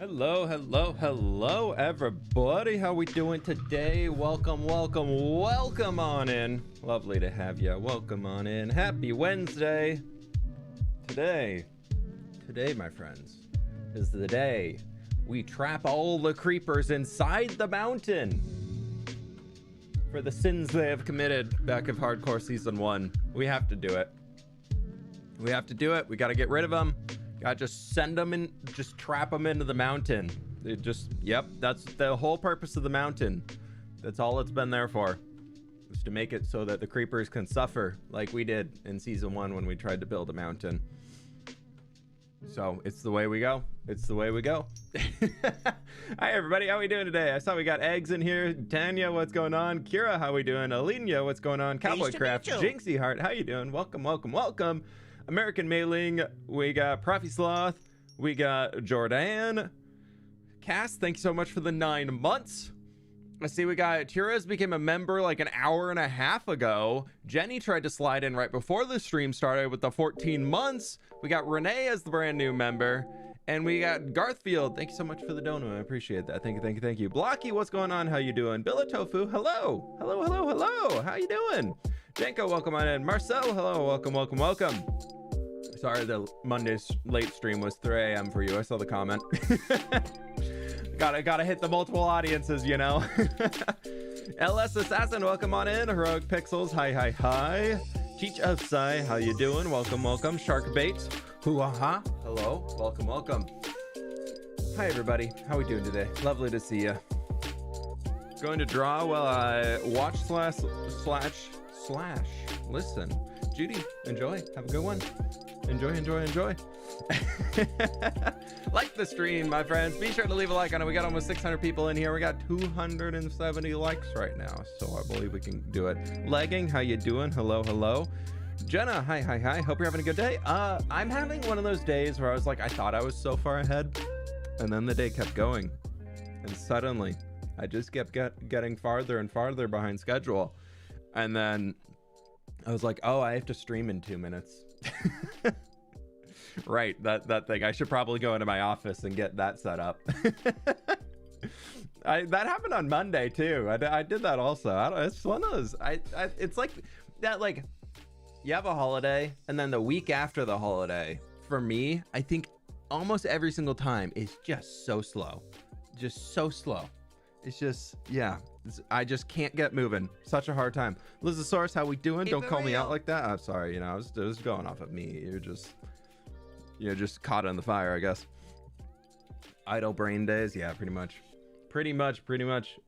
Hello, hello, hello, everybody. How we doing today? Welcome, welcome, welcome on in. Lovely to have you. Welcome on in. Happy Wednesday. Today, my friends, is the day we trap all the creepers inside the mountain for the sins they have committed back of Hardcore Season 1. We have to do it. We have to do it. We got to get rid of them. Gotta just send them in, just trap them into the mountain. Yep, that's the whole purpose of the mountain. That's all it's been there for, is to make it so that the creepers can suffer like we did in Season 1 when we tried to build a mountain. So it's the way we go. It's the way we go. Hi everybody, how we doing today? I saw we got Eggs in here. Tanya, what's going on? Kira, how we doing? Alina, what's going on? Cowboy Craft, Jinxie Heart, how you doing? Welcome, welcome, welcome. American Mailing, we got Profi Sloth, we got Jordan. Cass, thank you so much for the 9 months. I see we got Tira's became a member like an hour and a half ago. Jenny tried to slide in right before the stream started with the 14 months. We got Renee as the brand new member. And we got Garthfield. Thank you so much for the dono. I appreciate that. Thank you, thank you, thank you. Blocky, what's going on? How you doing? Billatofu, hello. Hello, hello, hello. How you doing? Janko, welcome on in. Marcel, hello. Welcome, welcome, welcome. Sorry, the Monday's late stream was 3 a.m. for you. I saw the comment. Gotta hit the multiple audiences, you know. LS Assassin, welcome on in. Heroic Pixels, hi, hi, hi. Teach of Sai, how you doing? Welcome, welcome. Sharkbait, hoo-ha-ha. Hello, welcome, welcome. Hi, everybody. How we doing today? Lovely to see you. Going to draw while I watch slash listen. Judy, enjoy. Have a good one. Enjoy, enjoy, enjoy. Like the stream, my friends. Be sure to leave a like on it. We got almost 600 people in here. We got 270 likes right now, so I believe we can do it. Legging, how you doing? Hello, hello. Jenna, hi, hi, hi. Hope you're having a good day. I'm having one of those days where I was like, I thought I was so far ahead, and then the day kept going, and suddenly I just kept getting farther and farther behind schedule, and then I was like, oh, I have to stream in 2 minutes. Right, that thing. I should probably go into my office and get that set up. That happened on Monday too. I did that also. It's one of those. It's like that. Like, you have a holiday, and then the week after the holiday, for me, I think almost every single time is just so slow, just so slow. It's just, yeah. I just can't get moving. Such a hard time. Lizosaurus, how we doing? Don't call me out like that. I'm sorry. You know, I was going off of me. You're just caught on the fire, I guess. Idle brain days. Yeah, pretty much.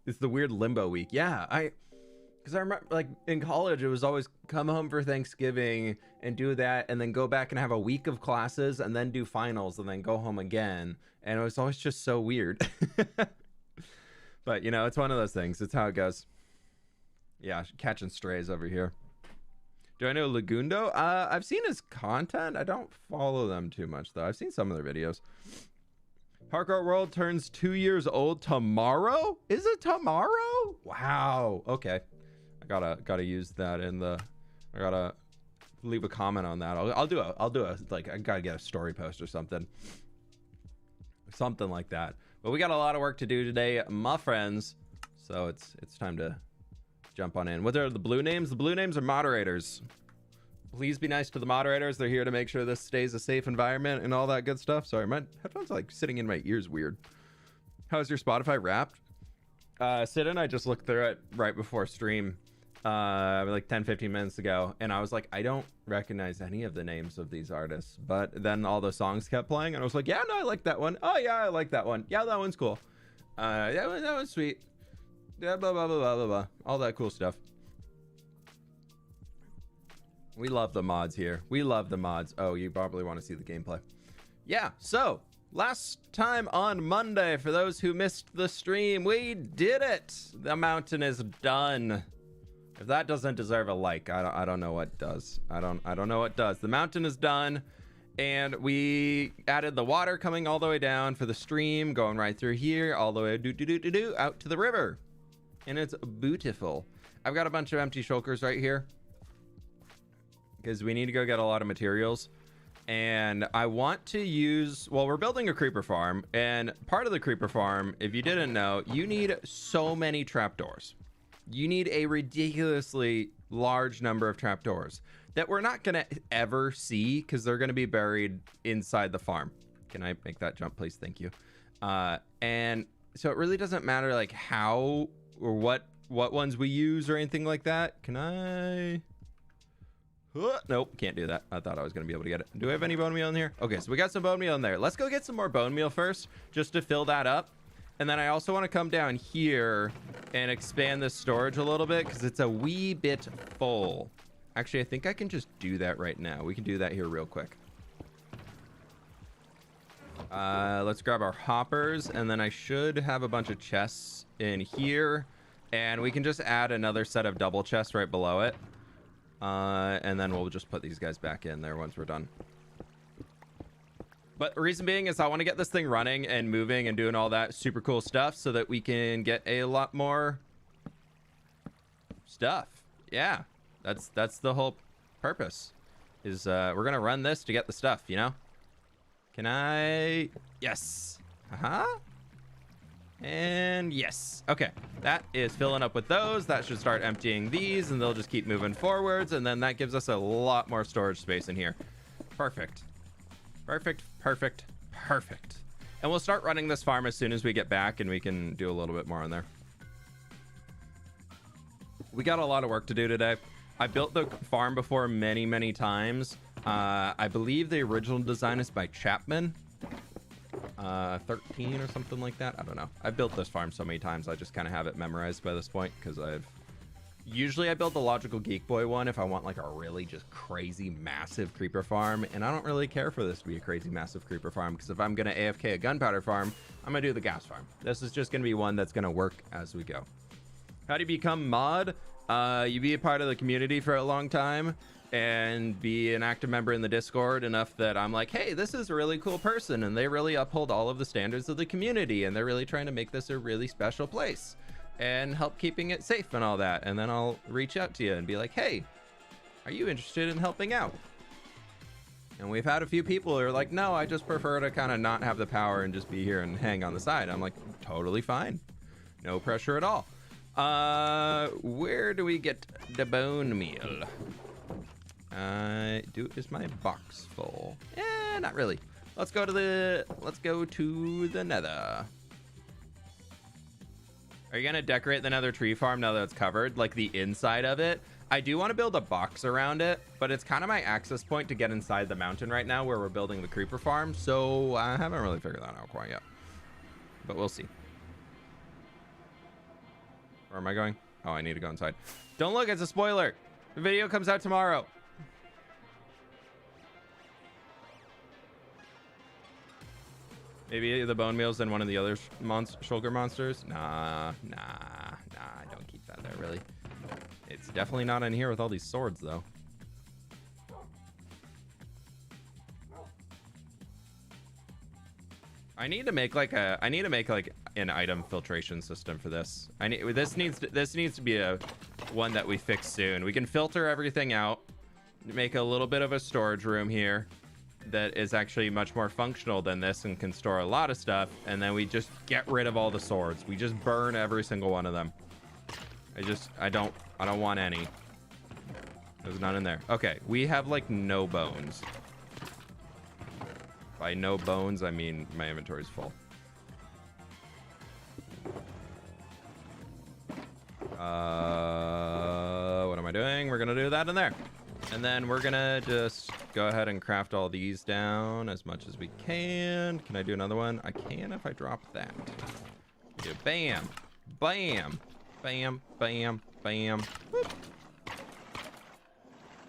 It's the weird limbo week. Yeah, because I remember, like, in college, it was always come home for Thanksgiving and do that, and then go back and have a week of classes, and then do finals, and then go home again. And it was always just so weird. But, you know, it's one of those things. It's how it goes. Yeah, catching strays over here. Do I know Lagundo? I've seen his content. I don't follow them too much, though. I've seen some of their videos. Hardcore World turns 2 years old tomorrow? Is it tomorrow? Wow. Okay. I gotta use that in the... I gotta leave a comment on that. I'll do a, like, I gotta get a story post or something. Something like that. But we got a lot of work to do today, my friends. So it's time to jump on in. What are the blue names? The blue names are moderators. Please be nice to the moderators. They're here to make sure this stays a safe environment and all that good stuff. Sorry, my headphones are like sitting in my ears weird. How's your Spotify Wrapped? Sid and I just looked through it right before stream, like 10-15 minutes ago, and I was like, I don't recognize any of the names of these artists. But then all the songs kept playing, and I was like, yeah, no, I like that one. Oh yeah, I like that one. Yeah, that one's cool. Yeah, that one's sweet. Yeah, blah blah blah blah blah blah. All that cool stuff. We love the mods here. We love the mods. Oh, you probably want to see the gameplay. Yeah, so last time on Monday, for those who missed the stream, we did it. The mountain is done. If that doesn't deserve a like, I don't know what does. I don't know what does. The mountain is done, and we added the water coming all the way down for the stream, going right through here, all the way out to the river, and it's beautiful. I've got a bunch of empty shulkers right here because we need to go get a lot of materials. And I want to use, well, we're building a creeper farm, and part of the creeper farm, if you didn't know, you need so many trapdoors. You need a ridiculously large number of trapdoors that we're not going to ever see because they're going to be buried inside the farm. Can I make that jump, please? Thank you. And so it really doesn't matter like how or what ones we use or anything like that. Can I? Nope, can't do that. I thought I was going to be able to get it. Do we have any bone meal in here? Okay, so we got some bone meal in there. Let's go get some more bone meal first just to fill that up. And then I also want to come down here and expand this storage a little bit because it's a wee bit full. Actually, I think I can just do that right now. We can do that here real quick. Let's grab our hoppers, and then I should have a bunch of chests in here. And we can just add another set of double chests right below it. And then we'll just put these guys back in there once we're done. But the reason being is I want to get this thing running and moving and doing all that super cool stuff so that we can get a lot more stuff. Yeah, that's the whole purpose is we're going to run this to get the stuff, you know? Can I? Yes. And yes. Okay, that is filling up with those. That should start emptying these and they'll just keep moving forwards. And then that gives us a lot more storage space in here. Perfect. Perfect, perfect, perfect. And we'll start running this farm as soon as we get back and we can do a little bit more on there. We got a lot of work to do today. I built the farm before many, many times. I believe the original design is by Chapman. 13 or something like that. I don't know. I've built this farm so many times. I just kind of have it memorized by this point because usually I build the Logical Geek Boy one if I want like a really just crazy massive creeper farm, and I don't really care for this to be a crazy massive creeper farm because if I'm going to AFK a gunpowder farm, I'm going to do the gas farm. This is just going to be one that's going to work as we go. How do you become mod? You be a part of the community for a long time and be an active member in the Discord enough that I'm like, hey, this is a really cool person and they really uphold all of the standards of the community and they're really trying to make this a really special place and help keeping it safe and all that. And then I'll reach out to you and be like, hey, are you interested in helping out? And we've had a few people who are like, no, I just prefer to kind of not have the power and just be here and hang on the side. I'm like, totally fine. No pressure at all. Where do we get the bone meal? Is my box full? Not really. Let's go to the nether. Are you gonna decorate the nether tree farm now that it's covered, like the inside of it? I do want to build a box around it, but it's kind of my access point to get inside the mountain right now where we're building the creeper farm, so I haven't really figured that out quite yet, but we'll see. Where am I going? Oh, I need to go inside. Don't look, it's a spoiler. The video comes out tomorrow. Maybe the bone meal's in one of the other shulker monsters. Nah, don't keep that there, really. It's definitely not in here with all these swords, though. I need to make like an item filtration system for this. This needs to be a one that we fix soon. We can filter everything out, make a little bit of a storage room here that is actually much more functional than this and can store a lot of stuff, and then we just get rid of all the swords. We just burn every single one of them. I don't want any. There's none in there. Okay, we have like no bones. By no bones, I mean my inventory's full. What am I doing? We're gonna do that in there. And then we're gonna just go ahead and craft all these down as much as we can. Can I do another one? I can if I drop that. Do bam, bam, bam, bam, bam. Whoop.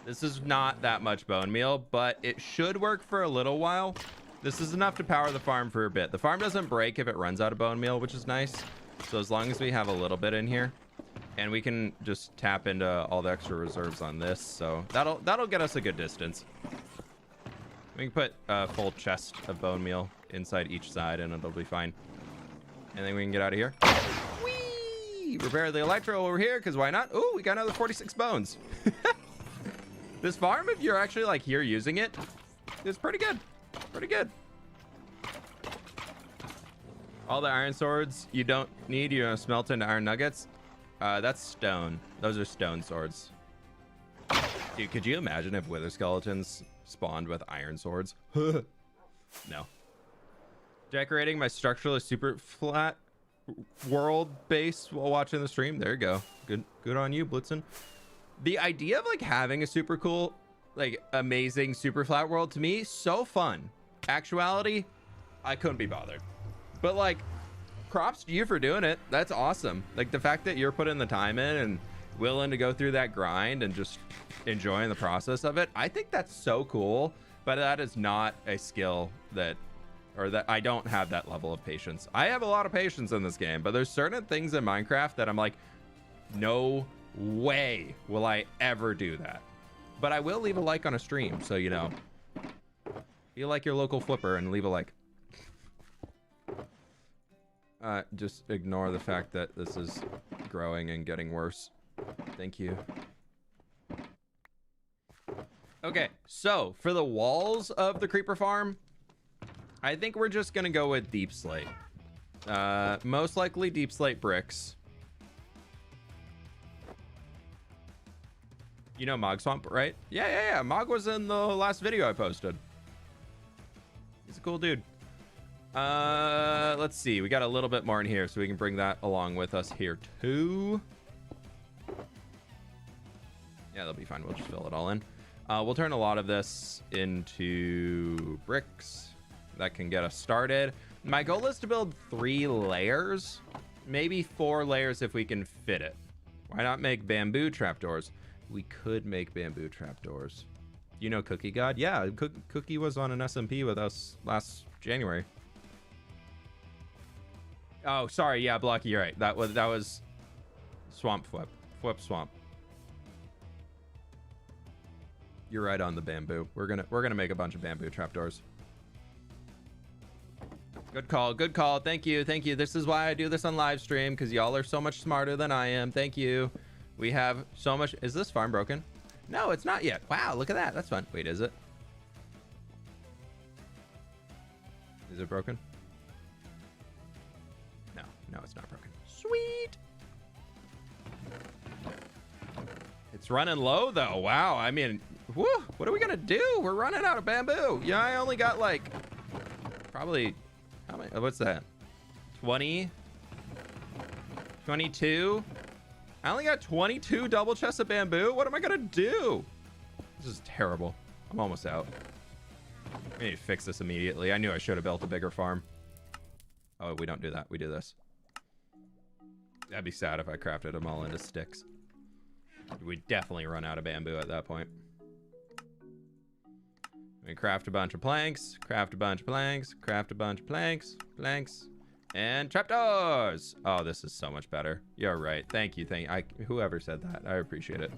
This is not that much bone meal, but it should work for a little while. This is enough to power the farm for a bit. The farm doesn't break if it runs out of bone meal, which is nice. So as long as we have a little bit in here, and we can just tap into all the extra reserves on this, so that'll get us a good distance. We can put a full chest of bone meal inside each side, and it'll be fine. And then we can get out of here. Whee! Repair the electro over here, because why not? Oh, we got another 46 bones. This farm, if you're actually like here using it, It's pretty good. Pretty good. All the iron swords you don't need, you know, smelt into iron nuggets. That's stone. Those are stone swords. Dude, could you imagine if wither skeletons spawned with iron swords? No. Decorating my structurally super flat world base while watching the stream. There you go. Good on you, Blitzen. The idea of like having a super cool, like amazing super flat world, to me, so fun. Actuality, I couldn't be bothered. But like, props to you for doing it. That's awesome. Like the fact that you're putting the time in and willing to go through that grind and just enjoying the process of it. I think that's so cool, but that is not a skill that I don't have that level of patience. I have a lot of patience in this game, but there's certain things in Minecraft that I'm like, no way will I ever do that. But I will leave a like on a stream, so you know, be like your local flipper and leave a like. Just ignore the fact that this is growing and getting worse. Thank you. Okay, so for the walls of the creeper farm, I think we're just gonna go with deep slate. Most likely deep slate bricks. You know Mog Swamp, right? Yeah. Mog was in the last video I posted. He's a cool dude. Let's see. We got a little bit more in here, so we can bring that along with us here too. Yeah, that'll be fine. We'll just fill it all in. We'll turn a lot of this into bricks. That can get us started. My goal is to build 3 layers, maybe 4 layers if we can fit it. Why not make bamboo trapdoors? We could make bamboo trapdoors. You know Cookie God? Yeah, Cookie was on an SMP with us last January. Oh, sorry. Yeah, Blocky, you're right. That was Swamp fWhip. fWhip Swamp. You're right on the bamboo. We're gonna make a bunch of bamboo trapdoors. Good call. Good call. Thank you. Thank you. This is why I do this on live stream, because y'all are so much smarter than I am. Thank you. We have so much. Is this farm broken? No, it's not yet. Wow, look at that. That's fun. Wait, is it? Is it broken? No, it's not broken. Sweet. It's running low though. Wow. I mean, whew, what are we gonna do? We're running out of bamboo. Yeah, I only got like probably how many? What's that? 20, 22. I only got 22 double chests of bamboo. What am I gonna do? This is terrible. I'm almost out. I need to fix this immediately. I knew I should have built a bigger farm. Oh, we don't do that. We do this. That'd be sad if I crafted them all into sticks. We'd definitely run out of bamboo at that point. We craft a bunch of planks, craft a bunch of planks, craft a bunch of planks, and trapdoors. Oh, this is so much better. You're right. Thank you. Whoever said that, I appreciate it.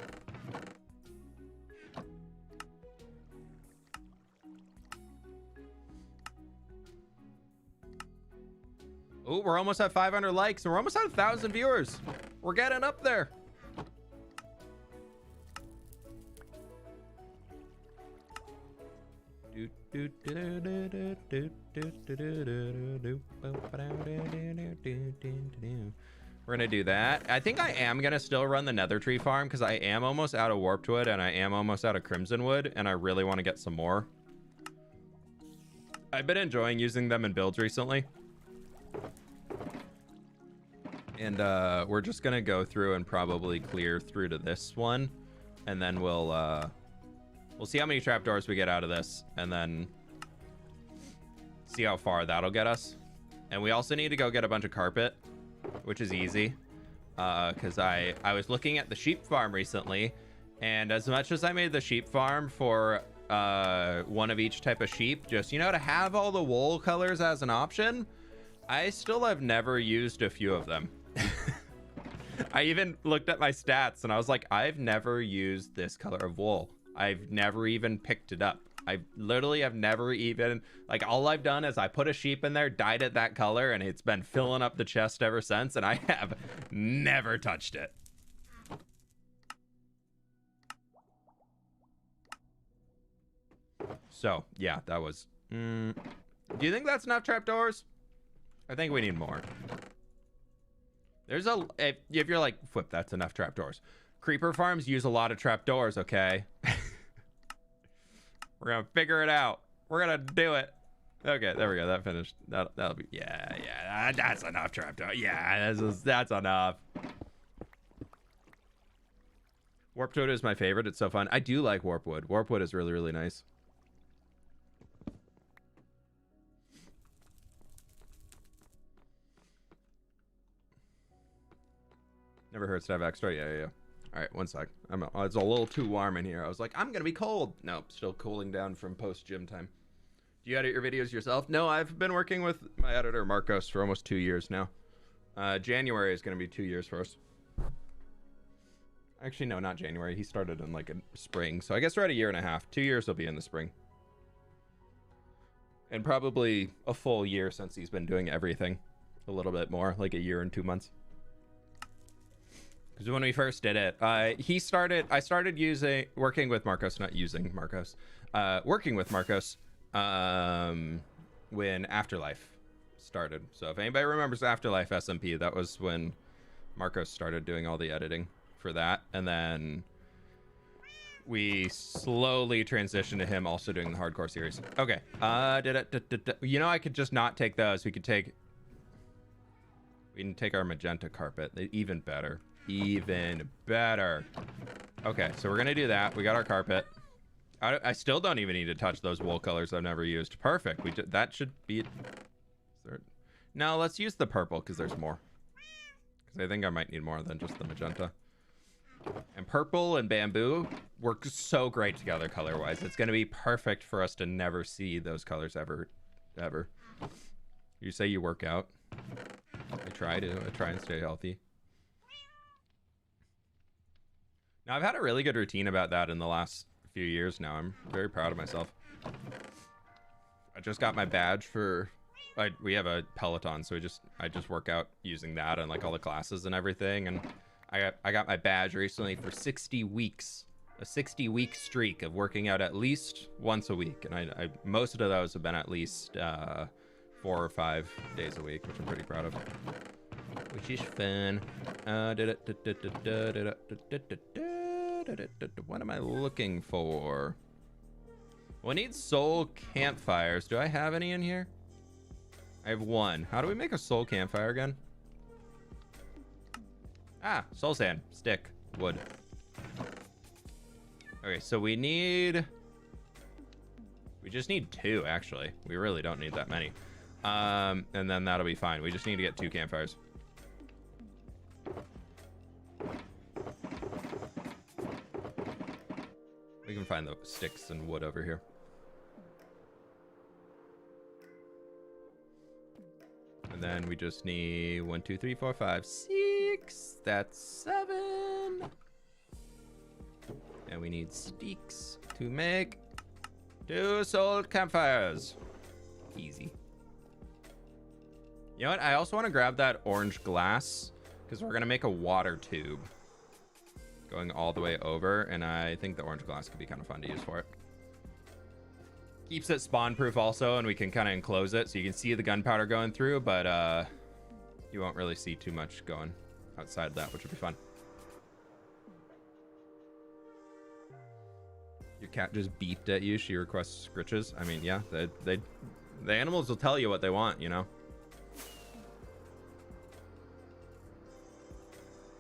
Oh, we're almost at 500 likes and we're almost at 1,000 viewers. We're getting up there. We're gonna do that. I think I am gonna still run the nether tree farm because I am almost out of warped wood and I am almost out of crimson wood and I really want to get some more. I've been enjoying using them in builds recently. And we're just gonna go through and probably clear through to this one, and then we'll see how many trapdoors we get out of this, and then see how far that'll get us. And we also need to go get a bunch of carpet, which is easy, because I was looking at the sheep farm recently, and as much as I made the sheep farm for one of each type of sheep, just, you know, to have all the wool colors as an option, I still have never used a few of them. I even looked at my stats and I was like, I've never used this color of wool. I've never even picked it up. I literally have never even, like, all I've done is I put a sheep in there, dyed it that color, and it's been filling up the chest ever since, and I have never touched it. So yeah, that was. Do you think that's enough trapdoors? I think we need more. There's if you're like, fWhip, that's enough trapdoors. Creeper farms use a lot of trapdoors, okay? We're gonna figure it out. We're gonna do it. Okay, there we go. That finished. That'll be, yeah. That's enough trapdoor. Yeah, that's enough. Warped wood is my favorite. It's so fun. I do like warp wood. Warp wood is really, really nice. Never hurts to have extra. Yeah. All right, one sec. It's a little too warm in here. I was like, I'm gonna be cold. Nope, still cooling down from post gym time. Do you edit your videos yourself? No, I've been working with my editor Marcos for almost 2 years now. January is gonna be 2 years for us. Actually, no, not January. He started in like a spring, so I guess we're at 1.5 years. 2 years will be in the spring, and probably a full year since he's been doing everything. A little bit more, like 1 year and 2 months. Because when we first did it, I started working with Marcos, not using Marcos, working with Marcos when Afterlife started. So if anybody remembers Afterlife SMP, that was when Marcos started doing all the editing for that. And then we slowly transitioned to him also doing the hardcore series. Okay. You know, I could just not take those. We can take our magenta carpet. Even better. Even better. Okay, so we're gonna do that. We got our carpet. I still don't even need to touch those wool colors I've never used. Perfect. That should be it. No, let's use the purple because there's more. Because I think I might need more than just the magenta. And purple and bamboo work so great together color-wise. It's gonna be perfect for us to never see those colors ever. You say you work out. I try and stay healthy. Now, I've had a really good routine about that in the last few years now. I'm very proud of myself. I just got my badge for... we have a Peloton, so I just work out using that and like all the classes and everything. And I got my badge recently for 60 weeks. A 60-week streak of working out at least once a week. And I most of those have been at least 4 or 5 days a week, which I'm pretty proud of. Which is fun. What am I looking for? We need soul campfires. Do I have any in here? I have 1. How do we make a soul campfire again? Ah, soul sand, stick, wood. Okay, so we just need 2 actually. We really don't need that many. And then that'll be fine. We just need to get 2 campfires. We can find the sticks and wood over here. And then we just need 1, 2, 3, 4, 5, 6. That's 7. And we need sticks to make 2 soul campfires. Easy. You know what? I also want to grab that orange glass because we're going to make a water tube going all the way over, and I think the orange glass could be kind of fun to use for it. Keeps it spawn proof also, and we can kind of enclose it so you can see the gunpowder going through, but you won't really see too much going outside that, which would be fun. Your cat just beeped at you. She requests scritches. I mean, yeah, the animals will tell you what they want, you know.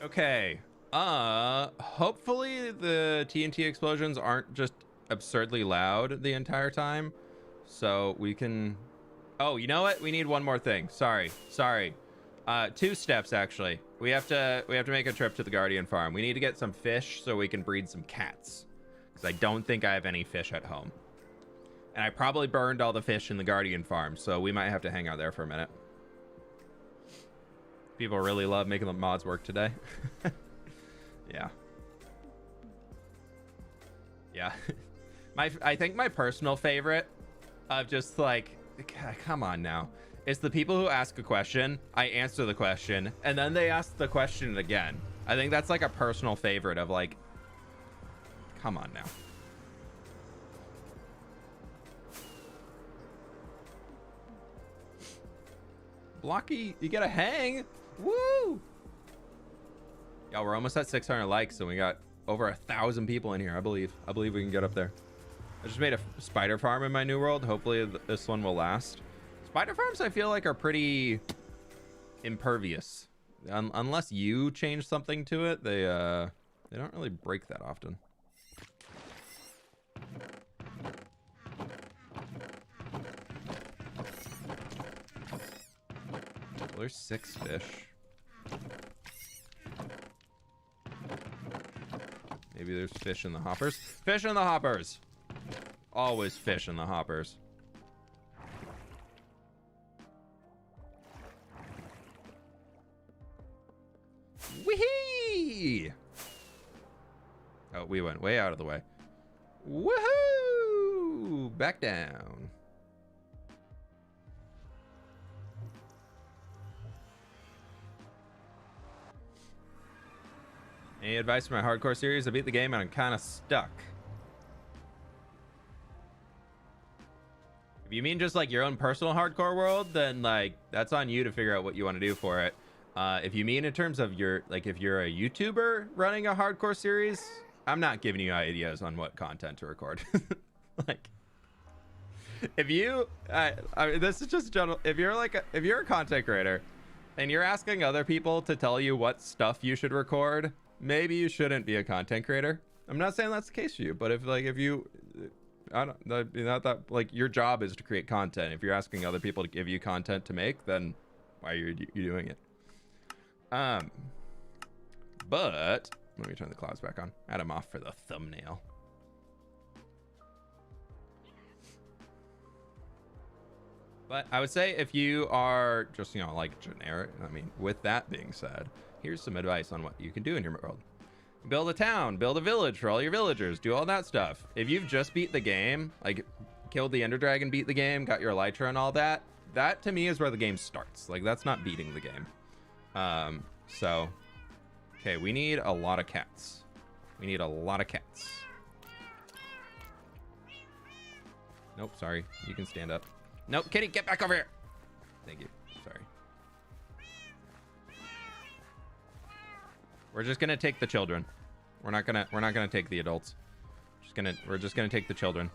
Okay. Hopefully the TNT explosions aren't just absurdly loud the entire time, so we can... Oh, you know what? We need one more thing. Sorry. 2 steps actually. We have to make a trip to the Guardian farm. We need to get some fish so we can breed some cats, because I don't think I have any fish at home, and I probably burned all the fish in the Guardian farm, so we might have to hang out there for a minute. People really love making the mods work today. Yeah. I think my personal favorite of just like, come on now, is the people who ask a question, I answer the question, and then they ask the question again. I think that's like a personal favorite of like, come on now. Blocky, you get a hang. Woo! Yeah, we're almost at 600 likes, and we got over 1,000 people in here. I believe we can get up there. I just made a spider farm in my new world. Hopefully this one will last. Spider farms, I feel like, are pretty impervious. Unless you change something to it, they don't really break that often. Well, there's 6 fish. Maybe there's fish in the hoppers. Fish in the hoppers. Always fish in the hoppers. Wee-hee! Oh, we went way out of the way. Woohoo! Back down. Any advice for my hardcore series? I beat the game and I'm kind of stuck. If you mean just like your own personal hardcore world, then like that's on you to figure out what you want to do for it. If you mean in terms of your, like, if you're a YouTuber running a hardcore series, I'm not giving you ideas on what content to record. Like, if you, I mean, this is just general. If you're a content creator and you're asking other people to tell you what stuff you should record, maybe you shouldn't be a content creator. I'm not saying that's the case for you, but if you, I don't, not that, like, your job is to create content. If you're asking other people to give you content to make, then why are you doing it? But let me turn the clouds back on. Add them off for the thumbnail. But I would say if you are just, you know, like generic, I mean, with that being said, here's some advice on what you can do in your world. Build a town, build a village for all your villagers, do all that stuff. If you've just beat the game, like killed the Ender Dragon, beat the game, got your Elytra and all that, that to me is where the game starts. Like, that's not beating the game. So, okay, we need a lot of cats. We need a lot of cats. Nope, sorry. You can stand up. Nope, kitty, get back over here. Thank you. Sorry. We're just gonna take the children. We're not gonna take the adults. We're just gonna take the children.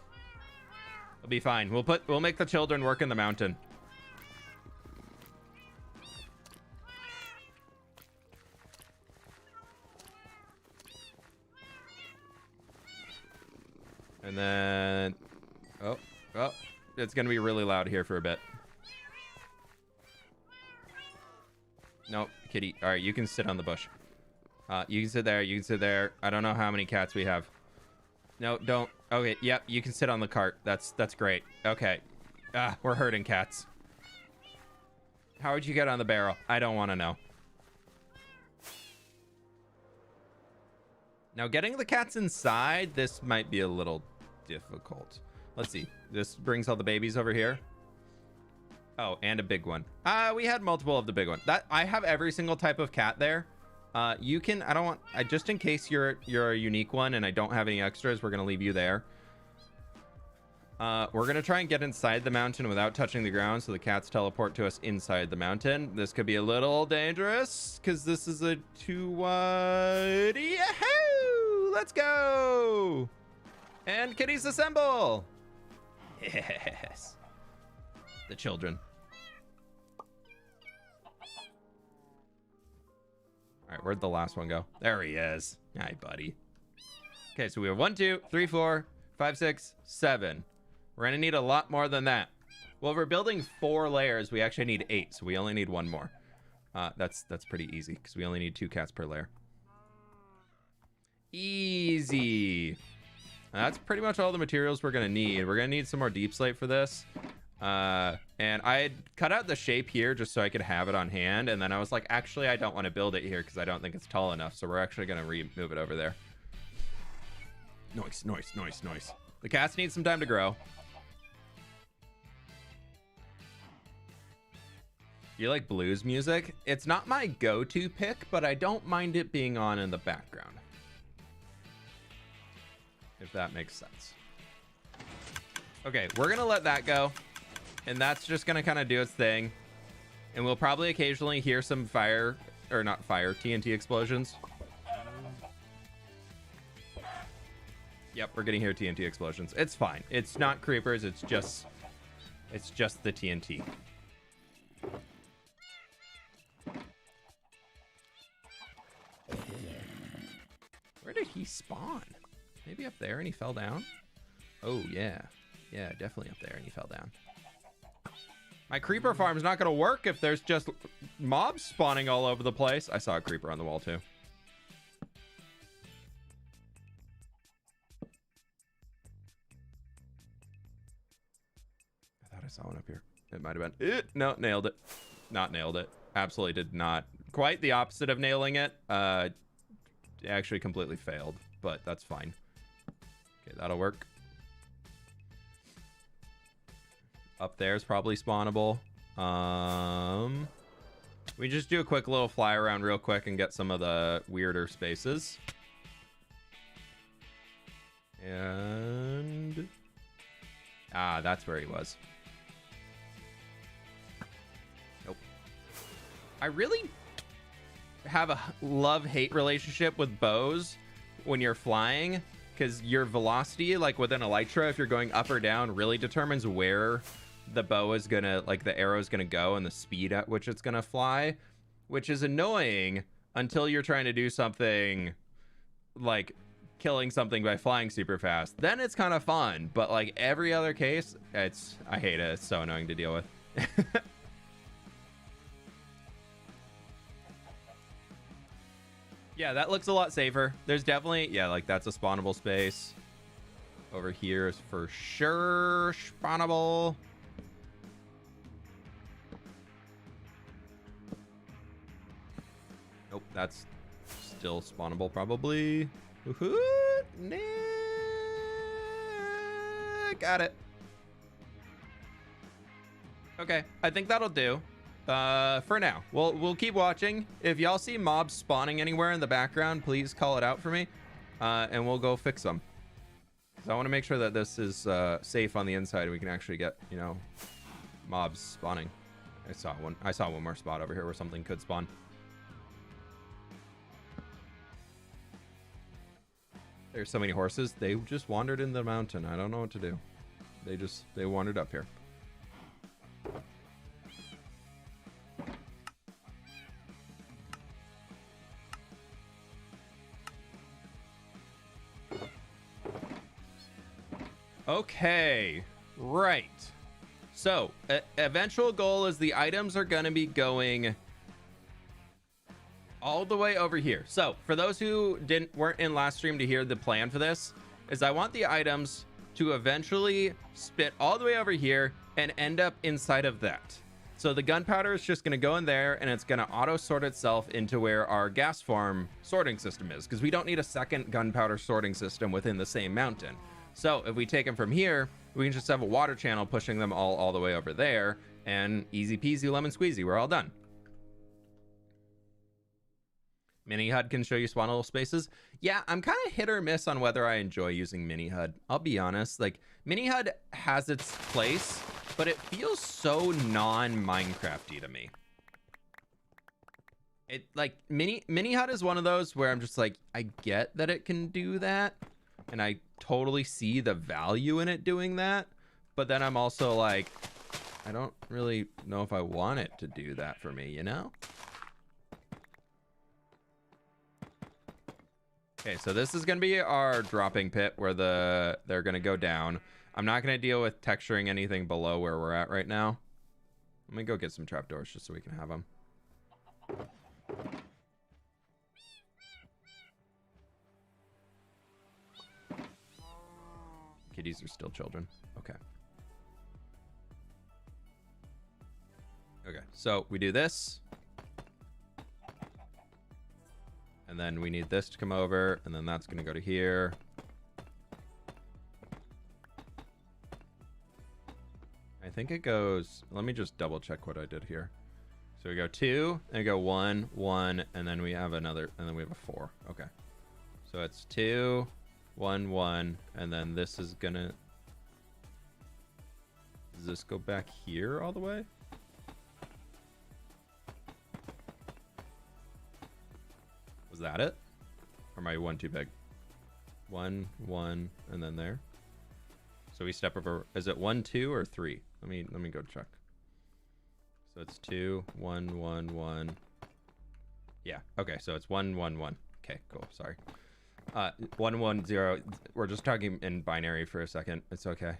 It'll be fine. We'll make the children work in the mountain. And then, oh, it's gonna be really loud here for a bit. Nope, kitty. All right, you can sit on the bush. You can sit there. You can sit there. I don't know how many cats we have. No, don't. Okay, yep, you can sit on the cart. That's great. Okay. We're hurting cats. How would you get on the barrel? I don't want to know. Now, getting the cats inside, this might be a little difficult. Let's see. This brings all the babies over here. Oh, and a big one. We had multiple of the big one. That I have every single type of cat there. You can, just in case you're a unique one and I don't have any extras, we're going to leave you there. We're going to try and get inside the mountain without touching the ground, so the cats teleport to us inside the mountain. This could be a little dangerous because this is a too wide. Yahoo! Let's go! And kitties assemble! Yes. The children. All right, where'd the last one go? There he is. Hi, buddy. Okay, so we have 1, 2, 3, 4, 5, 6, 7. We're gonna need a lot more than that. Well, if we're building 4 layers, we actually need 8, so we only need 1 more. That's pretty easy because we only need 2 cats per layer. Easy. That's pretty much all the materials we're gonna need. We're gonna need some more deep slate for this. And I had cut out the shape here just so I could have it on hand, and then I was like, actually, I don't want to build it here because I don't think it's tall enough, so we're actually gonna move it over there. Noise. The cats need some time to grow. You like blues music? It's not my go-to pick, but I don't mind it being on in the background, if that makes sense. Okay, we're gonna let that go, and that's just gonna kind of do its thing. And we'll probably occasionally hear some fire, or not fire, TNT explosions. Yep, we're getting here TNT explosions. It's fine. It's not creepers. It's just the TNT. Where did he spawn? Maybe up there and he fell down? Oh, yeah. Yeah, definitely up there and he fell down. My creeper farm's not going to work if there's just mobs spawning all over the place. I saw a creeper on the wall, too. I thought I saw one up here. It might have been it. No, nailed it. Not nailed it. Absolutely did not. Quite the opposite of nailing it. Actually completely failed, but that's fine. Okay, that'll work. Up there's probably spawnable. We just do a quick little fly around real quick and get some of the weirder spaces. And that's where he was. Nope. I really have a love-hate relationship with bows when you're flying, because your velocity, like within Elytra, if you're going up or down, really determines where the bow is gonna, like the arrow is gonna go and the speed at which it's gonna fly, which is annoying until you're trying to do something like killing something by flying super fast. Then it's kind of fun, but like every other case, I hate it. It's so annoying to deal with. Yeah, that looks a lot safer. There's definitely, yeah, like that's a spawnable space. Over here is for sure spawnable. Nope, that's still spawnable probably. Woohoo! Nah, got it. Okay, I think that'll do. For now, we'll keep watching. If y'all see mobs spawning anywhere in the background, please call it out for me, and we'll go fix them. Because I want to make sure that this is safe on the inside, and we can actually get, you know, mobs spawning. I saw one more spot over here where something could spawn. There's so many horses. They just wandered in the mountain. I don't know what to do. They wandered up here. Okay, right. So, eventual goal is the items are going to be going all the way over here. So, for those who weren't in last stream to hear the plan for this, is I want the items to eventually spit all the way over here and end up inside of that. So the gunpowder is just going to go in there and it's going to auto sort itself into where our gas farm sorting system is, because we don't need a second gunpowder sorting system within the same mountain. So if we take them from here, we can just have a water channel pushing them all the way over there, and easy peasy lemon squeezy, we're all done. Mini HUD can show you spawnable spaces. Yeah, I'm kind of hit or miss on whether I enjoy using Mini HUD. I'll be honest, like Mini HUD has its place, but it feels so non-Minecrafty to me. It like Mini HUD is one of those where I'm just like, I get that it can do that, and I totally see the value in it doing that, but then I'm also like, I don't really know if I want it to do that for me, you know? Okay, so this is gonna be our dropping pit where they're gonna go down. I'm not gonna deal with texturing anything below where we're at right now. Let me go get some trapdoors just so we can have them. Kitties are still children. Okay. Okay, so we do this. And then we need this to come over, and then that's gonna go to here. I think it goes, let me just double check what I did here. So we go 2, and we go 1, 1, and then we have another, and then we have a 4. Okay. So it's 2, 1, 1, and then this is gonna, does this go back here all the way? that it? Or am I one too big? 1, 1, and then there. So we step over. Is it 1, 2, or 3? Let me go check. So it's 2, 1, 1, 1. Yeah. Okay. So it's 1, 1, 1. Okay. Cool. Sorry. 1, 1, 0. We're just talking in binary for a second. It's okay.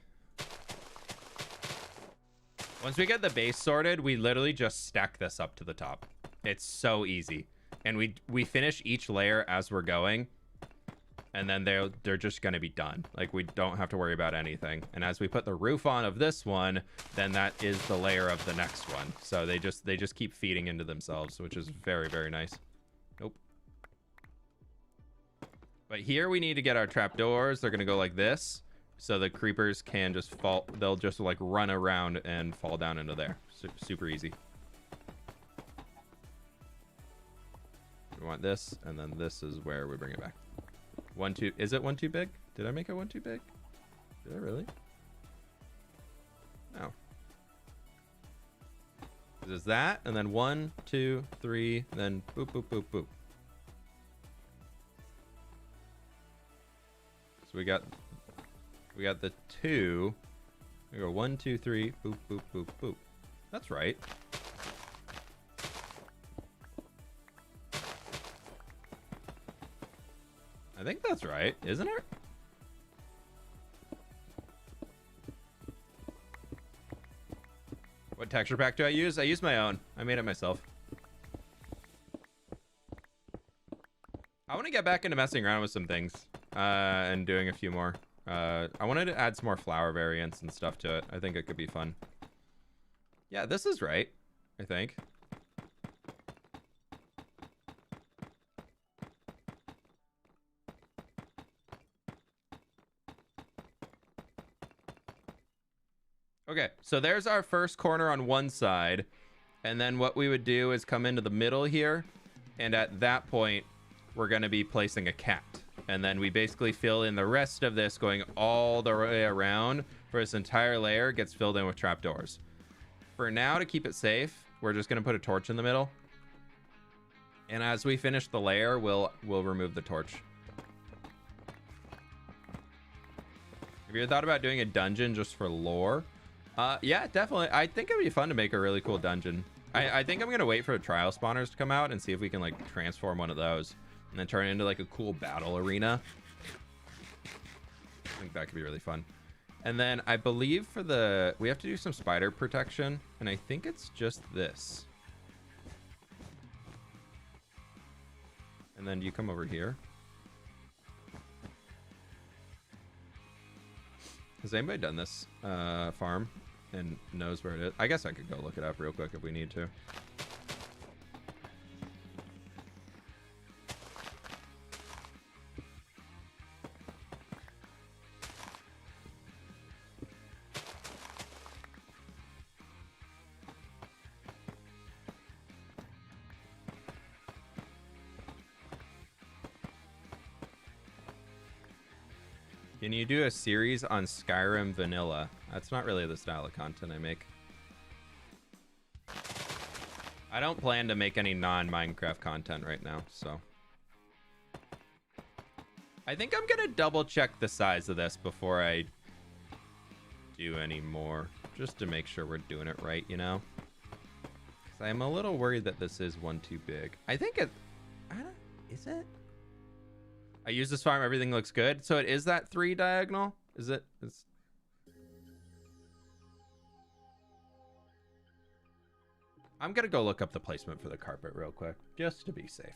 Once we get the base sorted, we literally just stack this up to the top. It's so easy, and we finish each layer as we're going. And then they're just going to be done. Like, we don't have to worry about anything. And as we put the roof on of this one, then that is the layer of the next one. So they just keep feeding into themselves, which is very, very nice. Nope. But here we need to get our trapdoors. They're going to go like this. So the creepers can just fall. They'll just like run around and fall down into there. Super easy. We want this, and then this is where we bring it back. 1, 2. Is it 1 too big? Did I make it 1 too big? Did I really? No. This is that, and then 1, 2, 3, then boop, boop, boop, boop. So we got the 2. We go 1, 2, 3, boop, boop, boop, boop. That's right. I think that's right, isn't it? What texture pack do I use? I use my own. I made it myself. I want to get back into messing around with some things and doing a few more. I wanted to add some more flower variants and stuff to it. I think it could be fun. Yeah, this is right, I think. Okay, so there's our first corner on one side, and then what we would do is come into the middle here, and at that point we're going to be placing a cat, and then we basically fill in the rest of this going all the way around for this entire layer gets filled in with trapdoors. For now, to keep it safe, we're just going to put a torch in the middle, and as we finish the layer we'll remove the torch. Have you ever thought about doing a dungeon just for lore? Yeah, definitely. I think it'd be fun to make a really cool dungeon. I think I'm gonna wait for the trial spawners to come out and see if we can like transform one of those and then turn it into like a cool battle arena. I think that could be really fun. And then I believe we have to do some spider protection, and I think it's just this. And then you come over here. Has anybody done this farm and knows where it is? I guess I could go look it up real quick if we need to. Can you do a series on Skyrim Vanilla? That's not really the style of content I make. I don't plan to make any non-Minecraft content right now, so. I think I'm gonna double check the size of this before I do any more, just to make sure we're doing it right, you know? Because I'm a little worried that this is one too big. I think it, is it? I use this farm, everything looks good. So it is that 3 diagonal? Is it? I'm gonna go look up the placement for the carpet real quick, just to be safe.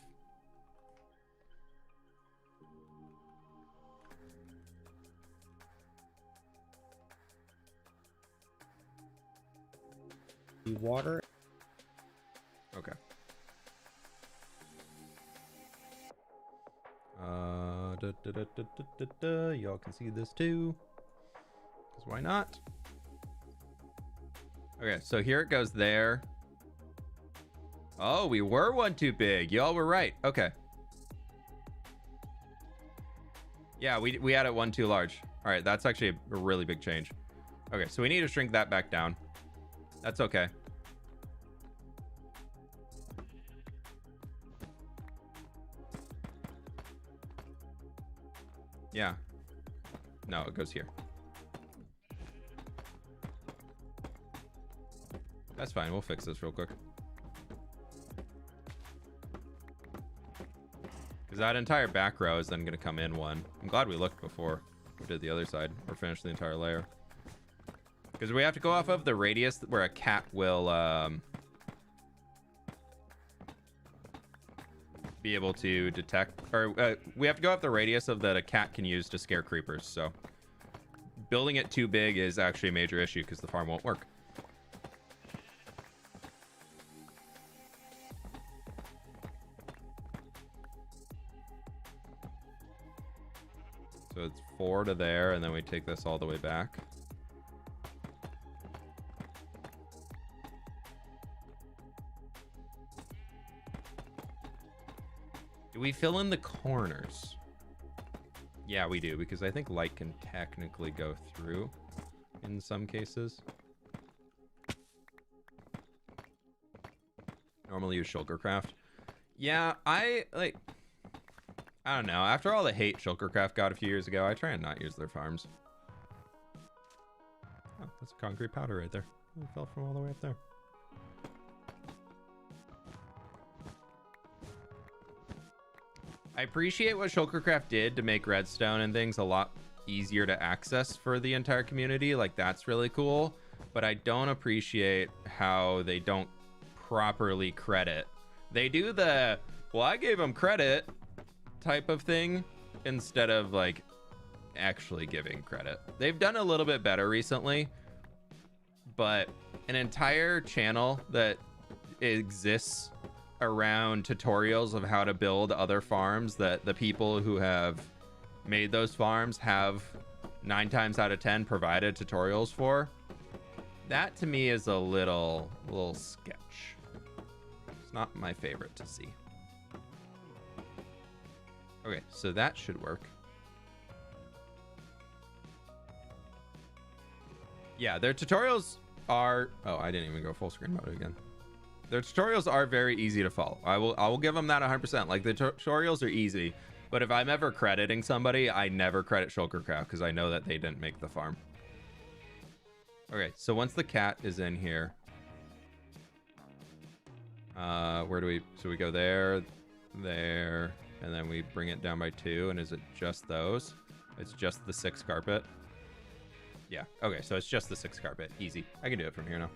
Water. Okay. Y'all can see this too, because why not? Okay, so here it goes there. Oh, we were one too big. Y'all were right. Okay. Yeah, we had it one too large. All right, that's actually a really big change. Okay, so we need to shrink that back down. That's okay. Yeah. No, it goes here. That's fine. We'll fix this real quick. Because that entire back row is then going to come in one. I'm glad we looked before we did the other side or finished the entire layer. Because we have to go off of the radius where a cat will be able to detect, or we have to go off the radius of that a cat can use to scare creepers. So building it too big is actually a major issue because the farm won't work. So it's 4 to there, and then we take this all the way back. Do we fill in the corners? Yeah, we do, because I think light can technically go through in some cases. Normally use Shulkercraft. Yeah, I don't know. After all the hate Shulkercraft got a few years ago, I try and not use their farms. Oh, that's concrete powder right there. It fell from all the way up there. I appreciate what Shulkercraft did to make redstone and things a lot easier to access for the entire community. Like, that's really cool. But I don't appreciate how they don't properly credit. They do the, well, I gave them credit type of thing instead of like actually giving credit. They've done a little bit better recently, but an entire channel that exists around tutorials of how to build other farms that the people who have made those farms have 9 times out of 10 provided tutorials for, that to me is a little sketch. It's not my favorite to see. Okay, so that should work. Yeah, their tutorials are, oh, I didn't even go full screen mode again. Their tutorials are very easy to follow. I will give them that 100%. Like, the tutorials are easy, but if I'm ever crediting somebody, I never credit Shulkercraft because I know that they didn't make the farm. Okay, so once the cat is in here, where do we, so we go there, there, and then we bring it down by 2, and is it just those? It's just the 6 carpet? Yeah, okay, so it's just the 6 carpet. Easy. I can do it from here now.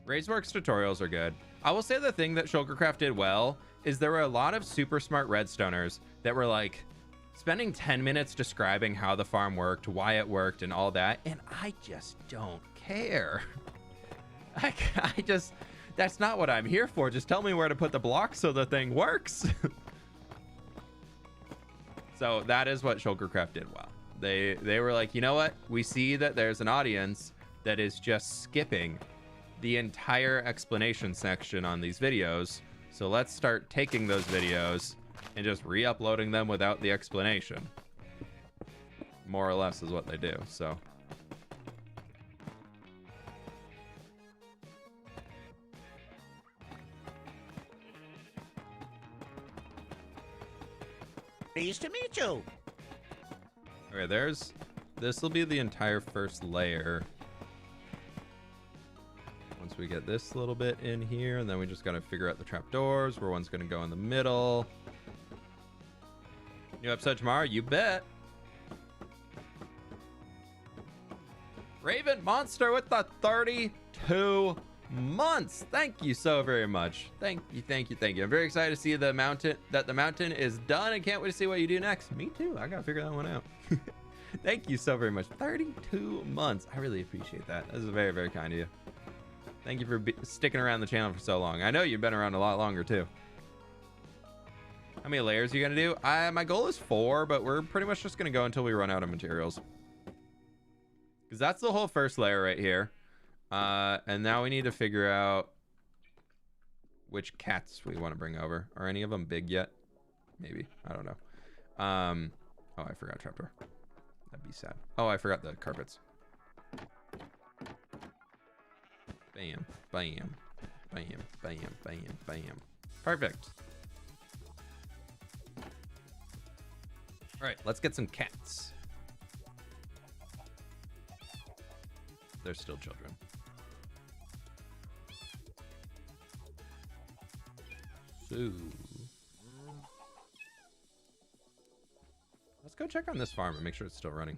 Raiseworks tutorials are good. I will say the thing that Shulkercraft did well is there were a lot of super smart redstoners that were like spending 10 minutes describing how the farm worked, why it worked, and all that, and I just don't care. I just, that's not what I'm here for. Just tell me where to put the blocks so the thing works. So that is what Shulkercraft did well. They were like, you know what? We see that there's an audience that is just skipping the entire explanation section on these videos. So let's start taking those videos and just re-uploading them without the explanation. More or less is what they do, so. Pleased to meet you. Okay, this will be the entire first layer. Once we get this little bit in here, and then we just gotta figure out the trapdoors, where one's gonna go in the middle. New episode tomorrow, you bet. Raven Monster with the 32 months. Thank you so very much. Thank you, thank you, thank you. I'm very excited to see the mountain is done. I can't wait to see what you do next. Me too. I gotta figure that one out. Thank you so very much. 32 months. I really appreciate that. This is very, very kind of you. Thank you for sticking around the channel for so long. I know you've been around a lot longer too. How many layers are you gonna do? My goal is 4, but we're pretty much just gonna go until we run out of materials. Because that's the whole first layer right here. And now we need to figure out which cats we want to bring over. Are any of them big yet? Maybe. I don't know. Oh, I forgot trapdoor. That'd be sad. Oh, I forgot the carpets. Bam, bam, bam, bam, bam, bam. Perfect. All right, let's get some cats. They're still children. So let's go check on this farm and make sure it's still running.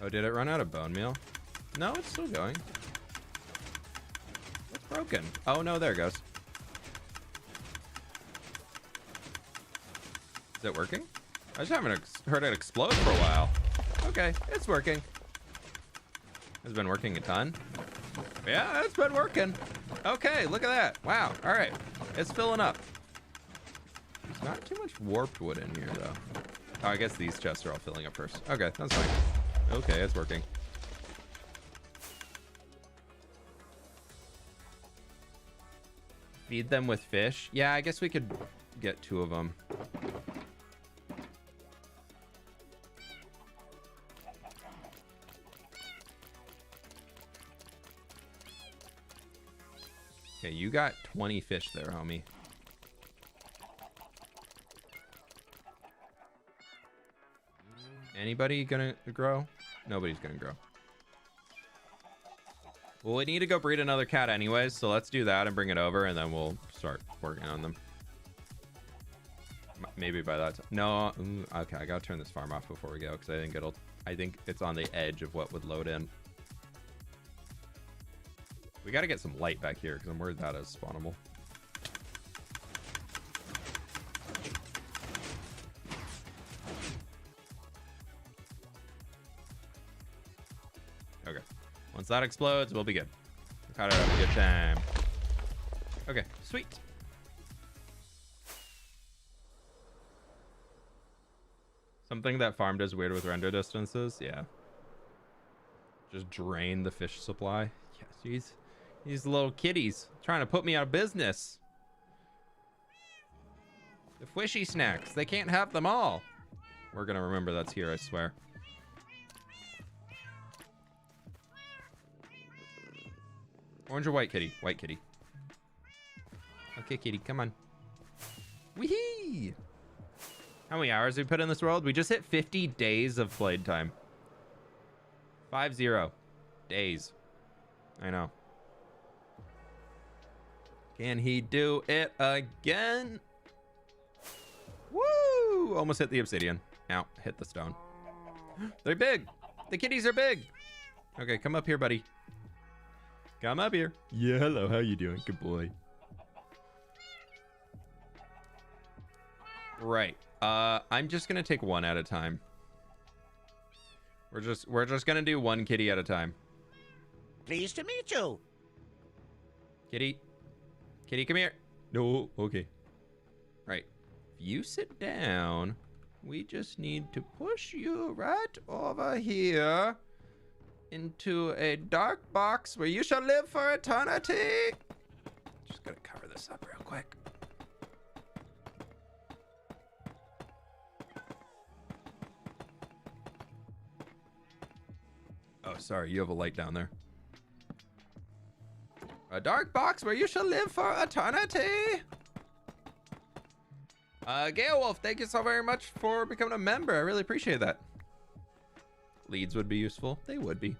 Oh, did it run out of bone meal? No, it's still going. It's broken. Oh no, there it goes. Is it working? I just haven't heard it explode for a while. Okay, it's working. It's been working a ton. Yeah, it's been working. Okay, look at that. Wow, all right. It's filling up. There's not too much warped wood in here, though. Oh, I guess these chests are all filling up first. Okay, that's fine. Okay, it's working. Feed them with fish? Yeah, I guess we could get 2 of them. Okay, you got 20 fish there, homie. Anybody gonna grow? Nobody's gonna grow. Well, we need to go breed another cat anyways, so let's do that and bring it over, and then we'll start working on them. Maybe by that time. No, ooh, okay, I gotta turn this farm off before we go, because I think it's on the edge of what would load in. We gotta get some light back here, because I'm worried that is spawnable. Okay. Once that explodes, we'll be good. We'll kind of have a good time. Okay, sweet. Something that farm does weird with render distances, yeah. Just drain the fish supply. Yeah, jeez. These little kitties trying to put me out of business. The squishy snacks, they can't have them all. We're gonna remember that's here, I swear. Orange or white kitty? White kitty. Okay, kitty, come on. Wee-hee! How many hours have we put in this world? We just hit 50 days of played time. 50 days. I know. Can he do it again? Woo! Almost hit the obsidian. Ow, hit the stone. They're big. The kitties are big. Okay, come up here, buddy. Come up here. Yeah, hello. How you doing? Good boy. Right. I'm just gonna take one at a time. We're just gonna do one kitty at a time. Pleased to meet you. Kitty. Kitty, come here. No, okay. Right. If you sit down, we just need to push you right over here into a dark box where you shall live for eternity. Just gotta cover this up real quick. Oh, sorry, you have a light down there. A dark box where you shall live for eternity. Gale Wolf, thank you so very much for becoming a member. I really appreciate that. Leads would be useful. They would be.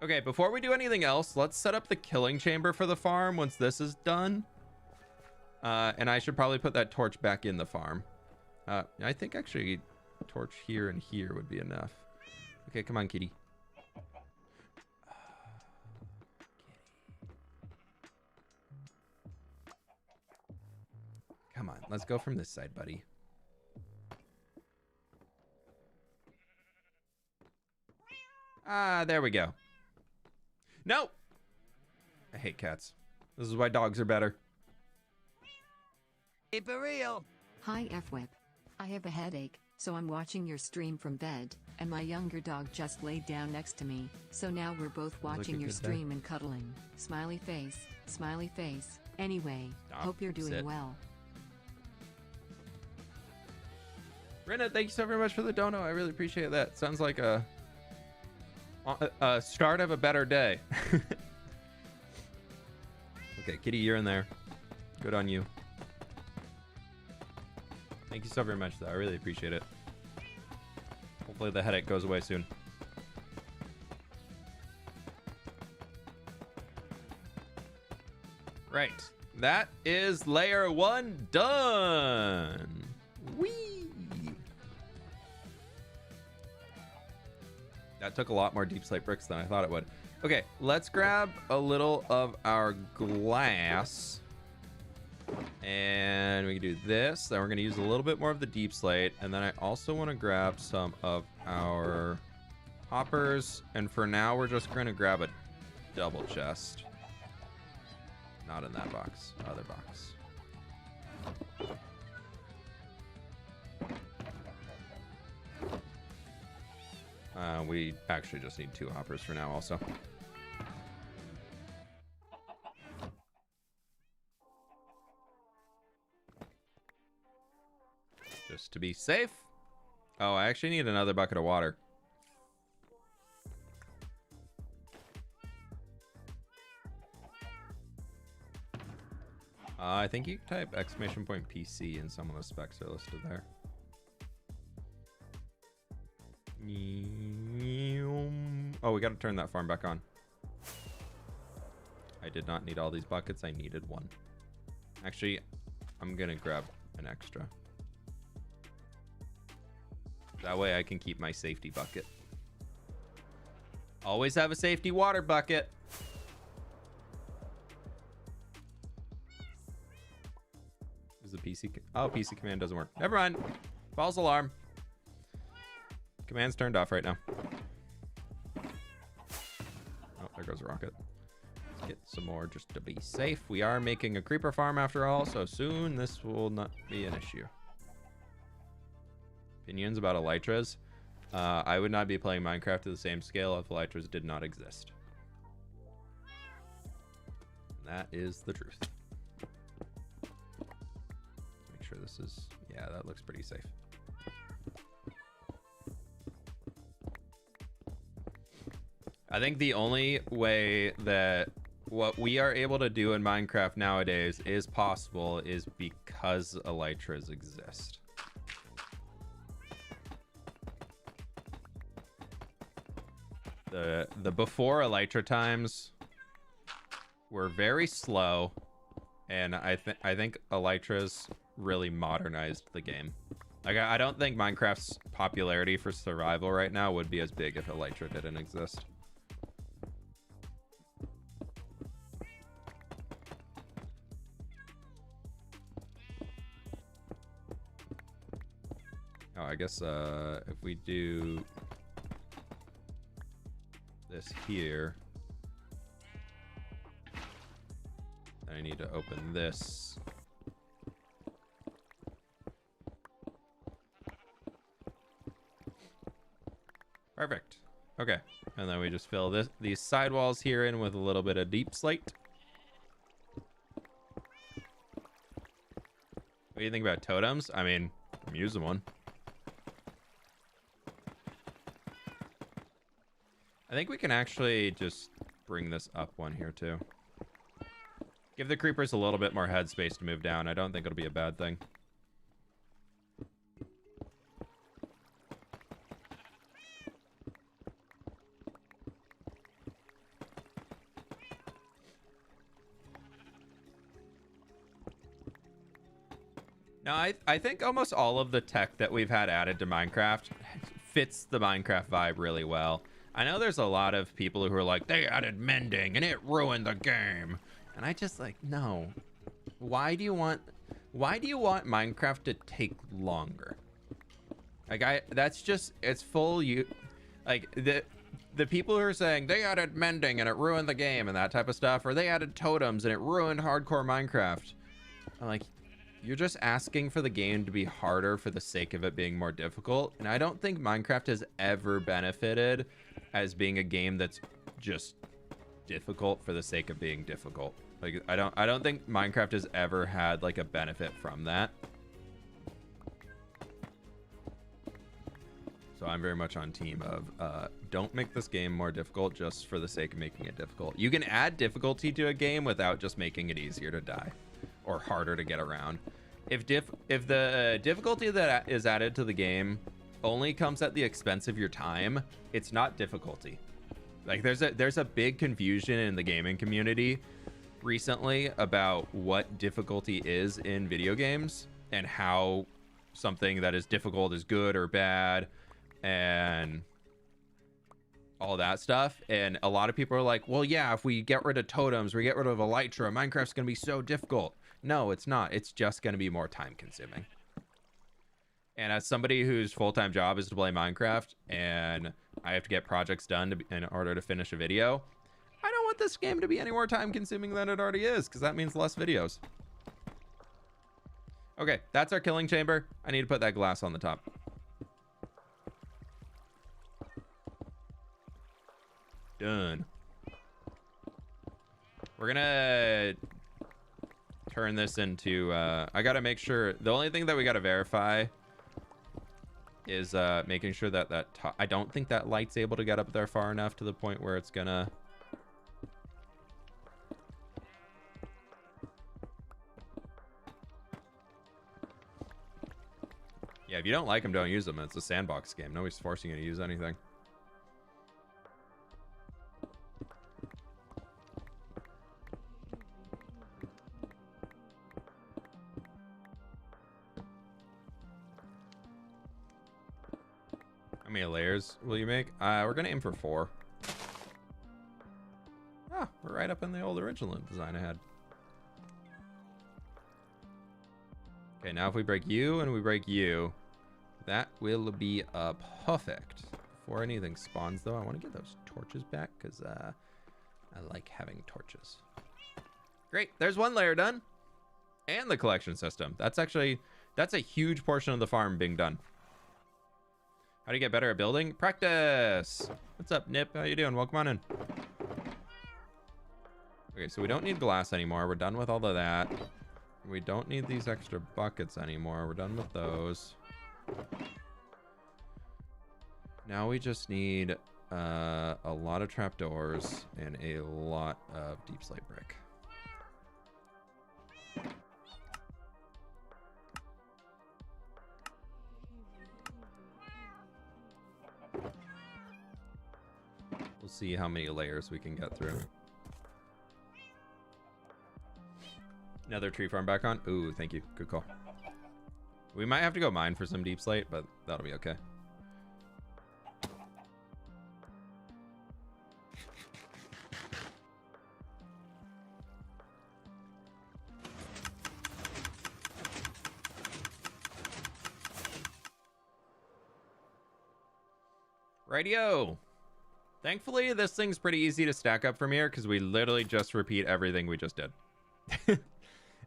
Okay, before we do anything else, let's set up the killing chamber for the farm once this is done. And I should probably put that torch back in the farm. I think actually torch here and here would be enough. Okay, come on, kitty. Come on, let's go from this side, buddy. Ah, there we go. No! I hate cats. This is why dogs are better. Keep it real. Hi fWhip. I have a headache, so I'm watching your stream from bed, and my younger dog just laid down next to me, so now we're both watching your stream and cuddling. Smiley face, Anyway, Stop. hope you're doing Sit. well. Rena, thank you so very much for the dono. I really appreciate that. Sounds like a start of a better day. Okay, Kitty, you're in there. Good on you. Thank you so very much, though. I really appreciate it. Hopefully the headache goes away soon. Right. That is layer 1 done. Whee! That took a lot more deep slate bricks than I thought it would. Okay, let's grab a little of our glass. And we can do this. Then we're going to use a little bit more of the deep slate. And then I also want to grab some of our hoppers. And for now, we're just going to grab a double chest. Not in that box. Other box. We actually just need 2 hoppers for now also. Just to be safe. Oh, I actually need another bucket of water. I think you can type !PC and some of the specs are listed there. Oh, we got to turn that farm back on. I did not need all these buckets. I needed 1. Actually, I'm going to grab an extra. That way I can keep my safety bucket. Always have a safety water bucket. Is the PC... Oh, PC command doesn't work. Never mind. False alarm. Command's turned off right now. Oh, there goes a rocket. Let's get some more just to be safe. We are making a creeper farm after all, so soon this will not be an issue. Opinions about elytras? I would not be playing Minecraft to the same scale if elytras did not exist. That is the truth. Make sure this is... Yeah, that looks pretty safe. I think the only way that what we are able to do in Minecraft nowadays is possible is because elytras exist. The before elytra times were very slow, and I think elytras really modernized the game. Like I don't think Minecraft's popularity for survival right now would be as big if elytra didn't exist. Oh, I guess if we do this here, then I need to open this. Perfect. Okay, and then we just fill these sidewalls here in with a little bit of deep slate. What do you think about totems? I mean, I'm using one. I think we can actually just bring this up one here too. Give the creepers a little bit more headspace to move down. I don't think it'll be a bad thing. No, I think almost all of the tech that we've had added to Minecraft fits the Minecraft vibe really well. I know there's a lot of people who are like, they added mending and it ruined the game. And I just like, no. Why do you want Minecraft to take longer? Like that's just, it's full like the people who are saying they added mending and it ruined the game and that type of stuff, or they added totems and it ruined hardcore Minecraft. I'm like, you're just asking for the game to be harder for the sake of it being more difficult. And I don't think Minecraft has ever benefited as being a game that's just difficult for the sake of being difficult. Like, I don't think Minecraft has ever had like a benefit from that. So I'm very much on team of don't make this game more difficult just for the sake of making it difficult. You can add difficulty to a game without just making it easier to die or harder to get around. If the difficulty that is added to the game only comes at the expense of your time, it's not difficulty. Like there's a big confusion in the gaming community recently about what difficulty is in video games and how something that is difficult is good or bad and all that stuff. And a lot of people are like, well, yeah, if we get rid of totems, we get rid of elytra, Minecraft's gonna be so difficult. No, it's not. It's just gonna be more time consuming. And as somebody whose full-time job is to play Minecraft and I have to get projects done in order to finish a video, I don't want this game to be any more time consuming than it already is, because that means less videos. Okay, that's our killing chamber. I need to put that glass on the top. Done. We're gonna turn this into I gotta make sure the only thing that we gotta verify is making sure that I don't think that light's able to get up there far enough to the point where it's gonna yeah, if you don't like them, don't use them. It's a sandbox game. Nobody's forcing you to use anything. How many layers will you make? We're gonna aim for 4. Ah, we're right up in the old original design I had. Okay, now if we break you and we break you, that will be perfect. Before anything spawns, though, I want to get those torches back because I like having torches. Great, there's 1 layer done, and the collection system. That's a huge portion of the farm being done. How do you get better at building? Practice. What's up, Nip? How you doing? Welcome on in. Okay, so we don't need glass anymore. We're done with all of that. We don't need these extra buckets anymore. We're done with those. Now we just need a lot of trapdoors and a lot of deep slate brick. We'll see how many layers we can get through. Another tree farm back on. Ooh, thank you. Good call. We might have to go mine for some deep slate, but that'll be okay. Radio. Thankfully, this thing's pretty easy to stack up from here because we literally just repeat everything we just did.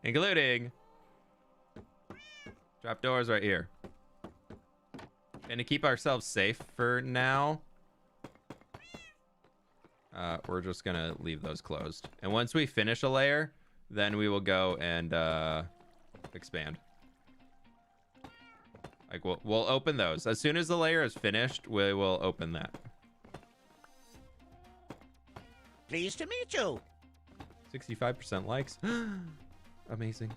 Including trapdoors right here. And to keep ourselves safe for now, we're just gonna leave those closed. And once we finish a layer, then we will go and expand. Like we'll open those. As soon as the layer is finished, we will open that. Pleased to meet you. 65% likes. Amazing.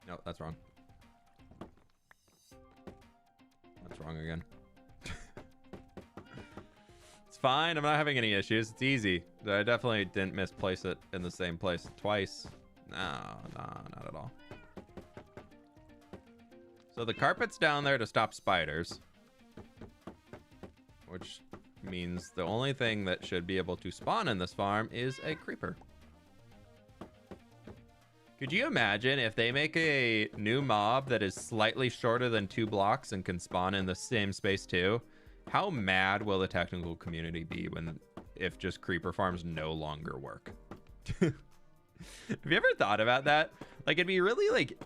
No, that's wrong. That's wrong again. It's fine. I'm not having any issues. It's easy. I definitely didn't misplace it in the same place twice. No, not at all. So the carpet's down there to stop spiders, which means the only thing that should be able to spawn in this farm is a creeper. Could you imagine if they make a new mob that is slightly shorter than 2 blocks and can spawn in the same space too? How mad will the technical community be if just creeper farms no longer work? Have you ever thought about that? Like, it'd be really like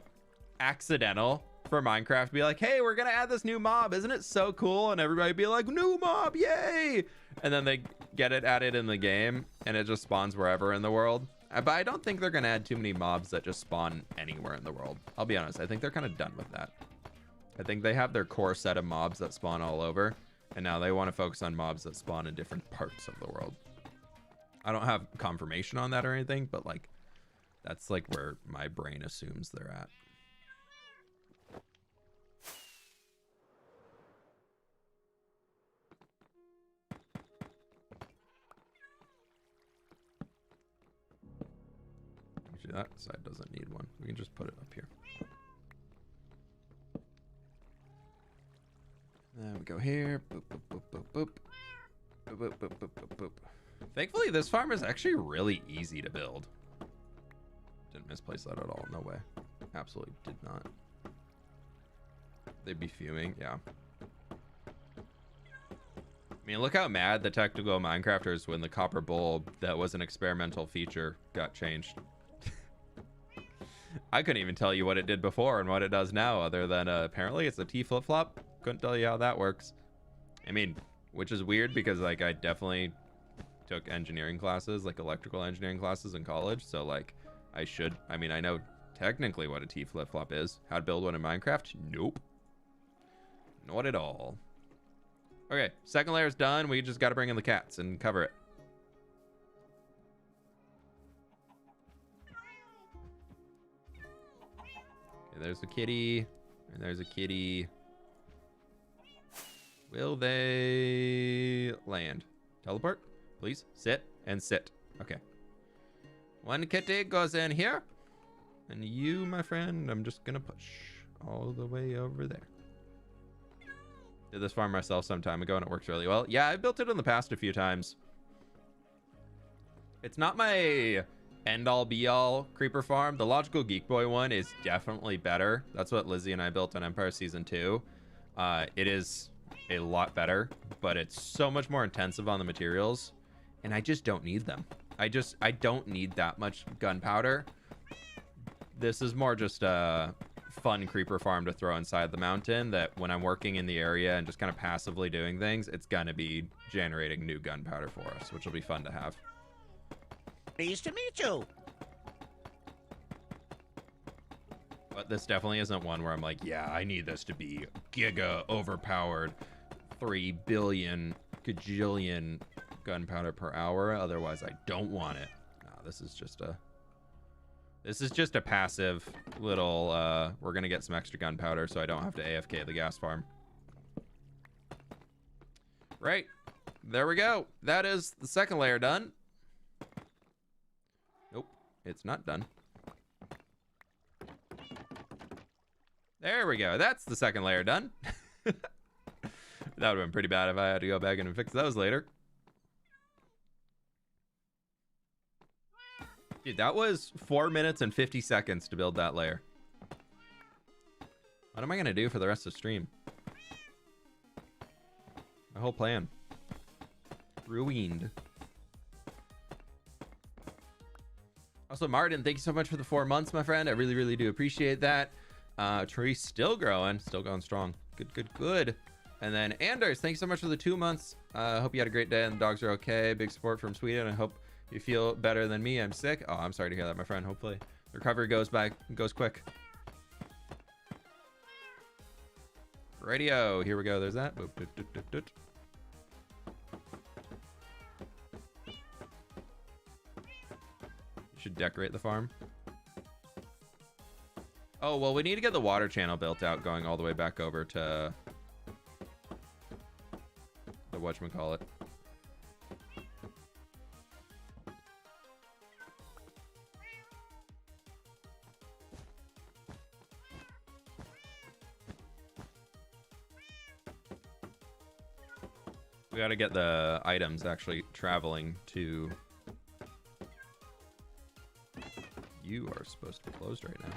accidental for Minecraft to be like, hey, we're gonna add this new mob, isn't it so cool? And everybody be like, new mob, yay! And then they get it added in the game and it just spawns wherever in the world. But I don't think they're gonna add too many mobs that just spawn anywhere in the world. I'll be honest, I think they're kind of done with that. I think they have their core set of mobs that spawn all over, and now they want to focus on mobs that spawn in different parts of the world. I don't have confirmation on that or anything, but like, that's like where my brain assumes they're at. Actually, that side doesn't need one. We can just put it up here. There we go here. Boop, boop, boop, boop, boop. Boop, boop, boop, boop, boop, boop. Thankfully, this farm is actually really easy to build. Didn't misplace that at all. No way. Absolutely did not. They'd be fuming. Yeah. I mean, look how mad the technical Minecrafters when the copper bulb that was an experimental feature got changed. I couldn't even tell you what it did before and what it does now, other than apparently it's a T flip-flop. Couldn't tell you how that works. I mean, which is weird because like I definitely took engineering classes, like electrical engineering classes in college. So like I mean, I know technically what a T flip-flop is. How to build one in Minecraft? Nope. Not at all. Okay, second layer is done. We just got to bring in the cats and cover it. Okay, there's a kitty, and there's a kitty. Will they land? Teleport, please. Sit and sit. Okay. One kitty goes in here, and you, my friend, I'm just gonna push all the way over there. Did this farm myself some time ago and it works really well. Yeah, I built it in the past a few times. It's not my end-all be-all creeper farm. The Logical Geek Boy one is definitely better. That's what Lizzie and I built on Empire Season 2. It is a lot better, but it's so much more intensive on the materials, and I just don't need them. I don't need that much gunpowder. This is more just a fun creeper farm to throw inside the mountain that when I'm working in the area and just kind of passively doing things, it's gonna be generating new gunpowder for us, which will be fun to have. Pleased to meet you. But this definitely isn't one where I'm like, yeah, I need this to be giga overpowered 3 billion gajillion gunpowder per hour, otherwise I don't want it. No, this is just a passive little we're gonna get some extra gunpowder so I don't have to AFK the gas farm. Right, there we go. That is the second layer done. Nope, it's not done. There we go. That's the second layer done. That would have been pretty bad if I had to go back in and fix those later. Dude, that was 4 minutes and 50 seconds to build that layer. What am I going to do for the rest of the stream? My whole plan. Ruined. Also, Martin, thank you so much for the 4 months, my friend. I really, really do appreciate that. Tree's still going strong. Good, good, good. And then Anders, thanks so much for the 2 months. Hope you had a great day and the dogs are okay. Big support from Sweden. I hope you feel better than me. I'm sick. Oh, I'm sorry to hear that, my friend. Hopefully the recovery goes quick. Radio, here we go. There's that. Boop, doot, doot, doot, doot. You should decorate the farm. Oh, well, we need to get the water channel built out going all the way back over to the whatchamacallit. We got to get the items actually traveling to... You are supposed to be closed right now.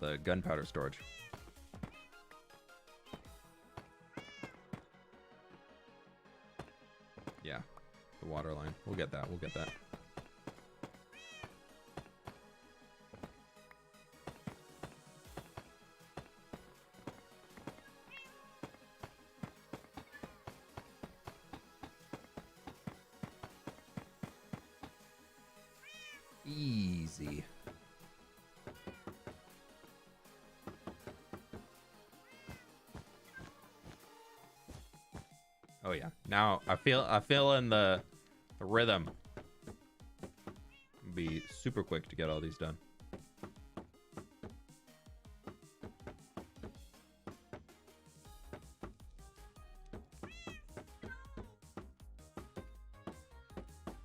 The gunpowder storage. Yeah, the water line. We'll get that. Oh yeah. Now I feel in the rhythm. Be super quick to get all these done.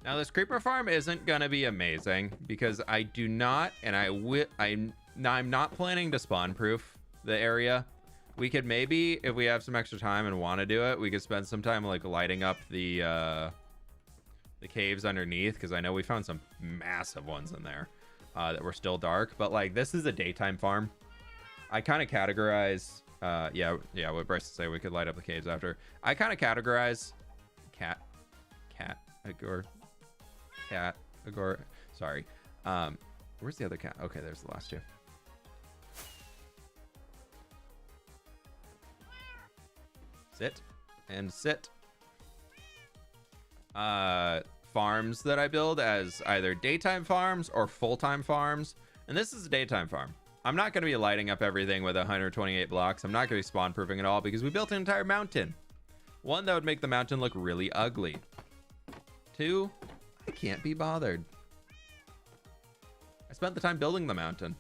Now this creeper farm isn't gonna be amazing because I do not, and I'm not planning to spawn proof the area. We could maybe, if we have some extra time and want to do it, we could spend some time like lighting up the caves underneath, because I know we found some massive ones in there that were still dark. But like, this is a daytime farm. I kind of categorize, yeah, what Bryce would say, we could light up the caves after. I kind of categorize Agor, sorry. Where's the other cat? Okay, there's the last two. Sit and sit. Farms that I build as either daytime farms or full-time farms. And this is a daytime farm. I'm not going to be lighting up everything with 128 blocks. I'm not going to be spawn proofing it all because we built an entire mountain. One, that would make the mountain look really ugly. Two, I can't be bothered. I spent the time building the mountain.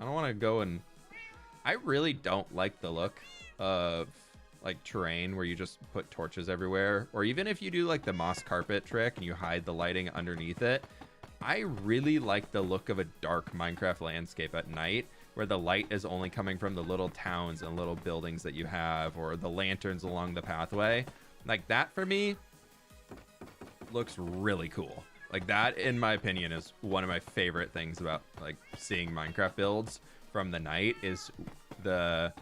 I don't want to go and... I really don't like the look of like terrain where you just put torches everywhere, or even if you do like the moss carpet trick and you hide the lighting underneath it. I really like the look of a dark Minecraft landscape at night where the light is only coming from the little towns and little buildings that you have, or the lanterns along the pathway. Like that for me looks really cool. Like that, in my opinion, is one of my favorite things about like seeing Minecraft builds from the night, is the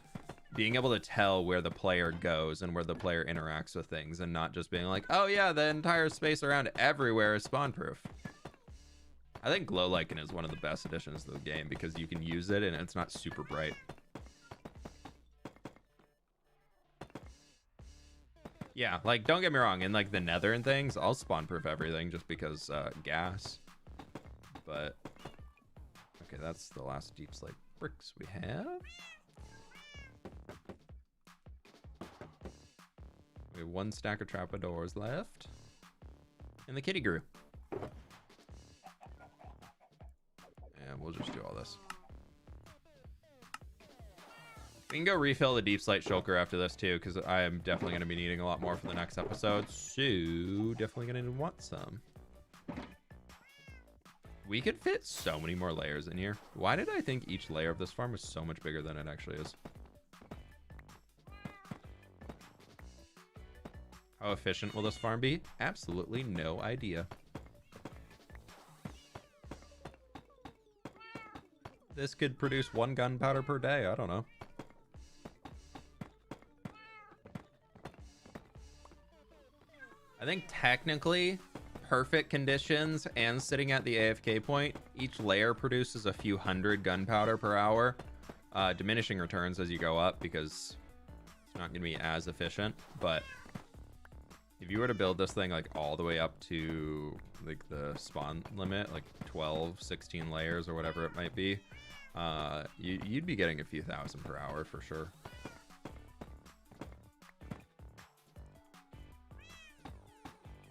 being able to tell where the player goes and where the player interacts with things, and not just being like, oh yeah, the entire space around everywhere is spawn proof. I think glow lichen is one of the best additions to the game because you can use it and it's not super bright. Yeah, like don't get me wrong, in like the nether and things, I'll spawn proof everything just because gas. But okay, that's the last deep slate bricks we have. We have one stack of trapdoors left. And the kitty grew. And we'll just do all this. We can go refill the deep slate shulker after this too, because I am definitely going to be needing a lot more for the next episode. So definitely going to want some. We could fit so many more layers in here. Why did I think each layer of this farm was so much bigger than it actually is? How efficient will this farm be? Absolutely no idea. This could produce 1 gunpowder per day. I don't know. I think technically, perfect conditions and sitting at the AFK point, each layer produces a few hundred gunpowder per hour. Diminishing returns as you go up because it's not going to be as efficient. But if you were to build this thing like all the way up to like the spawn limit, like 12, 16 layers or whatever it might be, you'd be getting a few thousand per hour for sure.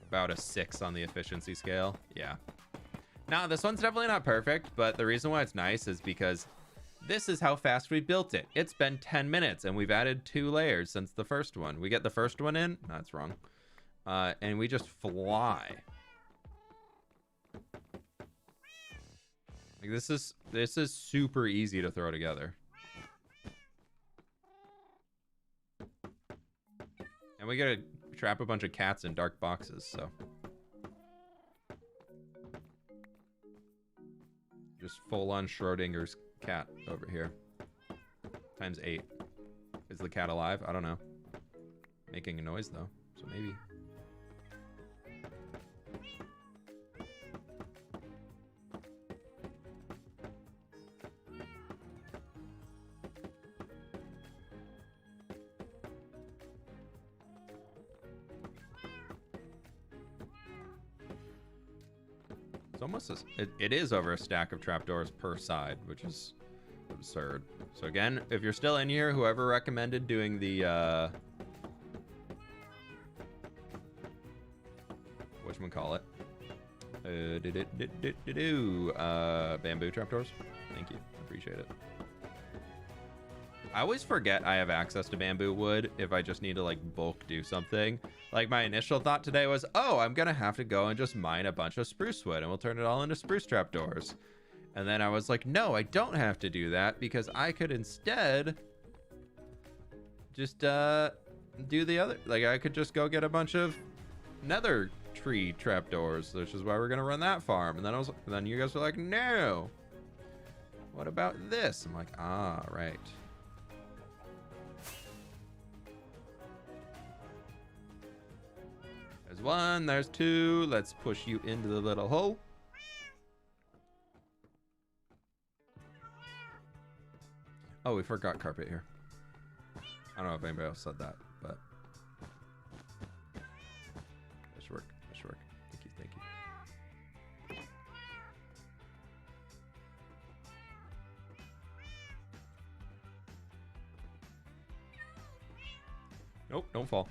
About a 6 on the efficiency scale. Yeah. Now, this one's definitely not perfect, but the reason why it's nice is because this is how fast we built it. It's been 10 minutes and we've added 2 layers since the first one. We get the first one in. No, that's wrong. And we just fly. Like this is super easy to throw together. And we gotta trap a bunch of cats in dark boxes, so. Just full on Schrodinger's cat over here. Times 8. Is the cat alive? I don't know. Making a noise though, so maybe. It's almost it is over a stack of trapdoors per side, which is absurd. So again, if you're still in here, whoever recommended doing the whatchamacallit. Bamboo trapdoors. Thank you. Appreciate it. I always forget I have access to bamboo wood if I just need to like bulk do something. Like my initial thought today was, oh, I'm gonna have to go and just mine a bunch of spruce wood and we'll turn it all into spruce trapdoors. And then I was like, no, I don't have to do that because I could instead just do the other. Like I could just go get a bunch of nether tree trapdoors, which is why we're gonna run that farm. And then you guys were like, no. What about this? I'm like, ah, right. There's one, there's two. Let's push you into the little hole. Oh, we forgot carpet here. I don't know if anybody else said that, but nice work, nice work. Thank you, thank you. Nope, don't fall.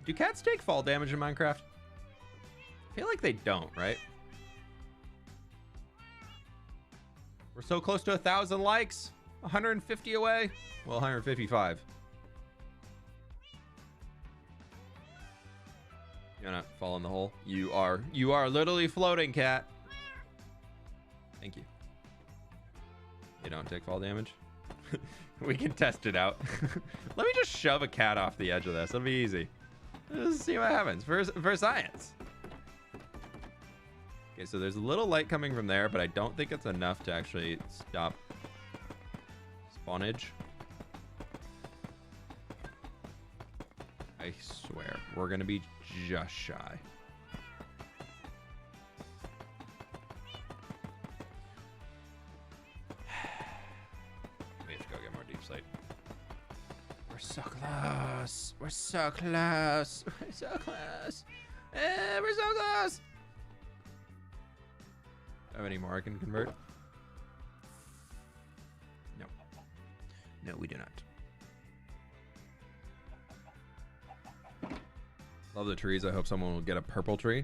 Do cats take fall damage in Minecraft? I feel like they don't, right? We're so close to 1,000 likes. 150 away. Well, 155. You're not fall in the hole. You are literally floating, cat. Thank you. You don't take fall damage. We can test it out. Let me just shove a cat off the edge of this. It'll be easy. Let's see what happens for science. Okay, so there's a little light coming from there, but I don't think it's enough to actually stop spawnage. I swear, we're gonna be just shy. We have to go get more deep slate. We're so close. We're so close. We're so close. We're so close. Do I have any more I can convert? No. No, we do not. Love the trees. I hope someone will get a purple tree.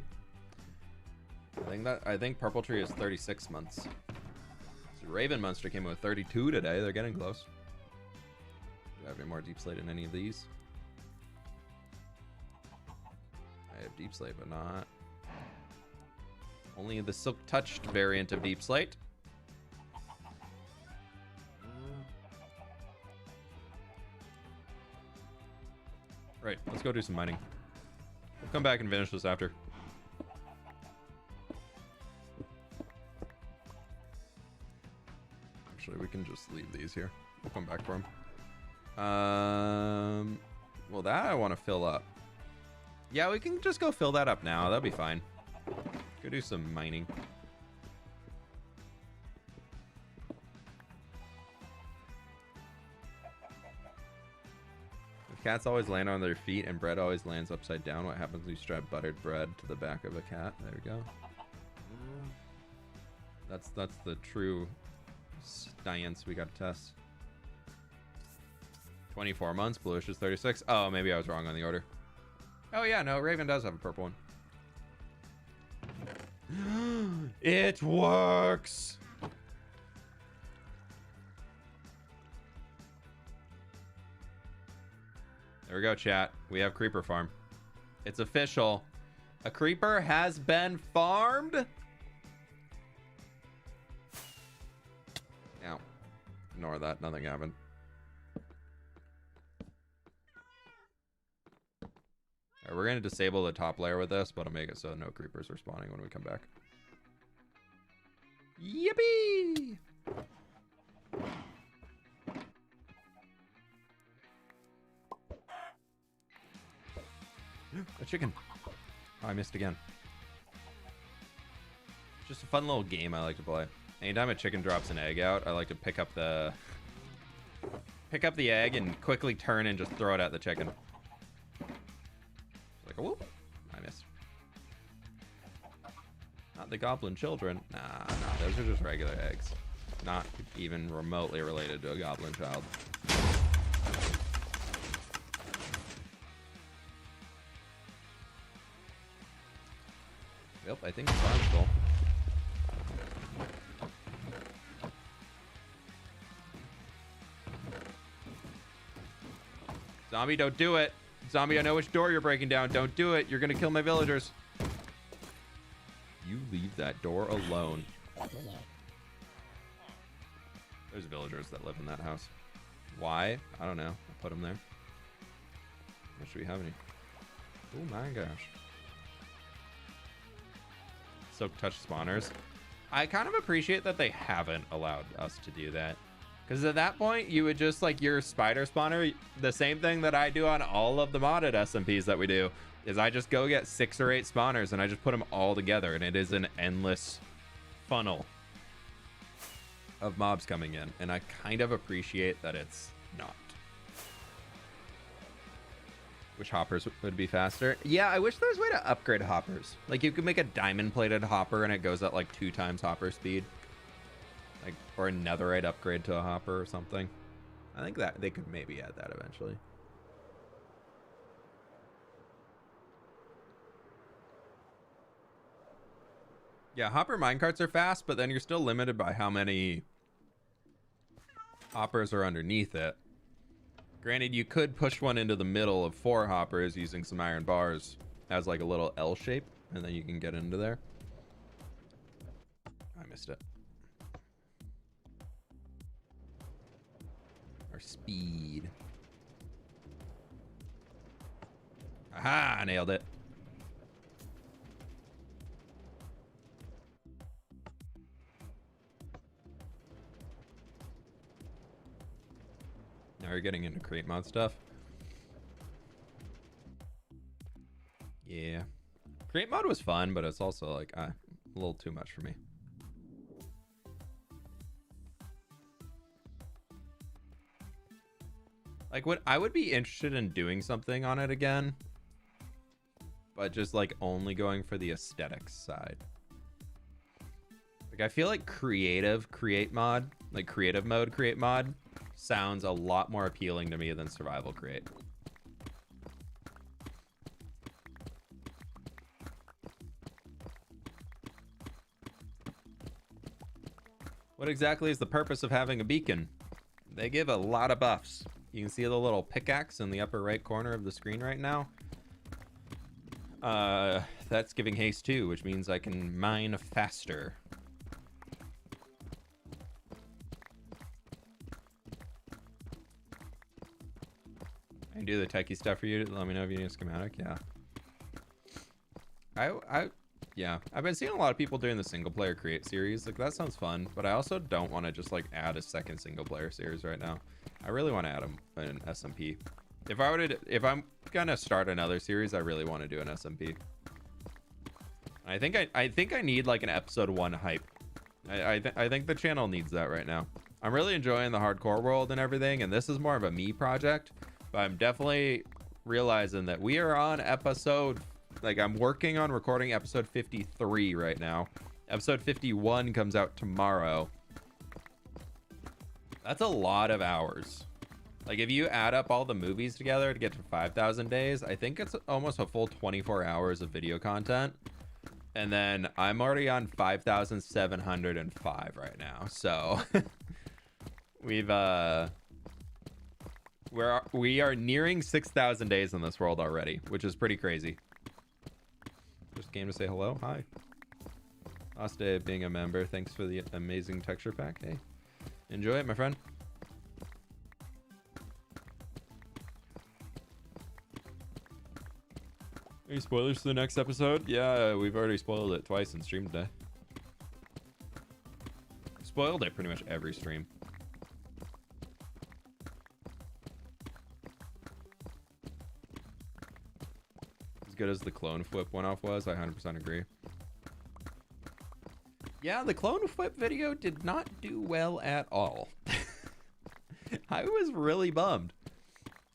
I think purple tree is 36 months. So Raven Monster came in with 32 today. They're getting close. Do I have any more deep slate in any of these? I have deep slate, but not. Only the silk touched variant of deep slate. Right, let's go do some mining. We'll come back and finish this after. Actually, we can just leave these here. We'll come back for them. Well, that I want to fill up. Yeah, we can just go fill that up now. That'll be fine. Go do some mining. If cats always land on their feet and bread always lands upside down, what happens when you strap buttered bread to the back of a cat? There we go. That's the true science we got to test. 24 months, bluish is 36. Oh, maybe I was wrong on the order. Oh yeah, no, Raven does have a purple one. It works. There we go, chat. We have creeper farm. It's official. A creeper has been farmed. Ow. Ignore that. Nothing happened. Alright, we're going to disable the top layer with this, but I'll make it so no creepers are spawning when we come back. Yippee! A chicken. Oh, I missed again. Just a fun little game I like to play. Anytime a chicken drops an egg out, I like to pick up the egg and quickly turn and just throw it at the chicken. Like a whoop. I missed. Not the goblin children. Nah, those are just regular eggs. Not even remotely related to a goblin child. Yep, I think the farm's full. Zombie, don't do it. Zombie, I know which door you're breaking down. Don't do it. You're gonna kill my villagers. You leave that door alone. There's villagers that live in that house. Why? I don't know. I put them there. What should we have any? Oh my gosh. Silk touch spawners. I kind of appreciate that they haven't allowed us to do that. Because at that point, you would just like your spider spawner, the same thing that I do on all of the modded SMPs that we do, is I just go get 6 or 8 spawners and I just put them all together, and it is an endless funnel of mobs coming in. And I kind of appreciate that it's not. Which hoppers would be faster? Yeah, I wish there was a way to upgrade hoppers. Like you could make a diamond plated hopper and it goes at like 2 times hopper speed. Like, or a netherite upgrade to a hopper or something. I think that they could maybe add that eventually. Yeah, hopper minecarts are fast, but then you're still limited by how many hoppers are underneath it. Granted, you could push one into the middle of 4 hoppers using some iron bars as like a little L shape, and then you can get into there. I missed it. Our speed. Aha, I nailed it. Now you're getting into create mod stuff. Yeah. Create mod was fun, but it's also like a little too much for me. Like what I would be interested in doing something on it again, but just like only going for the aesthetics side. Like I feel like create mod sounds a lot more appealing to me than survival create. What exactly is the purpose of having a beacon? They give a lot of buffs. You can see the little pickaxe in the upper right corner of the screen right now. That's giving haste too, which means I can mine faster. I can do the techie stuff for you. Let me know if you need a schematic. Yeah. Yeah, I've been seeing a lot of people doing the single player create series. Like that sounds fun, but I also don't want to just like add a second single player series right now. I really want to add an SMP. If I'm gonna start another series, I really want to do an SMP. I think I need like an episode 1 hype. I think the channel needs that right now. I'm really enjoying the hardcore world and everything, and this is more of a me project. But I'm definitely realizing that we are on episode, like I'm working on recording episode 53 right now. Episode 51 comes out tomorrow. That's a lot of hours. Like if you add up all the movies together to get to 5,000 days, I think it's almost a full 24 hours of video content. And then I'm already on 5,705 right now. So we are nearing 6,000 days in this world already, which is pretty crazy. Just came to say hello. Hi. Last day of being a member. Thanks for the amazing texture pack. Hey, enjoy it, my friend. Any spoilers for the next episode? Yeah, we've already spoiled it twice in stream today. Spoiled it pretty much every stream. As good as the clone fWhip one-off was, I 100% agree. Yeah, the clone fWhip video did not do well at all. I was really bummed.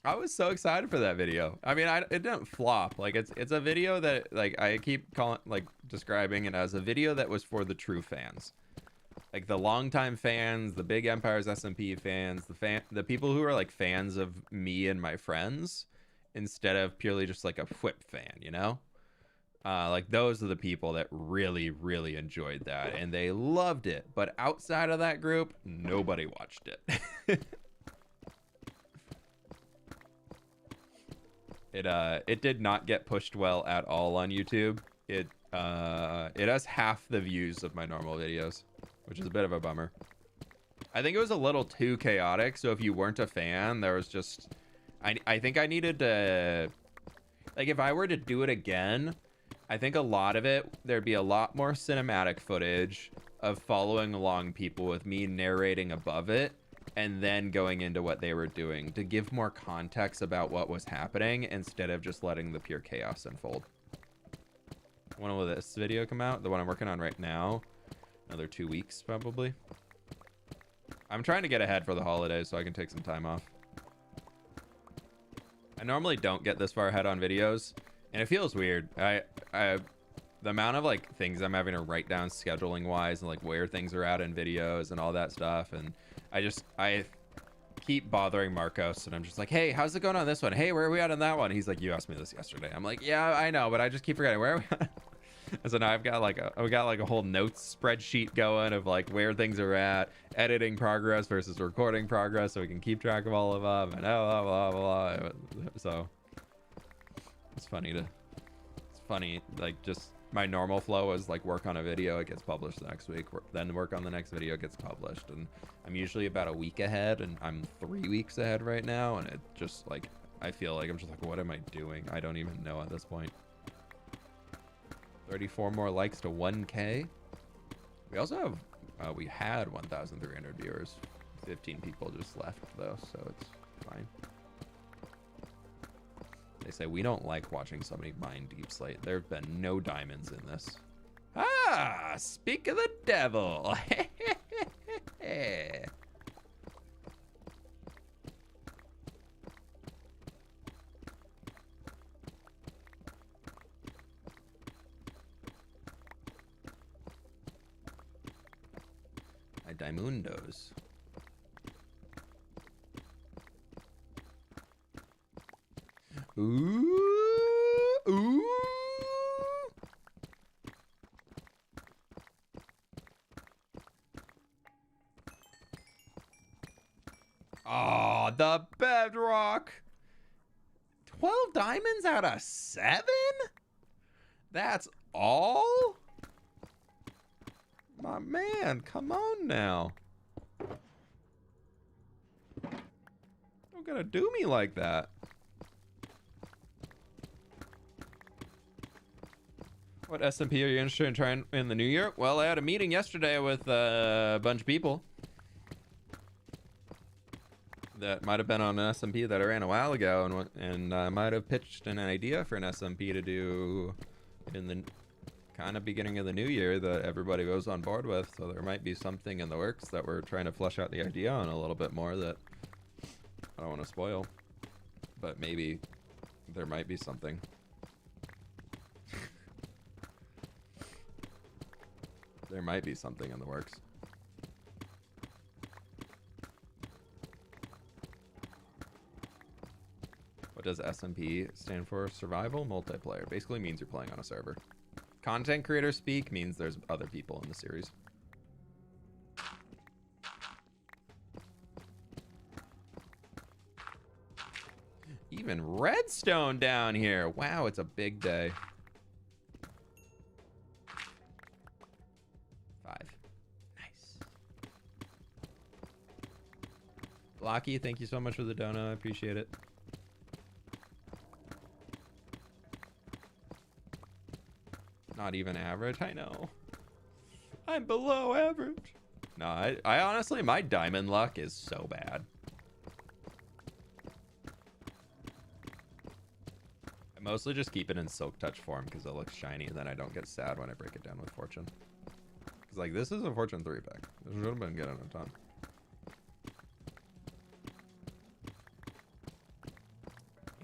I was so excited for that video. I mean, it didn't flop. Like it's a video that like I keep describing it as a video that was for the true fans. Like the longtime fans, the big Empires SMP fans, the people who are like fans of me and my friends, instead of purely just like a fWhip fan, you know? Like those are the people that really, really enjoyed that, and they loved it. But outside of that group, nobody watched it. It did not get pushed well at all on YouTube. It has half the views of my normal videos, which is a bit of a bummer. I think it was a little too chaotic, so if you weren't a fan, there was just I think I needed to, like, if I were to do it again, I think a lot of it, there'd be a lot more cinematic footage of following along people with me narrating above it and then going into what they were doing to give more context about what was happening instead of just letting the pure chaos unfold. When will this video come out? The one I'm working on right now? Another 2 weeks, probably. I'm trying to get ahead for the holidays so I can take some time off. I normally don't get this far ahead on videos, and it feels weird. The amount of like things I'm having to write down scheduling wise and like where things are at in videos and all that stuff, and I keep bothering Marcos, and I'm just like, hey, how's it going on this one? Hey, where are we at on that one? He's like, you asked me this yesterday. I'm like, yeah, I know, but I just keep forgetting. Where are we at? So now we got like a whole notes spreadsheet going of like where things are at, editing progress versus recording progress, so we can keep track of all of them, and blah blah blah blah. So it's funny, like, just my normal flow is like work on a video, it gets published the next week, then work on the next video, it gets published, and I'm usually about a week ahead, and I'm 3 weeks ahead right now, and it just like, I feel like I'm just like, what am I doing? I don't even know at this point. 34 more likes to 1K. We also have, we had 1,300 viewers. 15 people just left though, so it's fine. They say we don't like watching somebody mine deep slate. There have been no diamonds in this. Ah, speak of the devil. Diamondos. Ooh, ooh. Oh, the bedrock. 12 diamonds out of 7? That's all? My man, come on now. Don't gotta do me like that. What SMP are you interested in trying in the new year? Well, I had a meeting yesterday with a bunch of people that might have been on an SMP that I ran a while ago, and I might have pitched an idea for an SMP to do in the kind of beginning of the new year that everybody goes on board with. So there might be something in the works that we're trying to flesh out the idea on a little bit more that I don't want to spoil, but maybe there might be something. There might be something in the works. What does SMP stand for? Survival multiplayer. Basically means you're playing on a server. Content creator speak means there's other people in the series. Even redstone down here. Wow, it's a big day. 5. Nice. Blocky, thank you so much for the dono. I appreciate it. Not even average. I know. I'm below average. No, I honestly, my diamond luck is so bad. I mostly just keep it in silk touch form because it looks shiny, and then I don't get sad when I break it down with fortune. Because like, this is a fortune 3 pack. This should have been getting a ton.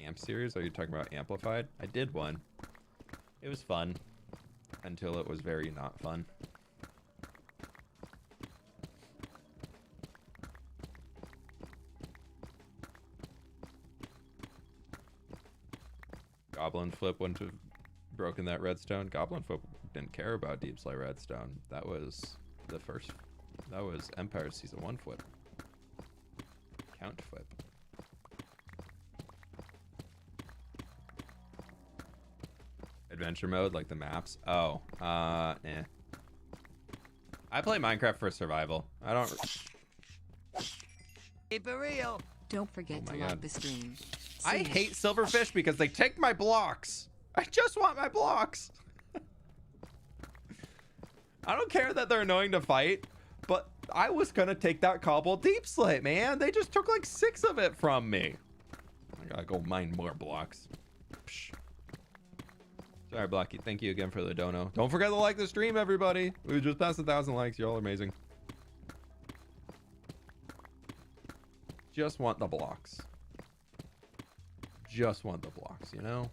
Amp series? Are you talking about amplified? I did one. It was fun. Until it was very not fun. Goblin flip went to broken that redstone. Goblin folk didn't care about deep slay redstone. That was the first. That was Empire Season 1 fWhip. Count fWhip. Adventure mode, like the maps. Oh, eh. I play Minecraft for survival. I don't. Keep it real. Don't forget Oh to my like God. the stream. I See ya. hate silverfish because they take my blocks. I just want my blocks. I don't care that they're annoying to fight, but I was gonna take that cobble deep slate, man. They just took like 6 of it from me. I gotta go mine more blocks. Psh. Sorry, Blocky. Thank you again for the dono. Don't forget to like the stream, everybody. We just passed 1,000 likes. You're all amazing. Just want the blocks. Just want the blocks, you know?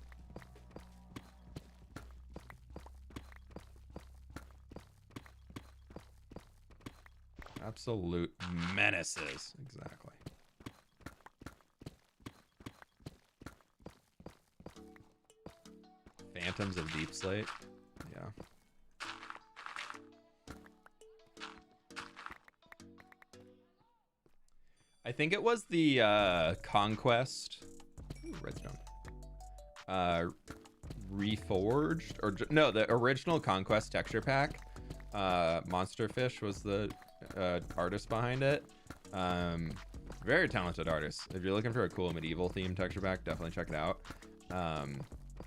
Absolute menaces. Exactly. Phantoms of Deep Slate. Yeah. I think it was the Conquest. Ooh, redstone. Reforged or no, the original Conquest texture pack. Monsterfish was the artist behind it. Very talented artist. If you're looking for a cool medieval themed texture pack, definitely check it out.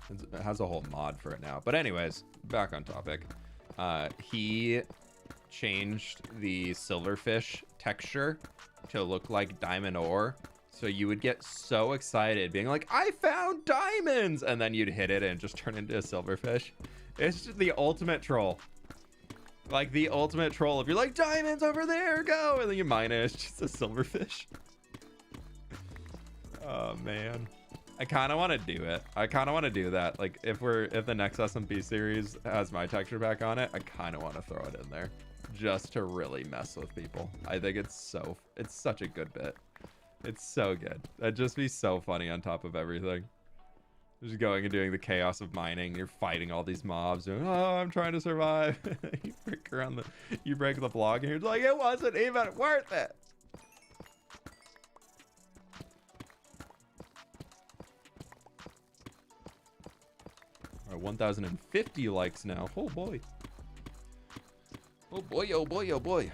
It has a whole mod for it now. But anyways, back on topic. He changed the silverfish texture to look like diamond ore. So you would get so excited being like, I found diamonds! And then you'd hit it and just turn into a silverfish. It's just the ultimate troll. Like the ultimate troll. If you're like, diamonds over there, go! And then you mine it, it's just a silverfish. Oh, man. I kind of want to do it. I kind of want to do that. Like if the next SMP series has my texture pack on it, I kind of want to throw it in there just to really mess with people. I think it's such a good bit. It's so good. That'd just be so funny on top of everything. Just going and doing the chaos of mining. You're fighting all these mobs. And, oh, I'm trying to survive. You break the block and you're like, it wasn't even worth it. All right, 1,050 likes now. Oh boy. Oh boy, oh boy, oh boy.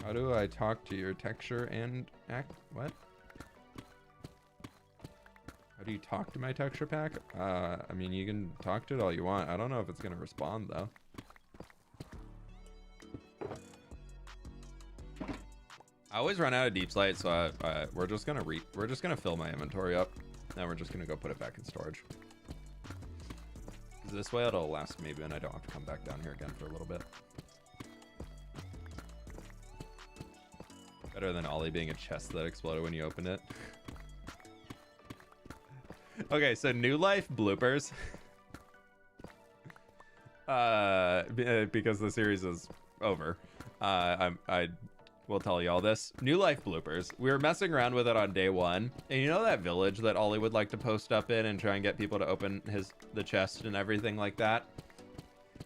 How do I talk to your texture and act? What? How do you talk to my texture pack? I mean, you can talk to it all you want. I don't know if it's gonna respond though. I always run out of deep slate, so we're just gonna fill my inventory up, and we're just gonna go put it back in storage. 'Cause this way it'll last maybe, and I don't have to come back down here again for a little bit. Better than Ollie being a chest that exploded when you opened it. Okay, so New Life bloopers. Because the series is over. I will tell you all this. New Life bloopers. We were messing around with it on day 1. And you know that village that Ollie would like to post up in and try and get people to open the chest and everything like that?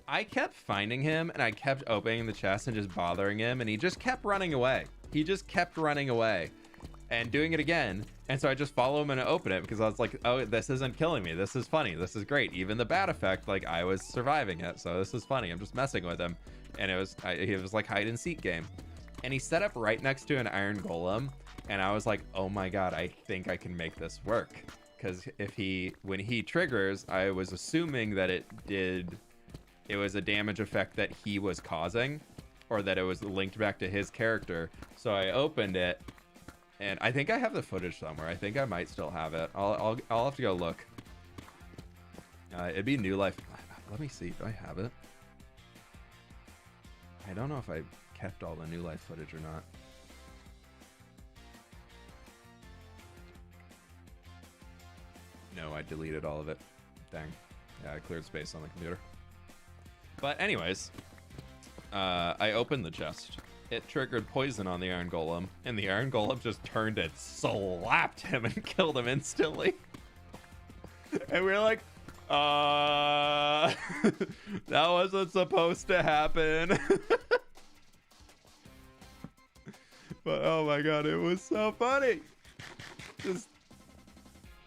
I kept finding him and I kept opening the chest and just bothering him, and he just kept running away. He just kept running away and doing it again. And so I just follow him and open it because I was like, oh, this isn't killing me. This is funny. This is great. Even the bad effect, like I was surviving it. So this is funny. I'm just messing with him. And it was like hide and seek game. And he set up right next to an iron golem. And I was like, oh my God, I think I can make this work. Because when he triggers, I was assuming that it was a damage effect that he was causing, or that it was linked back to his character. So I opened it, and I think I have the footage somewhere. I think I might still have it. I'll have to go look. It'd be New Life. Let me see. Do I have it? I don't know if I kept all the New Life footage or not. No, I deleted all of it. Dang. Yeah, I cleared space on the computer. But anyways, I opened the chest it triggered poison on the Iron Golem, and the Iron Golem just turned and slapped him and killed him instantly. And we were like, that wasn't supposed to happen. But oh my god, it was so funny. Just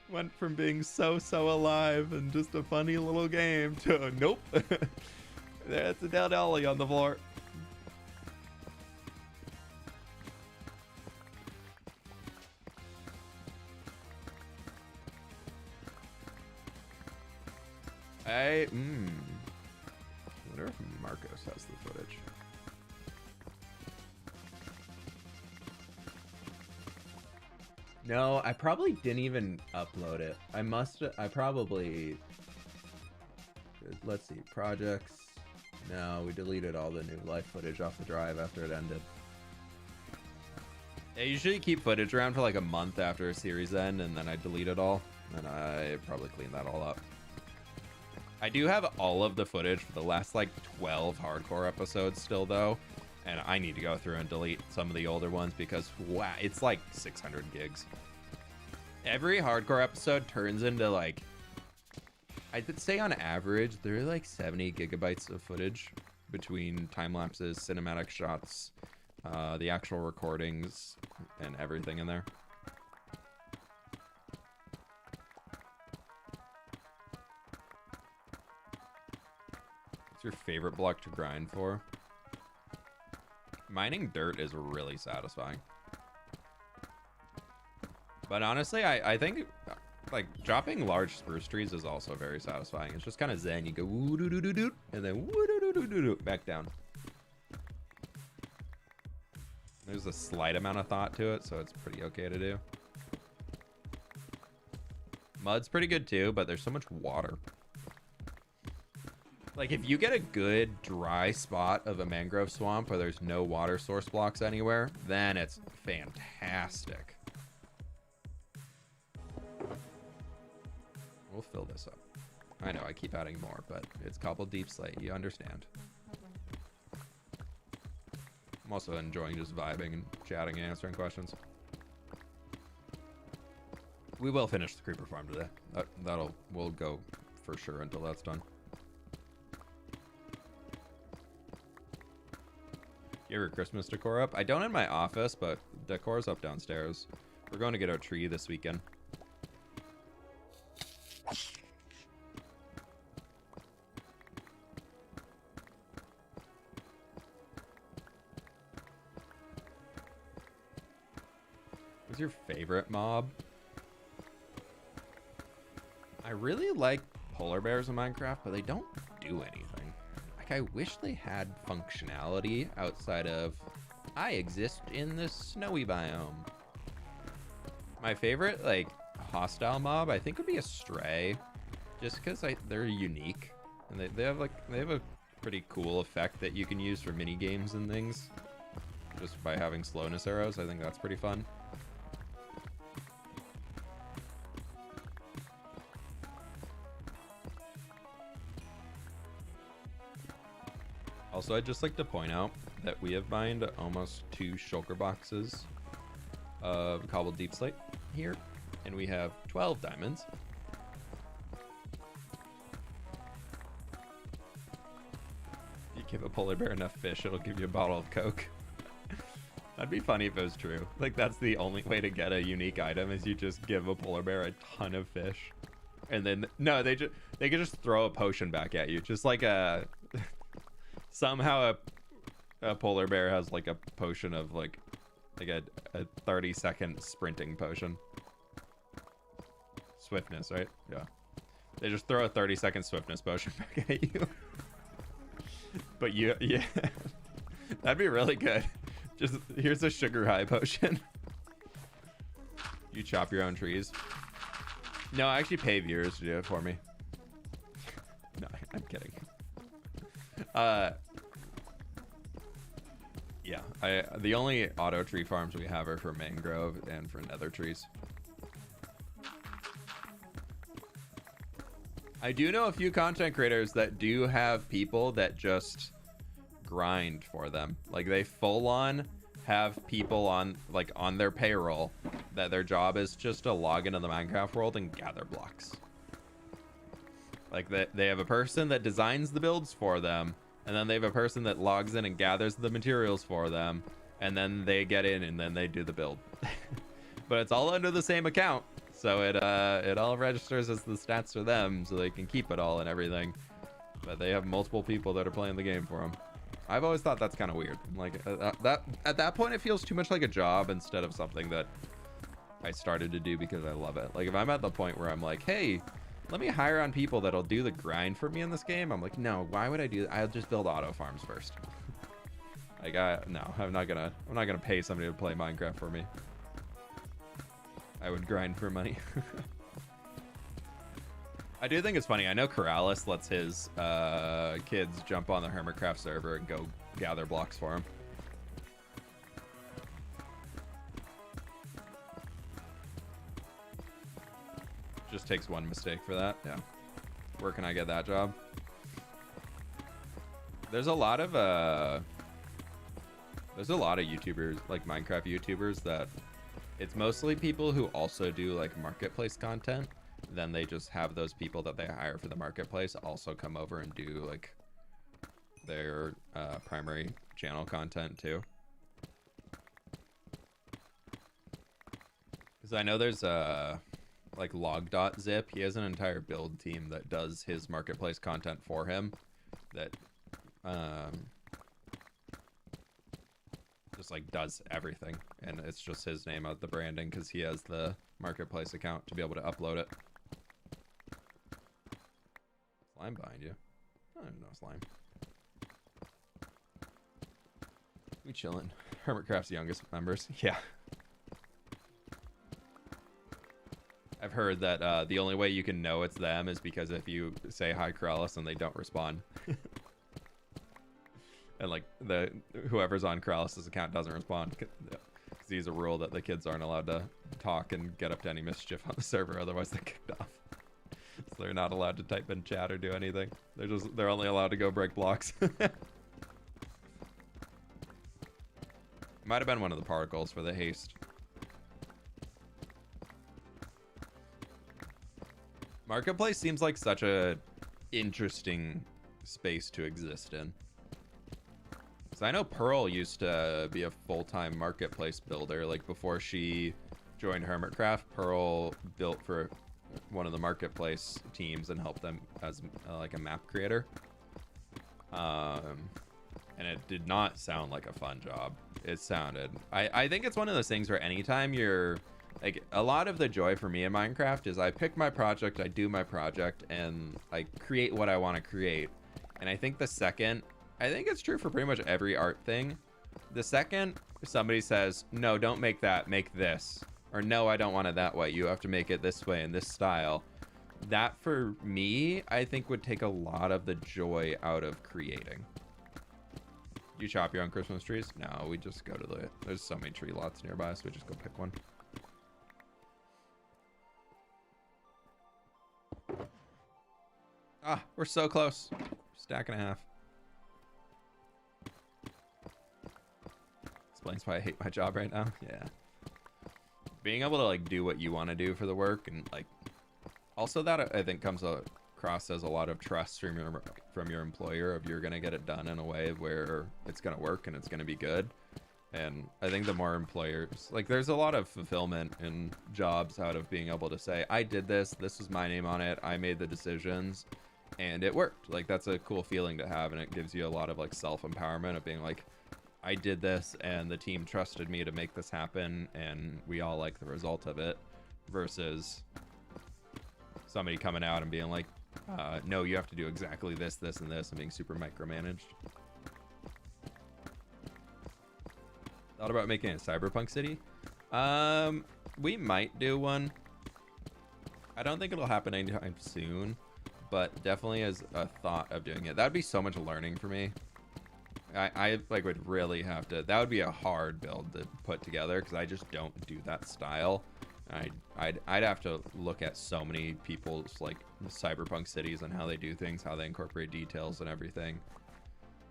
went from being so alive and just a funny little game to nope. There's a dead Ollie on the floor. I wonder if Marcos has the footage. No, I probably didn't even upload it. I probably, let's see, projects. No, we deleted all the new live footage off the drive after it ended. I usually keep footage around for like a month after a series end, and then I delete it all, and I probably clean that all up. I do have all of the footage for the last like 12 hardcore episodes still though, and I need to go through and delete some of the older ones because wow, it's like 600 gigs. Every hardcore episode turns into like, I would say on average, there are like 70 gigabytes of footage between time lapses, cinematic shots, the actual recordings, and everything in there. What's your favorite block to grind for? Mining dirt is really satisfying. But honestly, I think like dropping large spruce trees is also very satisfying. It's just kind of zen. You go woo doo doo doo doo, and then woo doo doo doo doo doo back down. There's a slight amount of thought to it, so it's pretty okay to do. Mud's pretty good too, but there's so much water. Like if you get a good dry spot of a mangrove swamp where there's no water source blocks anywhere, then it's fantastic. We'll fill this up. I know I keep adding more, but it's cobbled deep slate. You understand. I'm also enjoying just vibing and chatting and answering questions. We will finish the creeper farm today. We'll go for sure until that's done. You have your Christmas decor up? I don't in my office, but decor's up downstairs. We're going to get our tree this weekend. What's your favorite mob? I really like polar bears in Minecraft, but they don't do anything. I wish they had functionality outside of I exist in this snowy biome. My favorite like hostile mob I think would be a stray, just because they're unique and they have a pretty cool effect that you can use for mini games and things just by having slowness arrows. I think that's pretty fun. Also, I'd just like to point out that we have mined almost 2 shulker boxes of cobbled deep slate here, and we have 12 diamonds. You give a polar bear enough fish, it'll give you a bottle of Coke. That'd be funny if it was true. Like, that's the only way to get a unique item is you just give a polar bear a ton of fish. And then, no, they could just throw a potion back at you. Just like a... Somehow a polar bear has like a potion of like a 30-second sprinting potion. Swiftness, right? Yeah. They just throw a 30-second swiftness potion back at you. But yeah. That'd be really good. Just here's a sugar high potion. You chop your own trees. No, I actually pay viewers to do it for me. No, I'm kidding. Yeah, the only auto tree farms we have are for mangrove and for nether trees. I do know a few content creators that do have people that just grind for them. Like they full on have people on their payroll that their job is just to log into the Minecraft world and gather blocks. Like they have a person that designs the builds for them, and then they have a person that logs in and gathers the materials for them, and then they get in and then they do the build. But it's all under the same account, so it all registers as the stats for them, so they can keep it all and everything. But they have multiple people that are playing the game for them. I've always thought that's kind of weird. Like at that point, it feels too much like a job instead of something that I started to do because I love it. Like if I'm at the point where I'm like, hey, let me hire on people that'll do the grind for me in this game. I'm like, no, why would I do that? I'll just build auto farms first. Like no, I'm not gonna pay somebody to play Minecraft for me. I would grind for money. I do think it's funny. I know Corrales lets his kids jump on the Hermitcraft server and go gather blocks for him. Just takes one mistake for that. Yeah. Where can I get that job? There's a lot of YouTubers, like Minecraft YouTubers, that it's mostly people who also do like marketplace content. Then they just have those people that they hire for the marketplace also come over and do like their primary channel content too. Because I know there's like log.zip. He has an entire build team that does his marketplace content for him. That just like does everything, and it's just his name out the branding because he has the marketplace account to be able to upload it. Slime behind you. I don't know slime. We chillin'. Hermitcraft's youngest members. Yeah. I've heard that the only way you can know it's them is because if you say hi Corrales and they don't respond. And like whoever's on Corrales' account doesn't respond because he's a rule that the kids aren't allowed to talk and get up to any mischief on the server, otherwise they're kicked off. So they're not allowed to type in chat or do anything. They're only allowed to go break blocks. Might have been one of the particles for the haste. Marketplace seems like such a interesting space to exist in. So I know Pearl used to be a full-time marketplace builder. Like before she joined Hermitcraft, Pearl built for one of the marketplace teams and helped them as like a map creator. And it did not sound like a fun job. It sounded, I think it's one of those things where anytime you're like, a lot of the joy for me in Minecraft is I pick my project, I do my project, and I create what I want to create. And I think I think it's true for pretty much every art thing. The second somebody says, no, don't make that, make this. Or no, I don't want it that way. You have to make it this way in this style. That for me, I think would take a lot of the joy out of creating. You chop your own Christmas trees? No, we just go to there's so many tree lots nearby, so we just go pick one. Ah, we're so close. Stack and a half. Explains why I hate my job right now. Yeah. Being able to like do what you want to do for the work, and like also that I think comes across as a lot of trust from your employer of you're gonna get it done in a way where it's gonna work and it's gonna be good. And I think the more employers, like there's a lot of fulfillment in jobs out of being able to say, I did this is my name on it, I made the decisions and it worked. Like that's a cool feeling to have, and it gives you a lot of like self-empowerment of being like, I did this and the team trusted me to make this happen and we all like the result of it, versus somebody coming out and being like, no, you have to do exactly this, this, and this, and being super micromanaged. Thought about making a cyberpunk city? We might do one. I don't think it'll happen anytime soon, but definitely as a thought of doing it. That'd be so much learning for me. I like would really have to, that would be a hard build to put together because I just don't do that style. I'd have to look at so many people's like cyberpunk cities and how they do things, how they incorporate details and everything.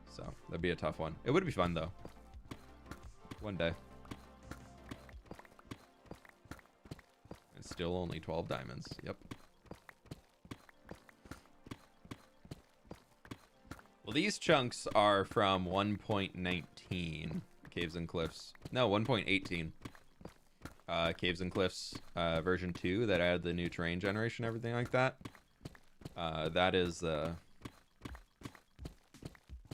So that'd be a tough one. It would be fun though. One day. It's still only 12 diamonds. Yep. Well, these chunks are from 1.19 Caves and Cliffs. No, 1.18 Caves and Cliffs version 2 that added the new terrain generation, everything like that. That is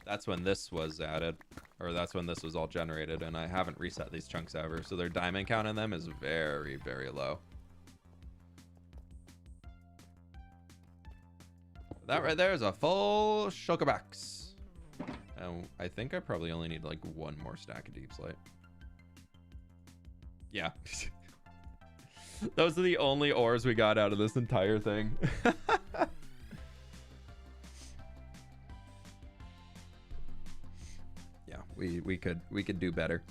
that's when this was added, or that's when this was all generated, and I haven't reset these chunks ever, so their diamond count in them is very, very low. That right there is a full shulker box. And I think I probably only need like one more stack of deep slate. Yeah. Those are the only ores we got out of this entire thing. Yeah, we could do better.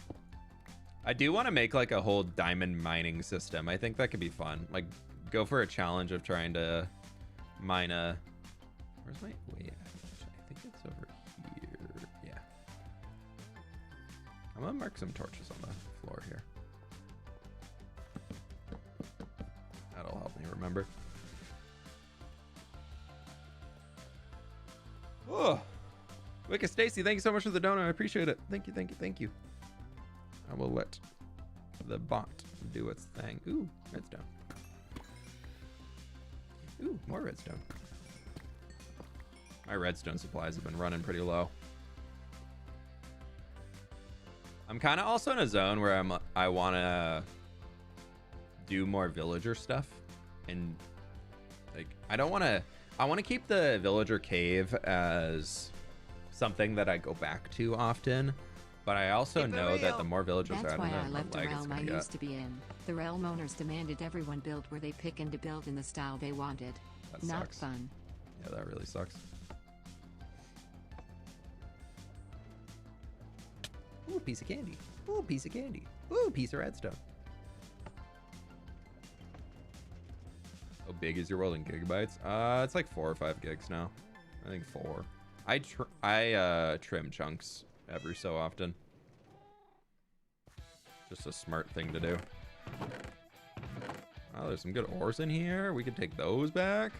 I do want to make like a whole diamond mining system. I think that could be fun. Like go for a challenge of trying to mine a... Where's my way? I think it's over here. Yeah. I'm gonna mark some torches on the floor here. That'll help me remember. Oh, Wicked Stacy, thank you so much for the donut. I appreciate it. Thank you, thank you, thank you. I will let the bot do its thing. Ooh, redstone. Ooh, more redstone. My redstone supplies have been running pretty low. I'm kind of also in a zone where I want to do more villager stuff, and like I want to keep the villager cave as something that I go back to often, but I also know that the more villagers That's are why added, I left the the lag it's realm I gonna used get. to be in. The realm owners demanded everyone build where they pick and to build in the style they wanted. That Not sucks. fun. Yeah, that really sucks. Ooh, piece of candy. Ooh, piece of candy. Ooh, piece of redstone. How big is your world in gigabytes? It's like 4 or 5 gigs now. I think 4. I trim chunks every so often. Just a smart thing to do. Oh, there's some good ores in here. We could take those back.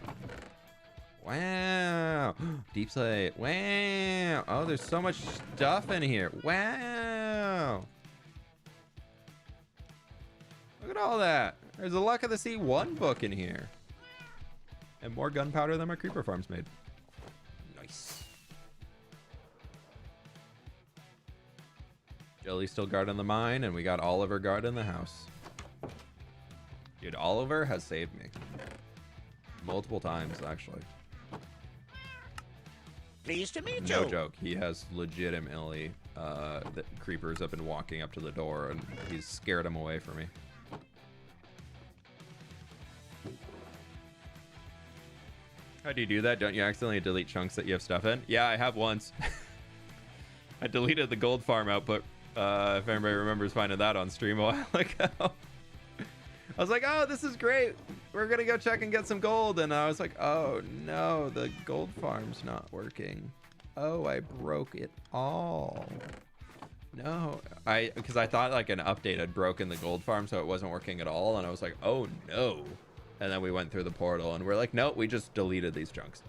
Wow. Deep slate. Wow. Oh, there's so much stuff in here. Wow. Look at all that. There's a Luck of the Sea 1 book in here. And more gunpowder than my creeper farms made. Nice. Jelly's still guarding the mine, and we got Oliver guarding the house. Dude, Oliver has saved me. Multiple times, actually. Pleased to meet you. No joke. He has legitimately, the creepers have been walking up to the door, and he's scared them away from me. How do you do that? Don't you accidentally delete chunks that you have stuff in? Yeah, I have once. I deleted the gold farm output. If anybody remembers finding that on stream a while ago. I was like, oh, this is great. We're going to go check and get some gold. And I was like, oh, no, the gold farm's not working. Oh, I broke it all. No, because I thought like an update had broken the gold farm, so it wasn't working at all. And I was like, oh, no. And then we went through the portal and we're like, nope, we just deleted these chunks.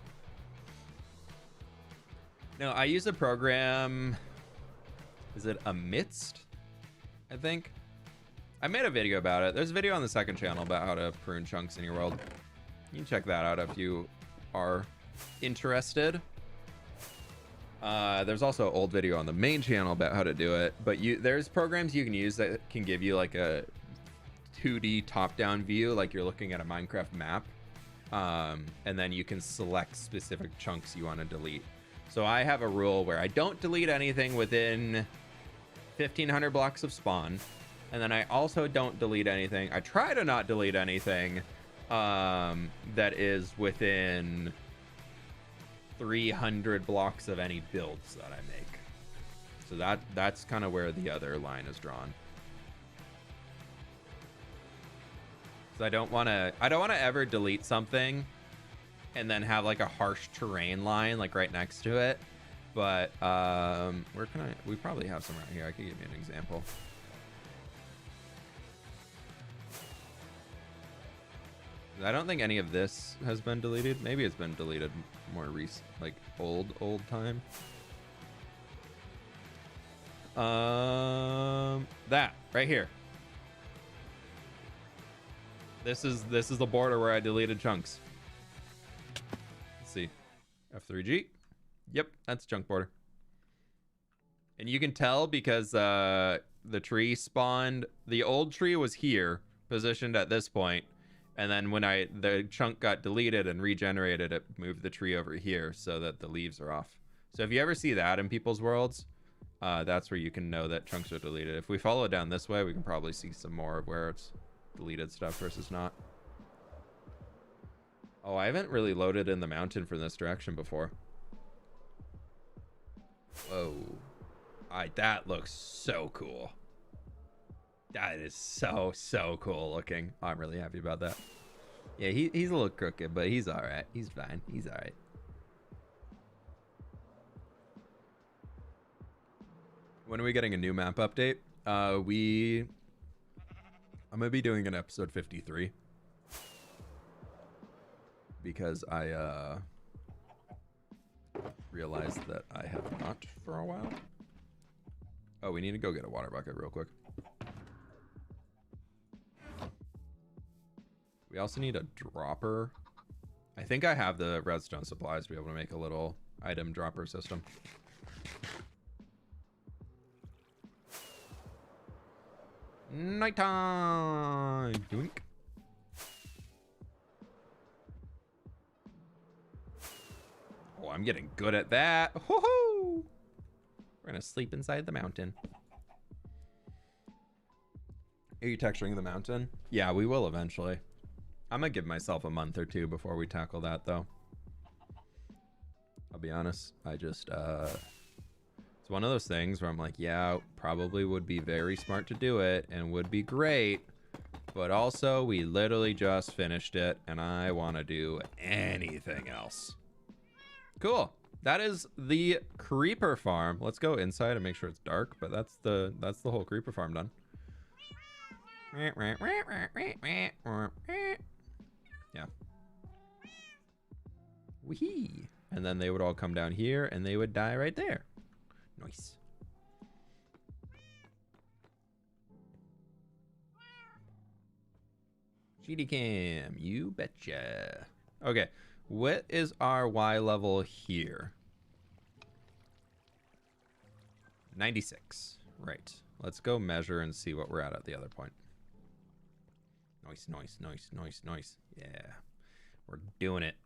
No, I use a program. Is it Amidst? I think. I made a video about it. There's a video on the second channel about how to prune chunks in your world. You can check that out if you are interested. There's also an old video on the main channel about how to do it. But there's programs you can use that can give you like a 2D top-down view, like you're looking at a Minecraft map. And then you can select specific chunks you want to delete. So I have a rule where I don't delete anything within 1,500 blocks of spawn. And then I also don't delete anything. I try to not delete anything that is within 300 blocks of any builds that I make. So that's kind of where the other line is drawn. So I don't want to ever delete something and then have like a harsh terrain line like right next to it. But where can I? We probably have some right here. I could give you an example. I don't think any of this has been deleted. Maybe it's been deleted more recent, like old time. That right here. This is the border where I deleted chunks. Let's see. F3G. Yep, that's chunk border. And you can tell because the tree spawned. The old tree was here, positioned at this point. And then when the chunk got deleted and regenerated, it moved the tree over here so that the leaves are off. So if you ever see that in people's worlds, that's where you can know that chunks are deleted. If we follow down this way, we can probably see some more of where it's deleted stuff versus not. Oh, I haven't really loaded in the mountain from this direction before. Whoa. That looks so cool. That is so cool looking. Oh, I'm really happy about that. Yeah, he's a little crooked, but he's all right. He's fine. He's all right. When are we getting a new map update? I'm gonna be doing an episode 53 because I realized that I have not for a while. Oh, we need to go get a water bucket real quick. We also need a dropper. I think I have the redstone supplies to be able to make a little item dropper system. Nighttime! Doink. Oh, I'm getting good at that. Woohoo! We're gonna sleep inside the mountain. Are you texturing the mountain? Yeah, we will eventually. I'm gonna give myself a month or two before we tackle that, though. I'll be honest. I just, it's one of those things where I'm like, yeah, probably would be very smart to do it and would be great. But also, we literally just finished it, and I want to do anything else. Cool. That is the creeper farm. Let's go inside and make sure it's dark, but that's the whole creeper farm done. Yeah. Wee. And then they would all come down here and they would die right there. Nice. GD cam, you betcha. Okay, what is our Y level here? 96. Right. Let's go measure and see what we're at the other point. Nice, nice, nice, nice, nice. Yeah, we're doing it.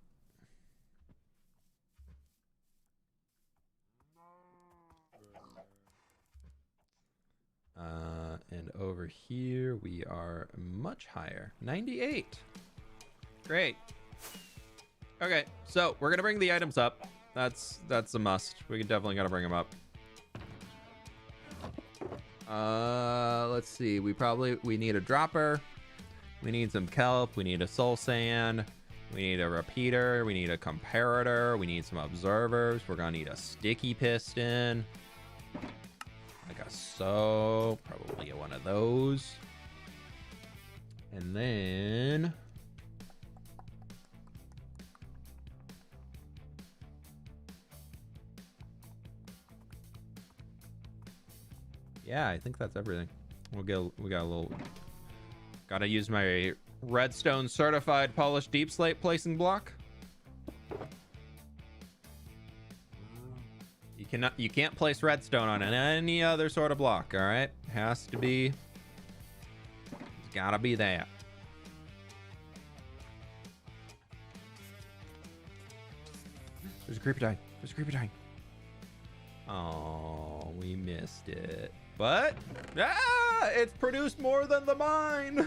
And over here we are much higher. 98. Great. Okay, so we're gonna bring the items up. That's a must. We definitely gotta bring them up. Let's see. We need a dropper. We need some kelp. We need a soul sand. We need a repeater. We need a comparator. We need some observers. We're gonna need a sticky piston. Like a soap. Probably one of those. And then yeah, I think that's everything. We got a little. Gotta use my redstone certified polished deep slate placing block. You can't place redstone on any other sort of block. All right, has to be. It's gotta be that. There's a creeper dying. There's a creeper dying. Oh, we missed it. But it's produced more than the mine.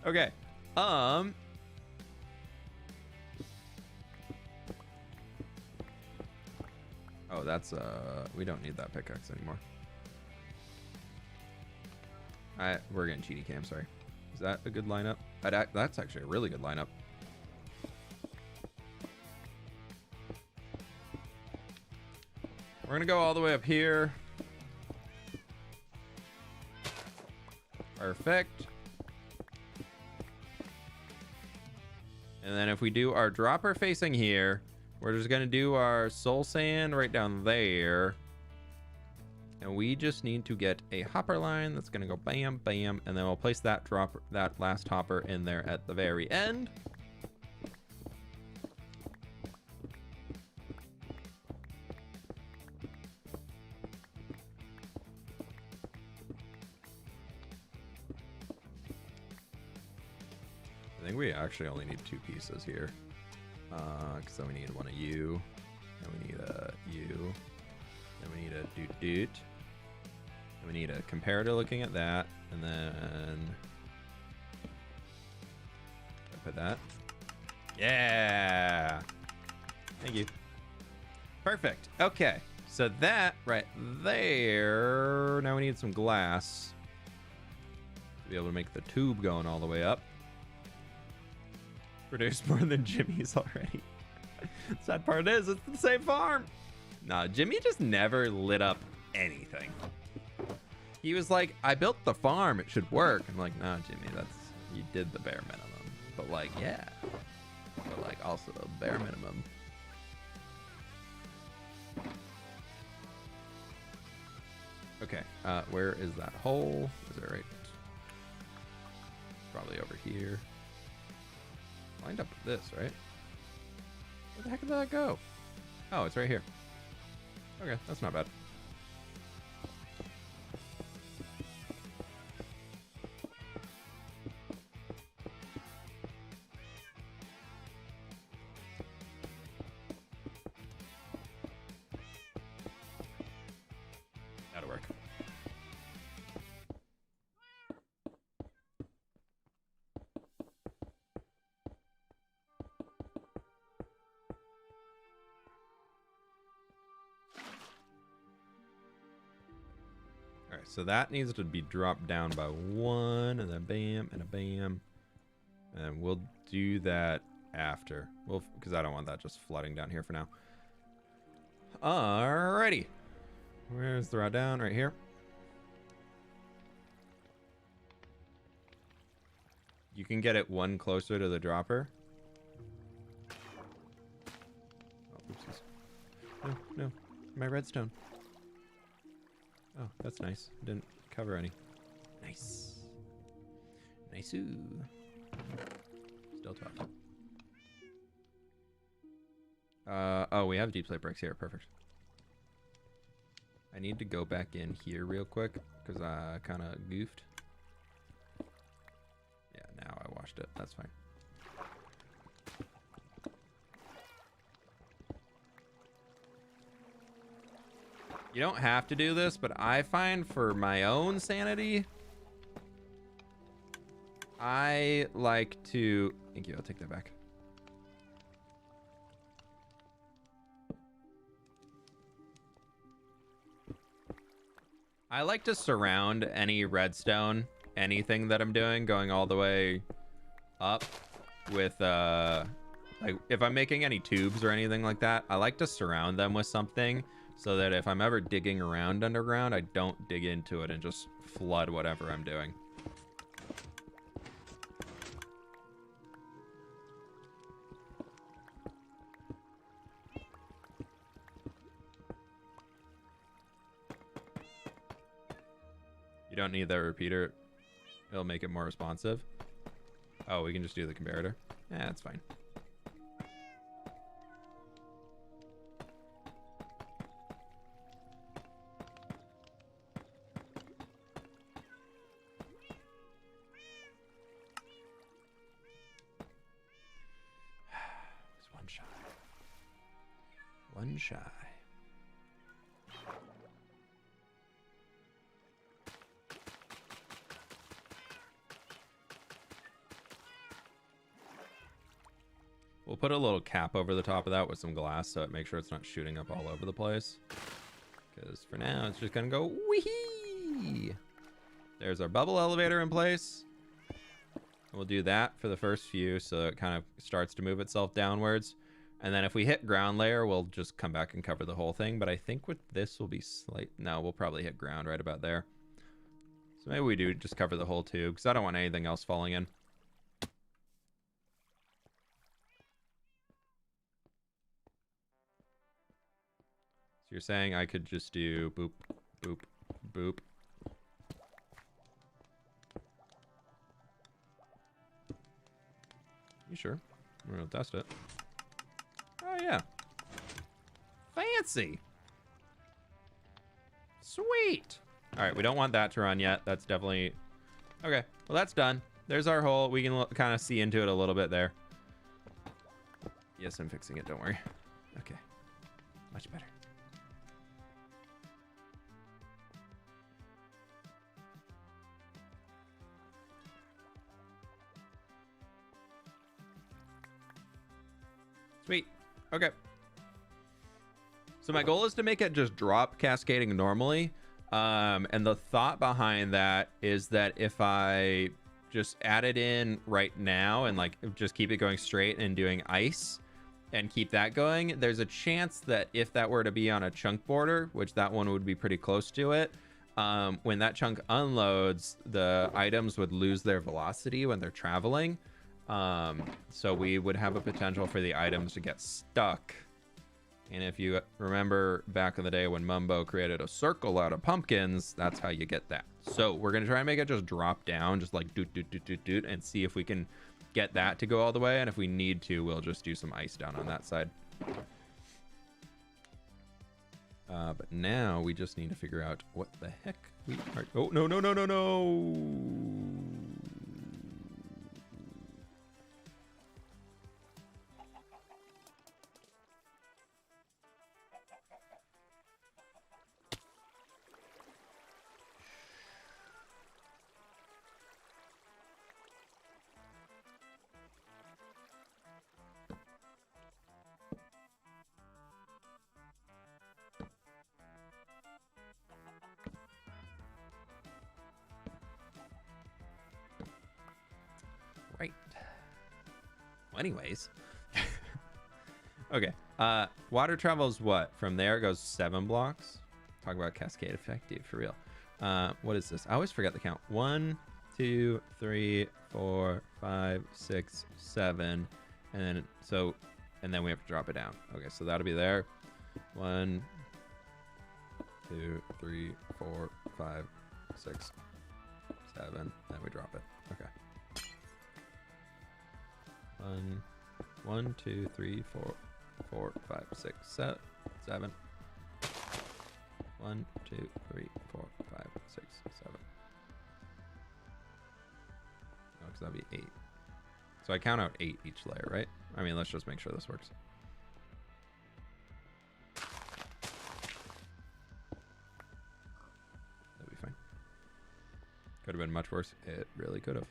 Okay. Oh, that's we don't need that pickaxe anymore. We're getting cheaty cam, sorry. Is that a good lineup? That's actually a really good lineup. We're gonna go all the way up here. Perfect. And then if we do our dropper facing here, we're just gonna do our soul sand right down there. And we just need to get a hopper line that's gonna go bam, bam, and then we'll place that dropper, that last hopper in there at the very end. I think we actually only need 2 pieces here. Because then we need one of you. Then we need a you. Then we need a doot doot. Then we need a comparator looking at that. And then I put that. Yeah. Thank you. Perfect. Okay. So that right there. Now we need some glass to be able to make the tube going all the way up. Produced more than Jimmy's already. Sad part is, it's the same farm. Nah, Jimmy just never lit up anything. He was like, I built the farm, it should work. I'm like, nah, Jimmy, that's, you did the bare minimum. But like, yeah. But like, also the bare minimum. Okay, where is that hole? Is it right? Probably over here. Lined up with this, right? Where the heck did that go? Oh, it's right here. Okay, that's not bad. That'll work. Alright, so that needs to be dropped down by 1, and then bam, and a bam. And we'll do that after. Well, because I don't want that just flooding down here for now. Alrighty. Where's the rod down? Right here. You can get it 1 closer to the dropper. Oh, oopsies. No, no. My redstone. Oh, that's nice. Didn't cover any. Nice. Nice-oo. Still 12. Oh, we have deep slate bricks here. Perfect. I need to go back in here real quick because I kind of goofed. Yeah, now I washed it. That's fine. You don't have to do this, but I find for my own sanity, I like to... Thank you, I'll take that back. I like to surround any redstone, anything that I'm doing, going all the way up with, like, if I'm making any tubes or anything like that, I like to surround them with something so that if I'm ever digging around underground, I don't dig into it and just flood whatever I'm doing. You don't need that repeater. It'll make it more responsive. Oh, we can just do the comparator. Yeah, that's fine. It's one shy. One shy. We'll put a little cap over the top of that with some glass so it makes sure it's not shooting up all over the place. Because for now, it's just going to go wee. There's our bubble elevator in place. We'll do that for the first few so it kind of starts to move itself downwards. And then if we hit ground layer, we'll just come back and cover the whole thing. But I think with this will be no, we'll probably hit ground right about there. So maybe we do just cover the whole tube because I don't want anything else falling in. So you're saying I could just do boop, boop, boop. You sure? We're gonna test it. Oh yeah. Fancy. Sweet. All right, we don't want that to run yet. That's definitely... Okay, well that's done. There's our hole. We can kind of see into it a little bit there. Yes, I'm fixing it. Don't worry. Okay. Much better. Sweet. Okay. So my goal is to make it just drop cascading normally. And the thought behind that is that if I just add it in right now and like just keep it going straight and doing ice and keep that going, there's a chance that if that were to be on a chunk border, which that one would be pretty close to it, when that chunk unloads, the items would lose their velocity when they're traveling. So we would have a potential for the items to get stuck. And if you remember back in the day when Mumbo created a circle out of pumpkins, that's how you get that. So we're going to try and make it just drop down, just like doot, doot, doot, doot, doot, and see if we can get that to go all the way. And if we need to, we'll just do some ice down on that side. But now we just need to figure out what the heck we are. Oh, no, no, no, no, no. Right. Well, anyways. Okay. Water travels what? From there it goes 7 blocks. Talk about cascade effect, dude, for real. What is this? I always forget the count. 1, 2, 3, 4, 5, 6, 7. And then we have to drop it down. Okay, so that'll be there. 1, 2, 3, 4, 5, 6, 7. Then we drop it. Okay. 1, 2, 3, 4, 5, 6, 7. 1, 2, 3, 4, 5, 6, 7. No, because that'd be 8. So I count out 8 each layer, right? I mean, let's just make sure this works. That'd be fine. Could have been much worse. It really could have.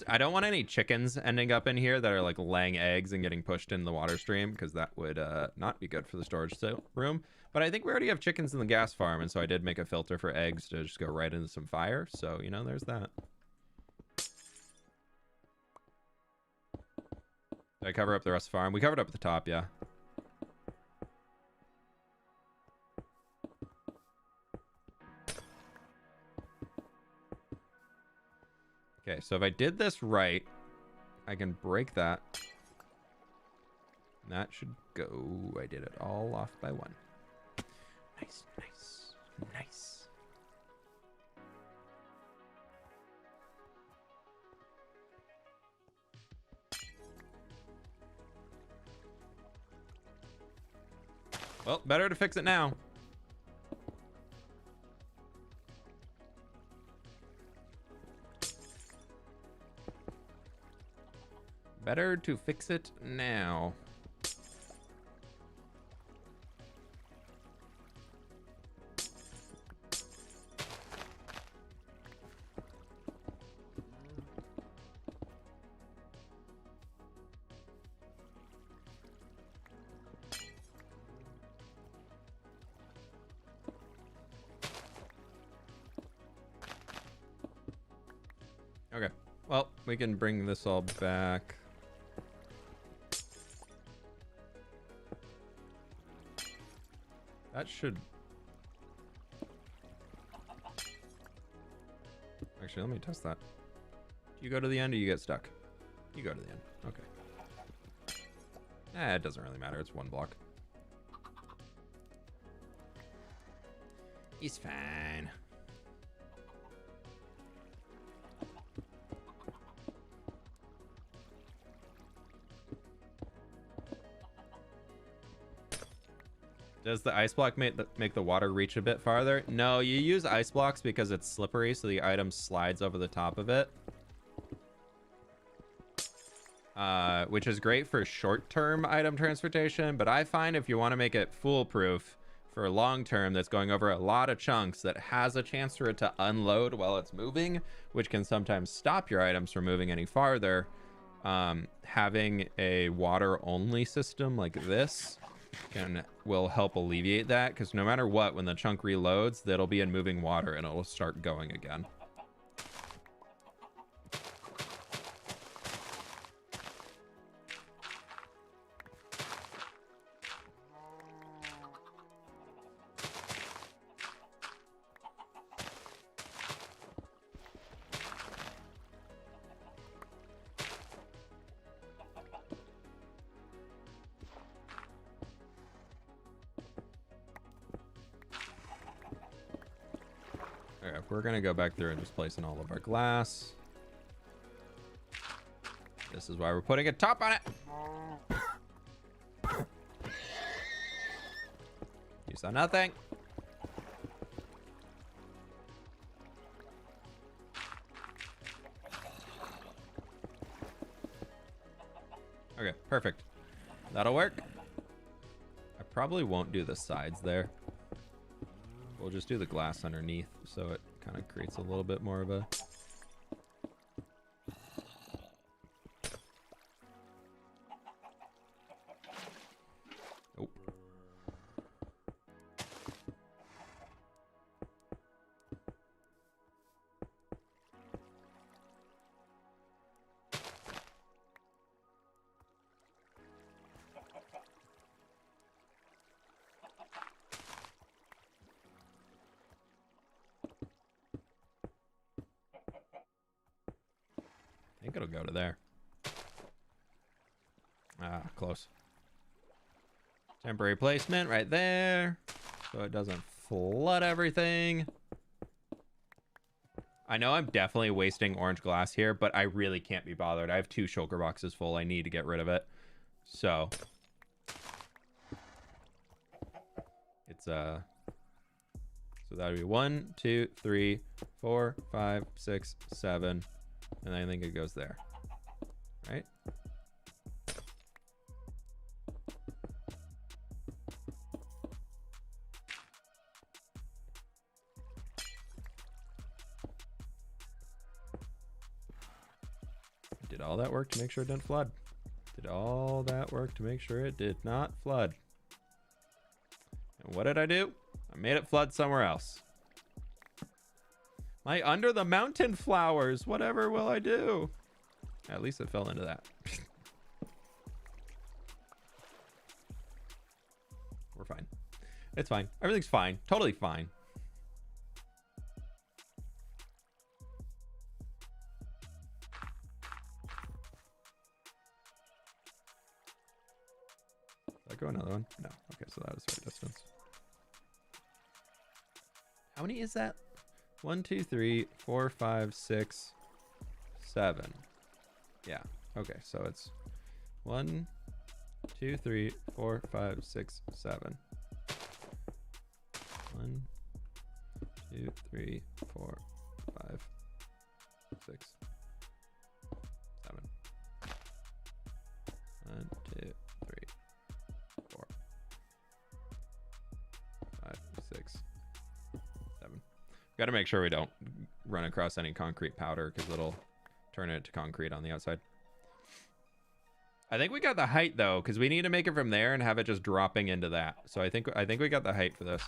I don't want any chickens ending up in here that are like laying eggs and getting pushed in the water stream, because that would not be good for the storage room. But I think we already have chickens in the gas farm, and so I did make a filter for eggs to just go right into some fire. So, you know, there's that. Did I cover up the rest of the farm? We covered up the top, yeah. Okay, so if I did this right, I can break that. And that should go. I did it all off by 1. Nice, nice, nice. Well, better to fix it now. Better to fix it now. Okay. Well, we can bring this all back. That should... Actually, let me test that. Do you go to the end or you get stuck? You go to the end. Okay. It doesn't really matter. It's one block. He's fine. Does the ice block make the water reach a bit farther? No, you use ice blocks because it's slippery, so the item slides over the top of it. Which is great for short-term item transportation, but I find if you want to make it foolproof for long-term that's going over a lot of chunks that has a chance for it to unload while it's moving, which can sometimes stop your items from moving any farther, having a water-only system like this will help alleviate that, because no matter what, when the chunk reloads, that'll be in moving water and it'll start going again. We're gonna go back through and just place in all of our glass. This is why we're putting a top on it. You saw nothing. Okay, perfect. That'll work. I probably won't do the sides there. We'll just do the glass underneath, so it kind of creates a little bit more of a... Oh. I think it'll go to there. Ah, close. Temporary placement right there, so it doesn't flood everything. I know I'm definitely wasting orange glass here, but I really can't be bothered. I have 2 shulker boxes full. I need to get rid of it. So it's so that would be 1, 2, 3, 4, 5, 6, 7. And I think it goes there, right? Did all that work to make sure it didn't flood? Did all that work to make sure it did not flood? And what did I do? I made it flood somewhere else. My under the mountain flowers, whatever will I do? At least it fell into that. We're fine. It's fine. Everything's fine. Totally fine. Did I go another one? No. Okay, so that was right distance. How many is that? 1, 2, 3, 4, 5, 6, 7. Yeah. Okay, so it's 1, 2, 3, 4, 5, 6, 7. 1, 2, 3, 4, 5, 6, 7. 1, 2, 3, 4, 5, 6, 7. Got to make sure we don't run across any concrete powder because it'll turn it to concrete on the outside. I think we got the height though, because we need to make it from there and have it just dropping into that. So I think we got the height for this.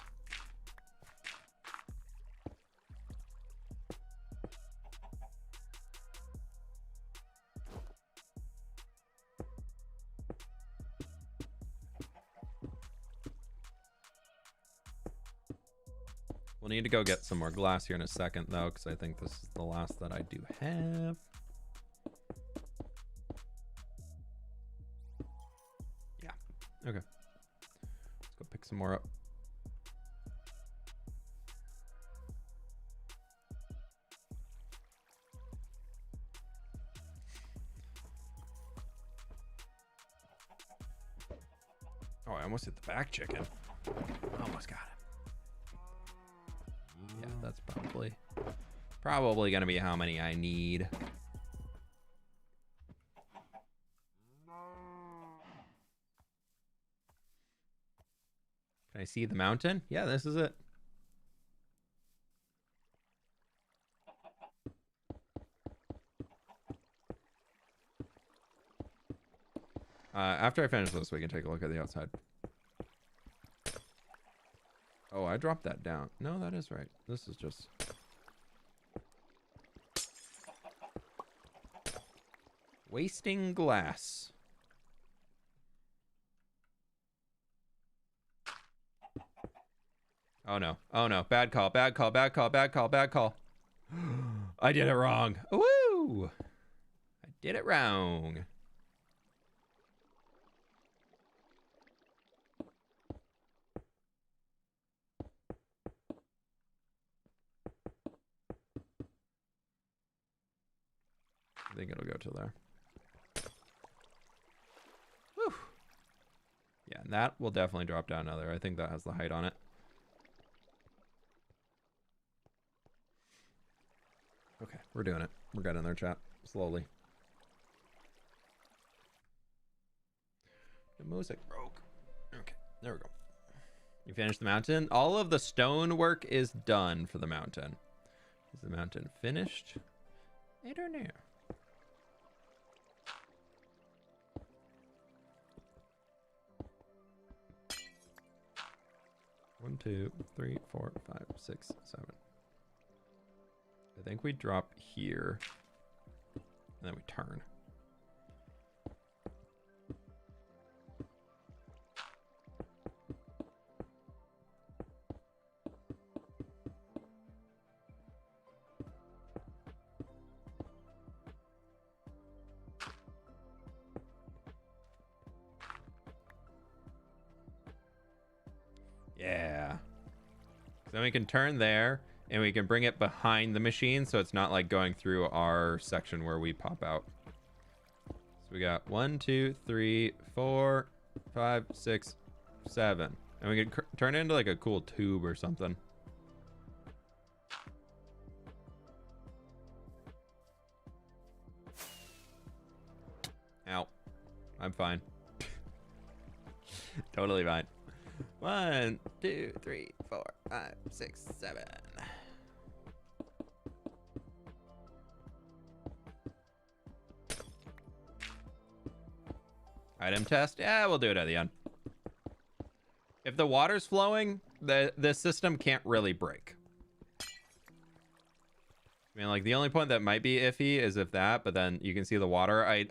We'll need to go get some more glass here in a second, though, because I think this is the last that I do have. Yeah. Okay. Let's go pick some more up. Oh, I almost hit the back chicken. Almost got it. Yeah, that's probably gonna be how many I need. Can I see the mountain? Yeah, this is it. After I finish this, we can take a look at the outside. Oh, I dropped that down. No, that is right. This is just... wasting glass. Oh no. Oh no. Bad call. Bad call. Bad call. Bad call. Bad call. I did it wrong. Woo! I did it wrong. I think it'll go to there. Whew. Yeah, and that will definitely drop down another. I think that has the height on it. Okay, we're doing it. We're getting there, chat. Slowly. The music broke. Okay, there we go. You finished the mountain? All of the stone work is done for the mountain. Is the mountain finished? I don't know. 1, 2, 3, 4, 5, 6, 7. I think we drop here, and then we turn. Yeah. Then we can turn there, and we can bring it behind the machine, so it's not like going through our section where we pop out. So we got 1, 2, 3, 4, 5, 6, 7. And we can turn it into like a cool tube or something. Ow. I'm fine. Totally fine. 1, 2, 3, 4, 5, 6, 7. Item test? Yeah, we'll do it at the end. If the water's flowing, the system can't really break. I mean, like, the only point that might be iffy is if that, but then you can see the water. I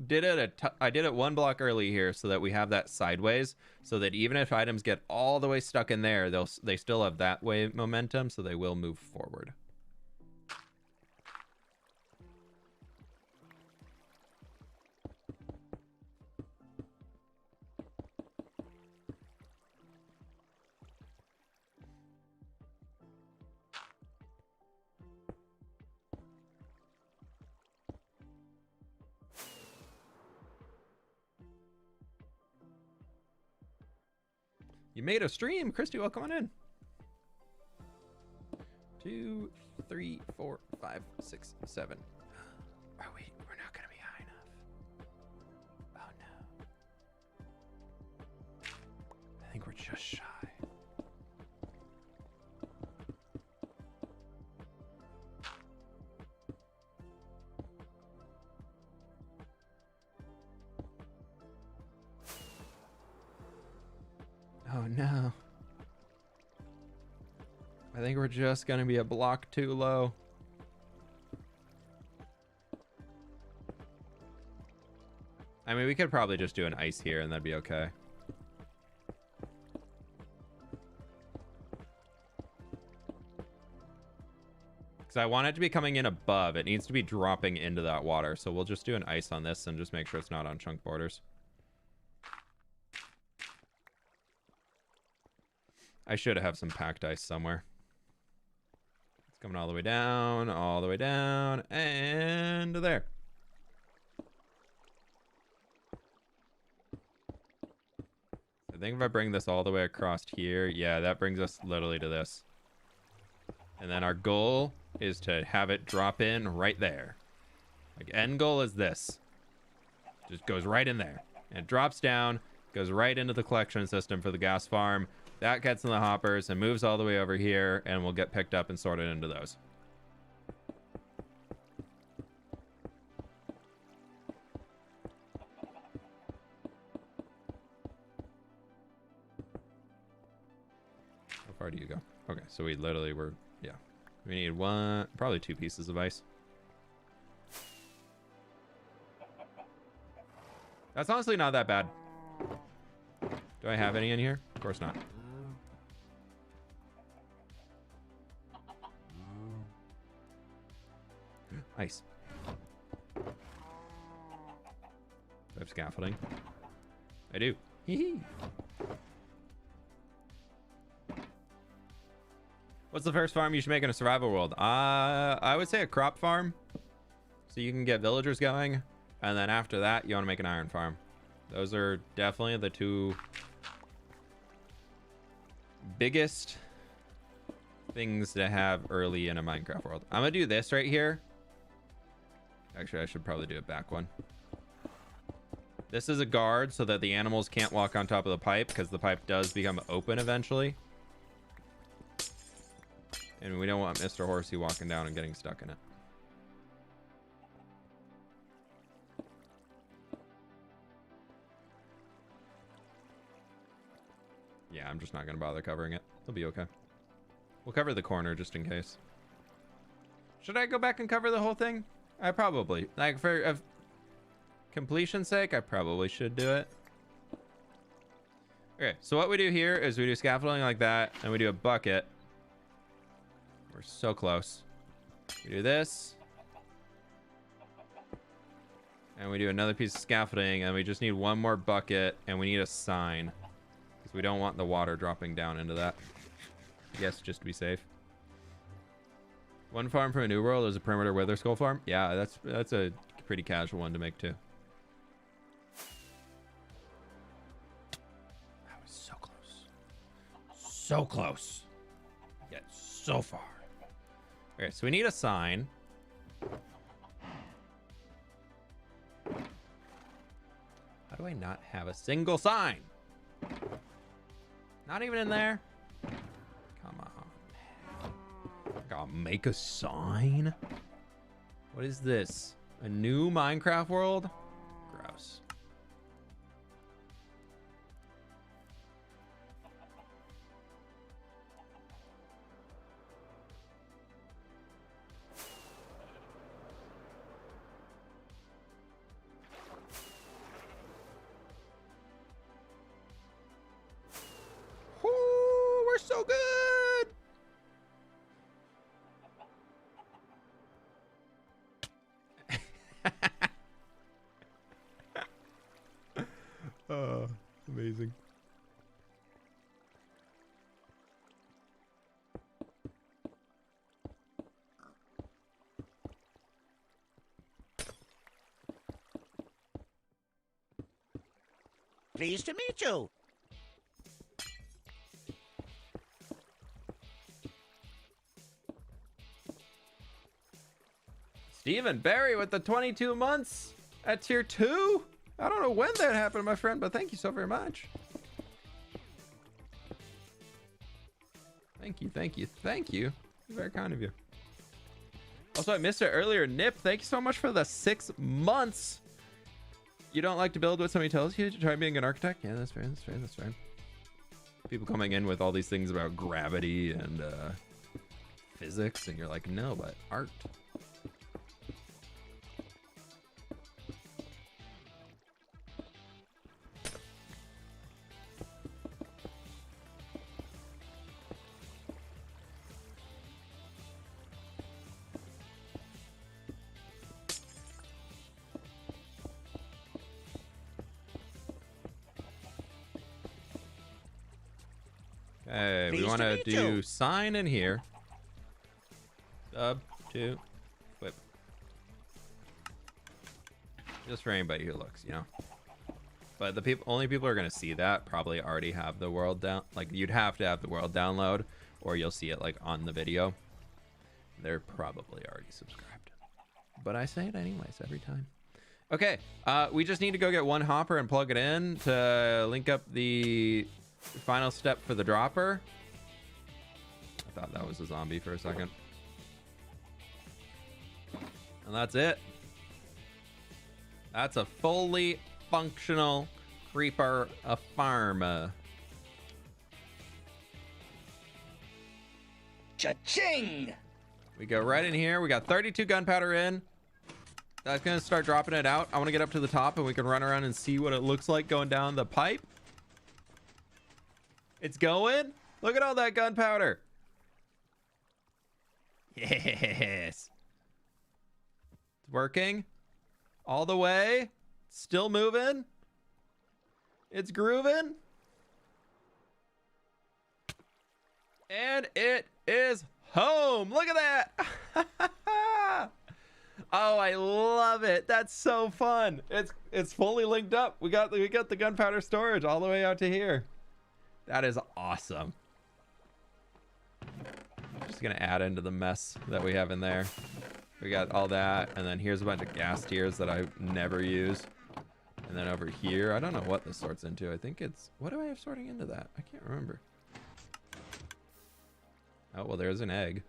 did it one block early here so that we have that sideways, so that even if items get all the way stuck in there, they still have that way momentum, so they will move forward. You made a stream, Christy. Welcome on in. 2, 3, 4, 5, 6, 7. Are we? We're not gonna be high enough. Oh no. I think we're just shy. Oh no. I think we're just gonna be a block too low. I mean, we could probably just do an ice here and that'd be okay. Because I want it to be coming in above. It needs to be dropping into that water. So we'll just do an ice on this and just make sure it's not on chunk borders. I should have some packed ice somewhere. It's coming all the way down, and there. I think if I bring this all the way across here, yeah, that brings us literally to this. And then our goal is to have it drop in right there. Like, end goal is this. Just goes right in there. And it drops down, goes right into the collection system for the gas farm. That gets in the hoppers and moves all the way over here, and will get picked up and sorted into those. How far do you go? Okay, so we literally were, yeah. We need one, probably 2 pieces of ice. That's honestly not that bad. Do I have any in here? Of course not. Ice. Do I have scaffolding? I do. Hee. What's the first farm you should make in a survival world? I would say a crop farm. So you can get villagers going. And then after that, you want to make an iron farm. Those are definitely the 2 biggest things to have early in a Minecraft world. I'm going to do this right here. Actually, I should probably do a back one. This is a guard so that the animals can't walk on top of the pipe, because the pipe does become open eventually. And we don't want Mr. Horsey walking down and getting stuck in it. Yeah, I'm just not going to bother covering it. It'll be okay. We'll cover the corner just in case. Should I go back and cover the whole thing? I probably. Like, for completion's sake, I probably should do it. Okay, so what we do here is we do scaffolding like that, and we do a bucket. We're so close. We do this. And we do another piece of scaffolding, and we just need one more bucket, and we need a sign. Because we don't want the water dropping down into that. Yes, just to be safe. One farm from a new world is a perimeter wither skull farm. Yeah, that's a pretty casual one to make too. That was so close. So close. Yet so far. Okay, so we need a sign. How do I not have a single sign? Not even in there? Come on. Gotta make a sign? What is this? A new Minecraft world? Gross. Ooh, we're so good! Oh, amazing. Pleased to meet you. Stephen Barry with the 22 months at tier 2. I don't know when that happened, my friend, but thank you so very much. Thank you, thank you, thank you. Very kind of you. Also, I missed it earlier. Nip, thank you so much for the 6 months. You don't like to build what somebody tells you to try being an architect? Yeah, that's fair, that's fair, that's fair. People coming in with all these things about gravity and physics, and you're like, no, but art. Hey, we Pleased want to to meet do you. sign in here. Sub to whip. Just for anybody who looks, you know. But the only people who are going to see that probably already have the world down. Like, you'd have to have the world download, or you'll see it like on the video. They're probably already subscribed. But I say it anyways every time. Okay, we just need to go get one hopper and plug it in to link up the final step for the dropper. I thought that was a zombie for a second. And that's it. That's a fully functional creeper farm. Cha-ching! We go right in here. We got 32 gunpowder in. That's gonna start dropping it out. I want to get up to the top and we can run around and see what it looks like going down the pipe. It's going. Look at all that gunpowder. Yes. It's working. All the way. Still moving. It's grooving. And it is home. Look at that. Oh, I love it. That's so fun. It's fully linked up. We got the gunpowder storage all the way out to here. That is awesome. Just gonna add into the mess that we have in there. We got all that, and then here's a bunch of gas tiers that I never use. And then over here, I don't know what this sorts into. I think it's, what do I have sorting into that? I can't remember. Oh, well, there's an egg.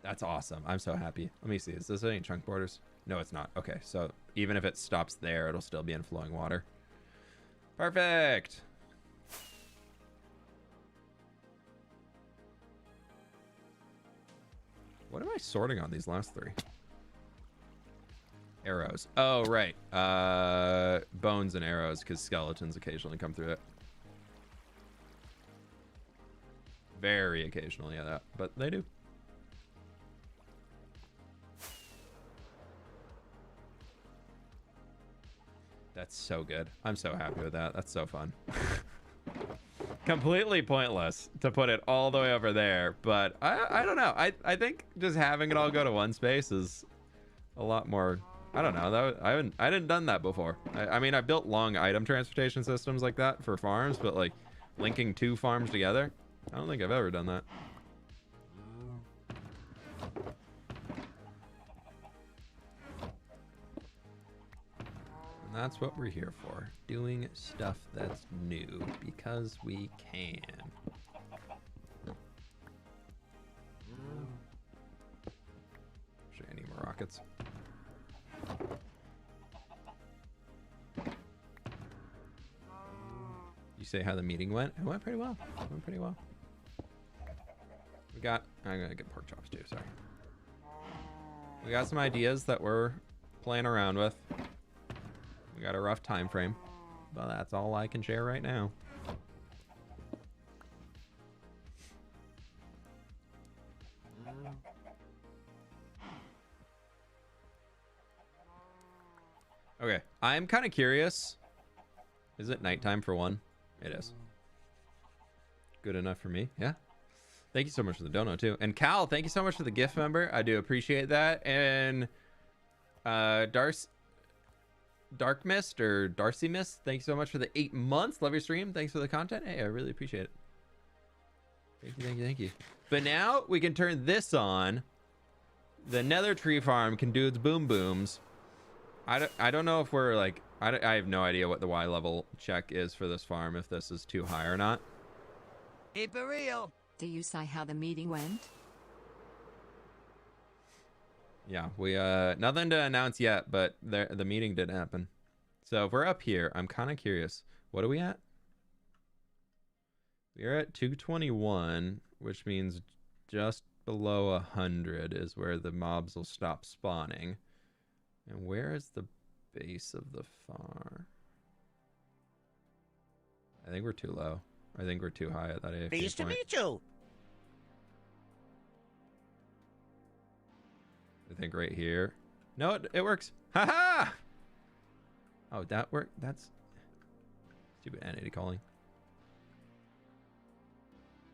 That's awesome. I'm so happy. Let me see. Is this any chunk borders? No, it's not. Okay, so even if it stops there, it'll still be in flowing water. Perfect. What am I sorting on these last three? Arrows. Oh, right. Bones and arrows, because skeletons occasionally come through it. Very occasionally, yeah, that, but they do. That's so good. I'm so happy with that. That's so fun. Completely pointless to put it all the way over there, but I don't know. I think just having it all go to one space is a lot more. I don't know. I hadn't done that before. I mean, I built long item transportation systems like that for farms, but like linking two farms together, I don't think I've ever done that. And that's what we're here for. Doing stuff that's new because we can. Actually, I need more rockets. You say how the meeting went? It went pretty well. It went pretty well. We got, I'm gonna get pork chops too, sorry. We got some ideas that we're playing around with. We got a rough time frame, but that's all I can share right now. Okay, I'm kind of curious. Is it nighttime for one? It is. Good enough for me, yeah. Thank you so much for the dono too. And Cal, thank you so much for the gift member. I do appreciate that. And Dark Mist or Darcy Mist, thank you so much for the 8 months. Love your stream. Thanks for the content. Hey, I really appreciate it. Thank you, thank you, thank you. But now we can turn this on. The Nether Tree Farm can do its boom booms. I don't know if we're like, I have no idea what the Y level check is for this farm, if this is too high or not. Keep it real. Do you say how the meeting went? Yeah, we nothing to announce yet, but the meeting did happen. So if we're up here, I'm kind of curious. What are we at? We're at 221, which means just below 100 is where the mobs will stop spawning. And where is the base of the farm? I think we're too low. I think we're too high at that AFK Pleased to point. meet you. I think right here. No, it works. Haha! Oh, that worked. That's stupid entity calling.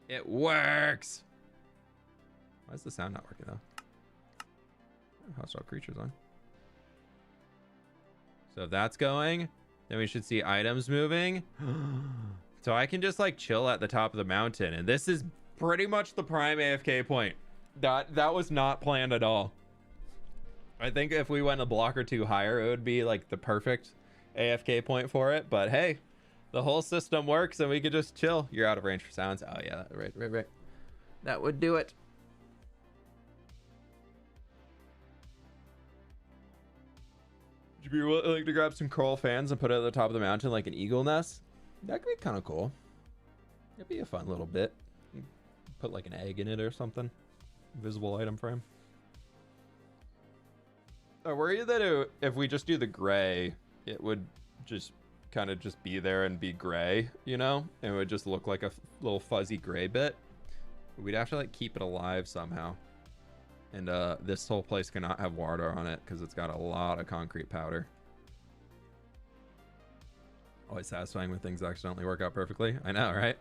It works. Why is the sound not working though? Hostile creatures on. So if that's going, then we should see items moving. So I can just like chill at the top of the mountain, and this is pretty much the prime AFK point. That was not planned at all. I think if we went a block or two higher, it would be like the perfect AFK point for it. But hey, the whole system works, and we could just chill. You're out of range for sounds. Oh yeah, right. That would do it. Would you be willing to grab some coral fans and put it at the top of the mountain like an eagle nest? That could be kind of cool. It'd be a fun little bit. Put like an egg in it or something. Visible item frame. I worry that if we just do the gray, it would just kind of just be there and be gray, you know? And it would just look like a little fuzzy gray bit. We'd have to like keep it alive somehow. And this whole place cannot have water on it because it's got a lot of concrete powder. Always satisfying when things accidentally work out perfectly. I know, right?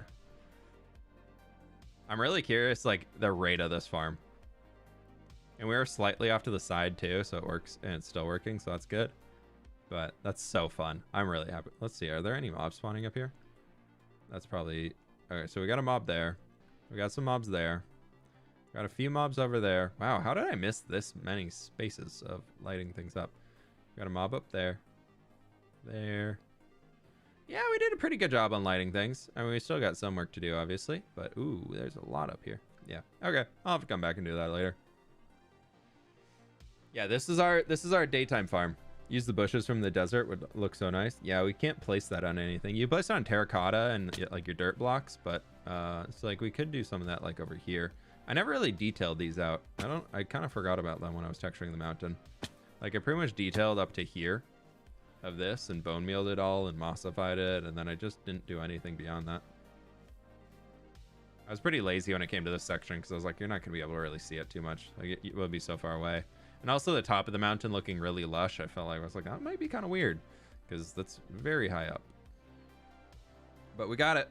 I'm really curious, like, the rate of this farm. And we were slightly off to the side, too, so it works, and it's still working, so that's good. But that's so fun. I'm really happy. Let's see, are there any mobs spawning up here? That's probably... Okay, so we got a mob there. We got some mobs there. Got a few mobs over there. Wow, how did I miss this many spaces of lighting things up? Got a mob up there. There. Yeah, we did a pretty good job on lighting things. I mean, we still got some work to do, obviously. But, ooh, there's a lot up here. Yeah, okay. I'll have to come back and do that later. Yeah, this is our daytime farm. Use the bushes from the desert would look so nice. Yeah, we can't place that on anything. You place it on terracotta and, like, your dirt blocks. But, it's like, we could do some of that, like, over here. I never really detailed these out. I kind of forgot about them when I was texturing the mountain. Like, I pretty much detailed up to here of this and bone mealed it all and mossified it, and then I just didn't do anything beyond that. I was pretty lazy when it came to this section because I was like, you're not going to be able to really see it too much. Like, it will be so far away. And also the top of the mountain looking really lush, I felt like I was like, that might be kind of weird because that's very high up. But we got it.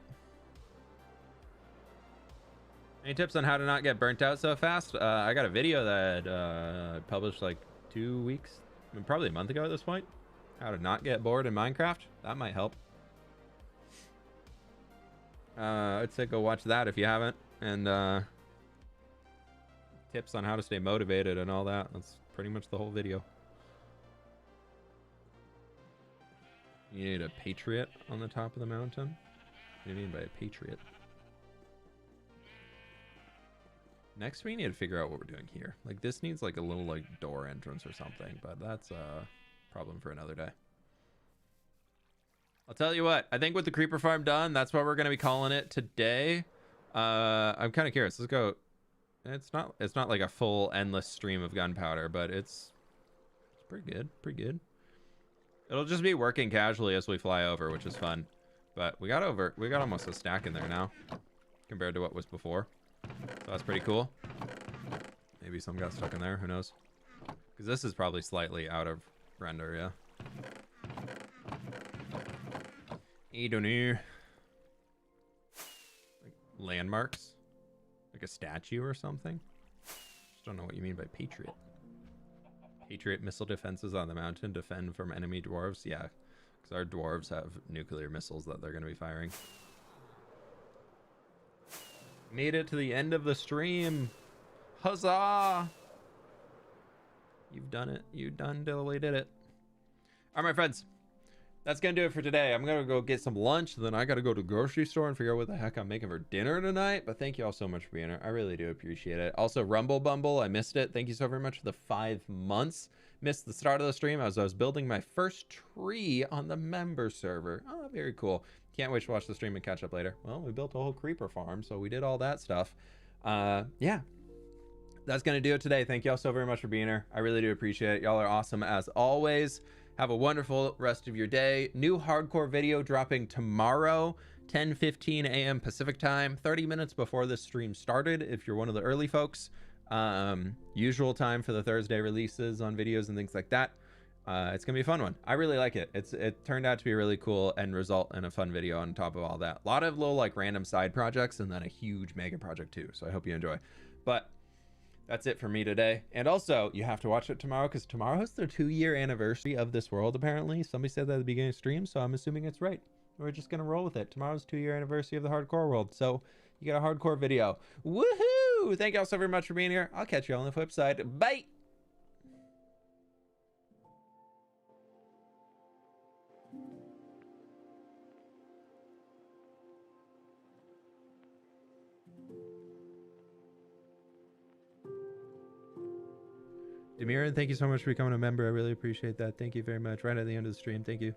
Any tips on how to not get burnt out so fast? I got a video that I published like 2 weeks, probably a month ago at this point. How to not get bored in Minecraft. That might help. I'd say go watch that if you haven't. And tips on how to stay motivated and all that. That's pretty much the whole video. You need a patriot on the top of the mountain? What do you mean by a patriot? Next, we need to figure out what we're doing here. Like, this needs like a little like door entrance or something, but that's a problem for another day. I'll tell you what, I think with the creeper farm done, that's what we're going to be calling it today. I'm kind of curious. Let's go. It's not like a full endless stream of gunpowder, but it's pretty good. It'll just be working casually as we fly over, which is fun. But we got almost a stack in there now compared to what was before. So that's pretty cool. Maybe some got stuck in there, who knows? Because this is probably slightly out of render, yeah. I don't know. Like landmarks? Like a statue or something? Just don't know what you mean by patriot. Patriot missile defenses on the mountain defend from enemy dwarves? Yeah, because our dwarves have nuclear missiles that they're going to be firing. Made it to the end of the stream. Huzzah! You've done it. You done diddly did it. All right, my friends. That's going to do it for today. I'm going to go get some lunch. Then I got to go to the grocery store and figure out what the heck I'm making for dinner tonight. But thank you all so much for being here. I really do appreciate it. Also, Rumble Bumble, I missed it. Thank you so very much for the 5 months. Missed the start of the stream as I was building my first tree on the member server. Oh, very cool. Can't wait to watch the stream and catch up later. Well, we built a whole creeper farm, so we did all that stuff. Yeah. That's going to do it today. Thank you all so very much for being here. I really do appreciate it. Y'all are awesome as always. Have a wonderful rest of your day. New hardcore video dropping tomorrow, 10:15 a.m. Pacific time, 30 minutes before this stream started, if you're one of the early folks. Usual time for the Thursday releases on videos and things like that. It's gonna be a fun one. I really like it. It turned out to be a really cool end result and a fun video on top of all that. A lot of little like random side projects and then a huge mega project too. So I hope you enjoy. But that's it for me today. And also, you have to watch it tomorrow because tomorrow is the 2-year anniversary of this world, apparently. Somebody said that at the beginning of the stream, so I'm assuming it's right. We're just going to roll with it. Tomorrow's 2-year anniversary of the hardcore world. So you get a hardcore video. Woohoo! Thank you all so very much for being here. I'll catch you all on the flip side. Bye! Demiran, thank you so much for becoming a member. I really appreciate that. Thank you very much. Right at the end of the stream. Thank you.